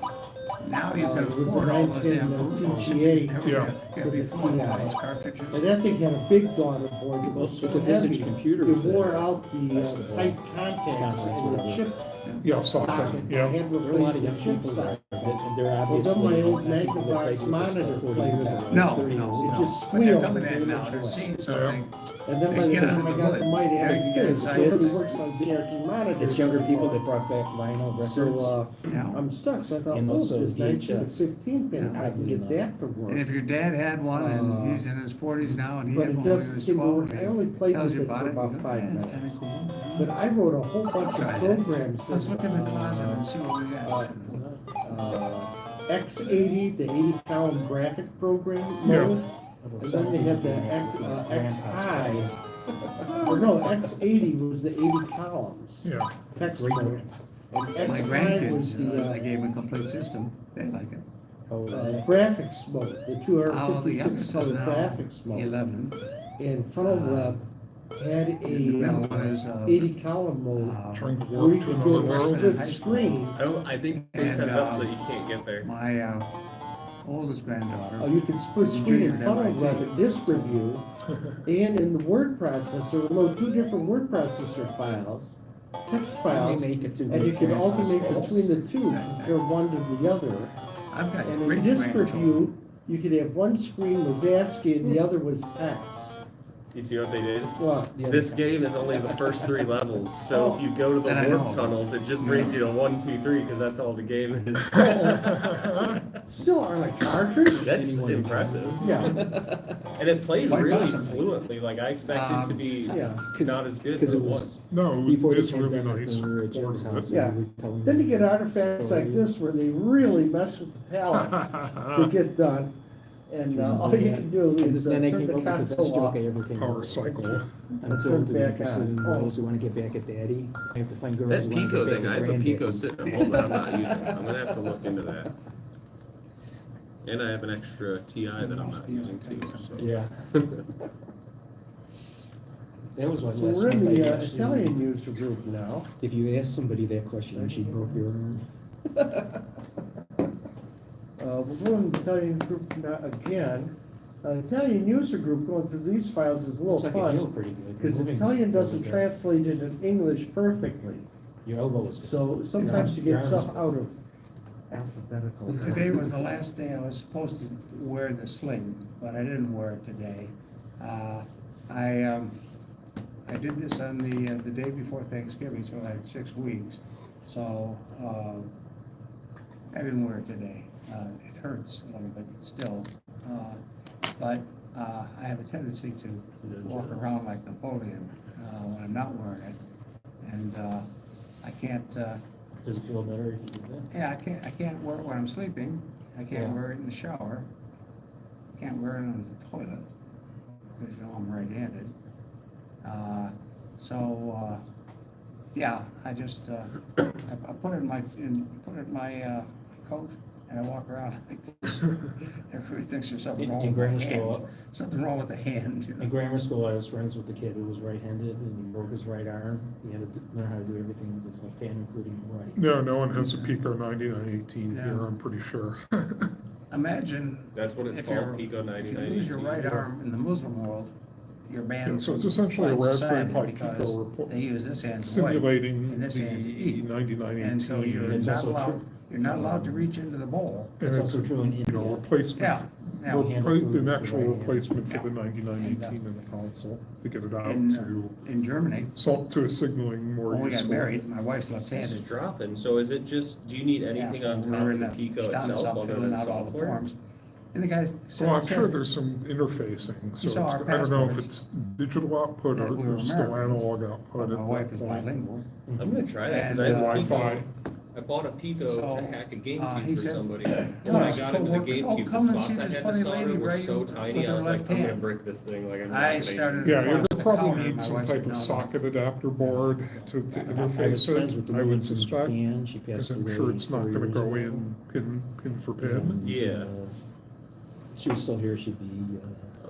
Now you can It was a afford all those 9-pin, damn peripherals that CGA you never Yeah. got for the before, TI. those cartridges. And that thing had a big daughter board, it was It's so a vintage heavy. computer It for wore that out the festival. tight contacts Conference, in the whatever. chip Yeah, socket. something, I yeah. had to There are a lot replace of the young chip people socket. that, and they're Well, obviously. then my old not people that Magnavox played with this monitor stuff 40 played years that. ago, No, 30 no, years It no. ago. just But they're squealed. coming in and now, it they're went. seeing something. And then They by the get time under I the got the hood. mighty Yeah, ass you get kids, inside nobody this. works on CRT monitors. It's younger people that anymore. brought back vinyl records. So, Yeah. I'm stuck, so I thought, And oh, also this 19 to VHS. 15 pin, if I can get Yeah. that to work. And if your dad had one and Uh, he's in his 40s now and he but had it one when he doesn't was seem to 12, work. I only played tells with you it for about it, about you go, 5 "Yeah, it's kinda minutes. cool." But I wrote a whole bunch Try of that. programs. Let's that, look in the closet and see what we got. X80, the 80 column graphic program Yeah. mode. And then they had the XI, or no, X80 was the 80 columns Yeah, text Great mode. mode. And My X5 was grandkids, I the gave them a complete system. They like it. graphics mode, the Oh, the 256 youngest is color now graphics mode. 11. And Funnel Web had And the middle one a is, 80 column mode trying to where you work to could another go world. split screen. I think they set it up so you can't get there. My oldest granddaughter. Oh, you could split She's screen in junior at Funnel MIT. Web at disk review and in the word processor, load 2 different word processor files, text files, They make it to and you could the- alternate between the two, compare one to the other. I've got And in great disk grandchildren. review, you could have one screen was ASCII and the other was hex. You see what they did? Well, This game is only the first 3 levels, so if you go to the Then I know. warp tunnels, it just brings you to 1, 2, 3, because that's all the game is. still on a cartridge? That's Anyone can. impressive. Yeah, And it played Quite really possibly. fluently, like I expected it to be yeah. not as good, 'cause but it it was- was. No, Before the it's really pandemic, nice. when we were at Jim's house, Yeah. we were telling Then you get them artifacts like stories. this where they really mess with the palette to get done. And all you can do And is then I turn came the up with the best console joke off. I ever came up Power with. cycle. I'm Turn told to be back interested on. in Oh. those who want to get back at daddy. I have to find girls That who want to Pico get back thing, at I have a granddaddy. Pico sitting at home that I'm not using. I'm gonna have to look into that. And I have an extra TI that I'm not using too, so. Yeah. That was what So last we're in month I the asked Italian you. user group now. If you ask somebody that question and she broke your arm. We're going to the Italian group now again. Italian user group going through these files is a Looks little like it healed fun, pretty good. because Moving Italian doesn't really good. translate into English perfectly. Your elbow is good. So sometimes you Your get arm is stuff good. out of alphabetical. Today was the last day I was supposed to wear the sling, but I didn't wear it today. I did this on the day before Thanksgiving, so I had 6 weeks. So, I didn't wear it today. It hurts a little bit still. But I have a tendency to walk around like Napoleon when I'm not wearing it. And I can't, Does it feel better if you do that? yeah, I can't wear it when I'm sleeping. I can't Yeah. wear it in the shower. Can't wear it on the toilet, because you know I'm right-handed. Yeah, I just, I put it in my coat, and I walk around like this. Everybody thinks there's something wrong In with my grammar hand. school, Something wrong with the hand, you know. in grammar school, I was friends with the kid who was right-handed and he broke his right arm. He had to learn how to do everything with his left hand, including the right. No, no one has a Pico 9918 here, Yeah. I'm pretty sure. Imagine That's what it's if called, you're, Pico if you lose your 9918. right arm in the Muslim world, you're banned. Yeah, so it's from essentially a polite Raspberry society Pi because Pico report- they use this hand to wipe Simulating and this hand to the eat. 9918. And so you're It's not also allowed, true. you're not allowed to reach into the bowl. And It's it's also a, true in you know, India. replacement, Yeah, yeah. We handle food an with actual the right hand. replacement for the Yeah. 9918 in the console to get it out In Germany, to a signaling more when we got useful. married, my wife's It's left-handed. dropping, so is it just, do you need anything Yeah, on so top we were of in the the Pico Stamm's itself out other filling than out all the software? forms. And the guy said. Well, I'm said- sure there's some interfacing, so saw it's, our I don't know if passports. it's digital output That we were or still Americans, analog but output my at wife that is point. bilingual. I'm gonna try that, because I And, have a Wi-Fi. Pico. I bought a Pico So, to hack a he GameCube for said- somebody. Yeah, When I his got into the coworkers, "Oh, GameCube, the come and see spots I this had funny to solder lady were writing so with tiny, I her was like, left I'm gonna hand." break this thing, like I'm not I gonna started. Yeah, Well, you'll the probably color, need my some wife type would of know. socket adapter board to I was interface friends with it, the I woman would from suspect. Japan. She Because passed I'm away sure it's not 4 gonna years go ago. in pin for pin. And, Yeah. She was still here, she'd be,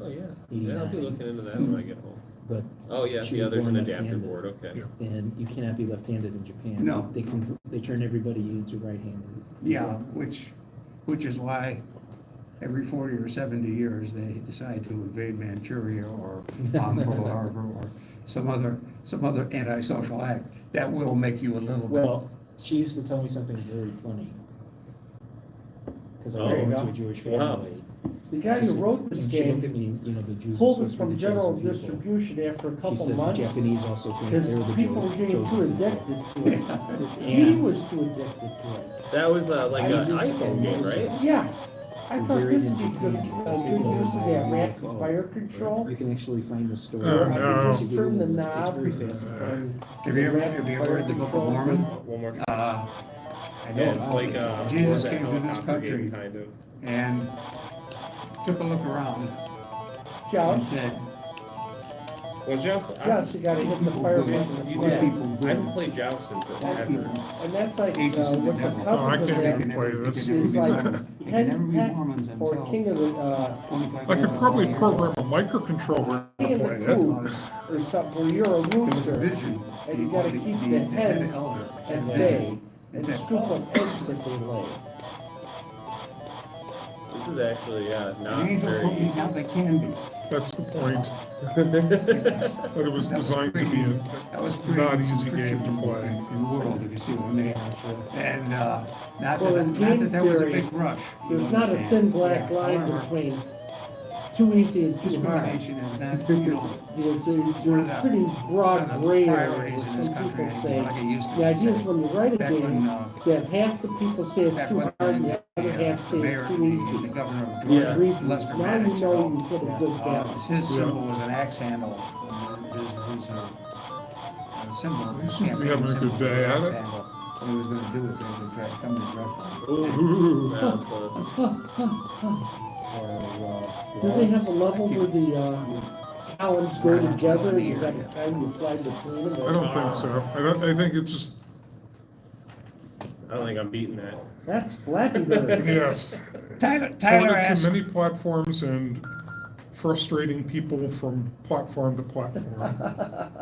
Oh, yeah, yeah, I'll be 89. looking into that when I get home. but. Oh, yeah, she yeah, was there's an born adapter left-handed. board, okay. Yeah. And you cannot be left-handed in Japan. No. They turn everybody into right-handed. Yeah, which is why every 40 or 70 years, they decide to invade Manchuria or bomb Pearl Harbor or some other antisocial act. That will make you a little bit. Well, she used to tell me something very funny. Because I was Oh. born to a Jewish Wow. family. The guy who wrote this And she looked at game me, the Jews. were pulled it supposed to be from the general chosen people. distribution after a She couple said the months, Japanese also think because they're the people were getting too chosen people. addicted to it. He And- was too addicted to it. That was like I an was just- iPhone game, right? Yeah, I They're thought buried this in would be good, Japan. good use of that rapid Oh. fire control. You can actually find the story. Oh, Where I no. could just turn the knob. It's very fascinating. and Have you ever rapid fire read the Book of control. Mormon? One more. I know Yeah, it's about like it. more Jesus of a came to this helicopter country game, kind of. and took a look around and Joust, said, Was Joust? Joust, you gotta hit the fire button and You flat. did. I haven't played Joust in forever. And that's like, Ages of the what's a devil. Oh, I cousin of can't that even play this. is like It can never head be pet Mormons or until king of the, 25 I could years probably old. program a microcontroller king to of play the it. coop or something, where you're a It was a rooster, vision. and you gotta keep the hens at bay and scoop up eggs that they lay. This is actually, The not angel very told me easy. how they can be. That's the point. But it was designed to be a That was not creating some easy game friction to play. in the world, if you see what I mean. And not Well, that in not game that there was a theory, big rush. you There's not a understand. thin black Yeah, line however, between too easy and too hard. discrimination is not, you know, It's one of a the- pretty one broad of the gray area, priorities where in this some country people is say, like it used to the idea is say. when you write a Back when, game, you have half the people say it's back too when hard, and the other half say mayor, it's too the easy. governor of Yeah. Georgia, Reviews. Lester Now Maddox, you know you've hit a good balance. his symbol was an axe handle. His symbol. You seem to be campaign having a good symbol was day an at axe it. handle. What he was gonna do with it, was come to dress. Ooh. That was close. Do they have a level where the columns go together, and you got time to fly between them? I don't think so. I think it's just, I don't think I'm beating that. That's Flappy Bird. yes. Tyler Ported asked, to many platforms and frustrating people from platform to platform.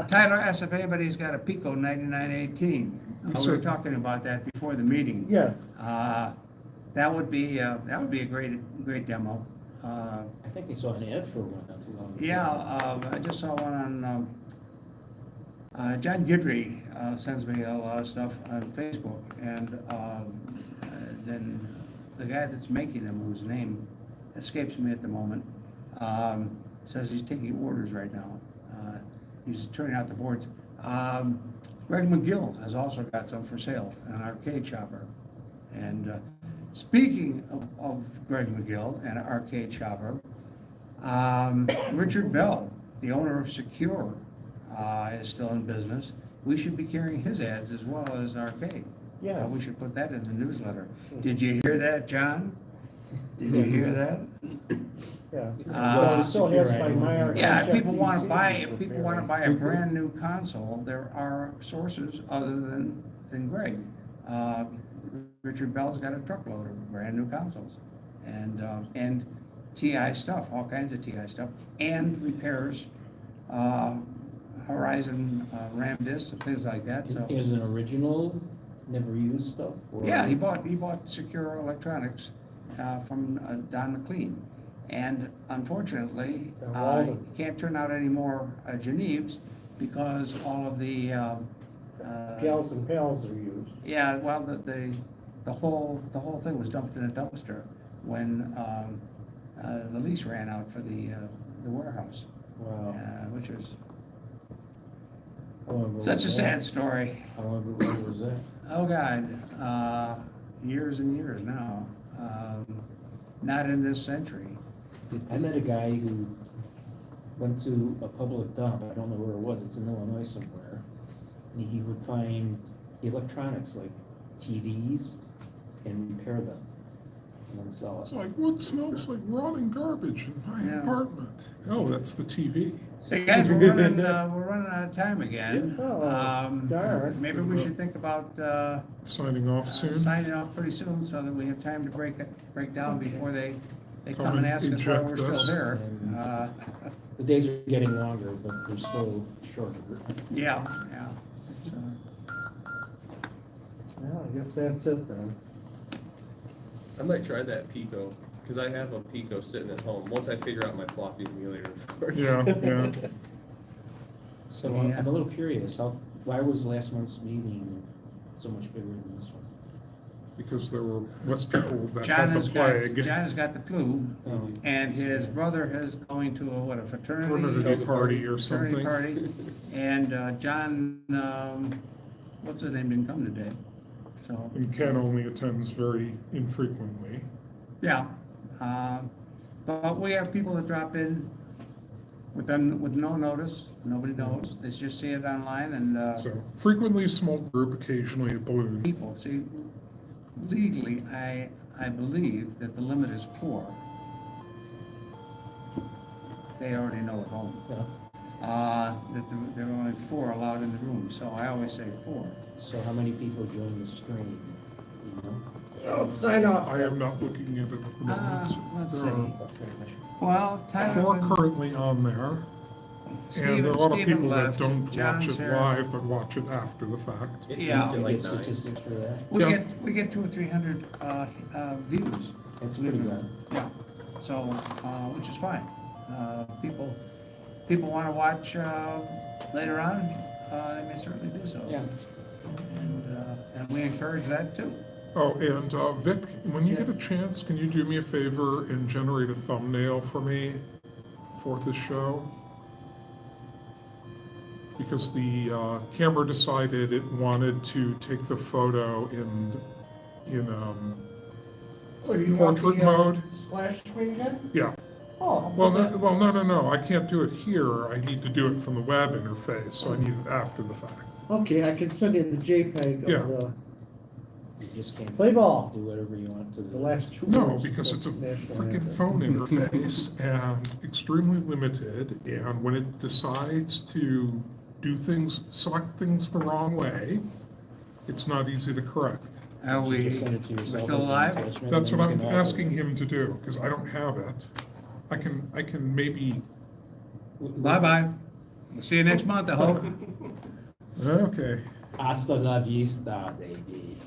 Tyler asked if anybody's got a Pico 9918. We were said- talking about that before the meeting. Yes, That would be a great demo. I think I saw an ad for one not too long ago. Yeah, I just saw one on, John Guidry sends me a lot of stuff on Facebook, and then the guy that's making them, whose name escapes me at the moment, says he's taking orders right now. He's turning out the boards. Greg McGill has also got some for sale, an arcade shopper. And speaking of Greg McGill and arcade shopper, Richard Bell, the owner of Secure, is still in business. We should be carrying his ads as well as arcade. Yes. We should put that in the newsletter. Did you hear that, John? Did you hear that? Yeah. Uh, Well, it still has my Yeah, if HFTC people wanna buy, is if people wanna buy a brand new console, there are sources other than Greg. Richard Bell's got a truckload of brand new consoles, and TI stuff, all kinds of TI stuff, and repairs, Horizon, RAM discs and things like that, so. Is an original, never used stuff? Or- Yeah, he bought Secure Electronics, from Don McLean. And unfortunately, he can't turn out any more Geneves because all of the, Gals and pals are used. yeah, well, the whole thing was dumped in a dumpster when, the lease ran out for the warehouse, Wow. which was How long ago such a was sad that? story. How long ago was that? Oh, God, years and years now. Not in this century. I met a guy who went to a public dump, I don't know where it was, it's in Illinois somewhere. And he would find electronics like TVs and repair them and then sell It's it. like, what smells like rotting garbage in my Yeah. apartment? Oh, that's the TV. Hey, guys, we're running out of time again. Oh, darn. Maybe we should think about, Signing off soon. signing off pretty soon so that we have time to break down before they come Come and and ask us why eject we're still us. here. And- Uh, The days are getting longer, but they're still shorter. Yeah, yeah. It's, Well, I guess that's it then. I might try that Pico, because I have a Pico sitting at home, once I figure out my floppy emulator, of course. Yeah, yeah. So I'm a little curious, why was last month's meeting so much bigger than this one? Because there were less people that John had the has got, plague. John has got the flu, Oh. and his brother is going to a fraternity? Fraternity party or Fraternity something. party, and John, what's his name, didn't come today, so. And Ken only attends very infrequently. Yeah, but we have people that drop in with no notice, nobody knows, they just see it online and, So frequently a small group, occasionally a balloon. people, see, legally, I believe that the limit is 4. They already know at home, Yeah. that there are only 4 allowed in the room, so I always say 4. So how many people join the stream, you know? Let's sign off. I am not looking at it at the moment. Let's There see. are Well, time. 4 currently on there. And there are a lot of people that don't watch it live, but watch it after the fact. It Yeah. peaked at You like get 9. statistics for that? We Yeah. get 200 or 300 views. That's pretty good. Yeah, so, which is fine. People want to watch later on, they may certainly do so. Yeah. And we encourage that too. Oh, and Vic, when you get a chance, can you do me a favor and generate a thumbnail for me for this show? Because the camera decided it wanted to take the photo in Oh, you want portrait the, mode. Splash screen again? Yeah. Oh. Well, no. I can't do it here. I need to do it from the web interface, so I need it after the fact. Okay, I can send in the JPEG Yeah. of the You just can't play ball, do whatever you want to the the last 2 No, words because of it's a national freaking anthem. phone interface and extremely limited. And when it decides to do things, select things the wrong way, it's not easy to correct. Are You we, just send it to we're yourself still as an alive? attachment, That's and what then I'm you can asking upload him to do, because I don't have it. I can maybe, it. Bye-bye. We'll see you next month, I hope. okay. Hasta la vista, baby.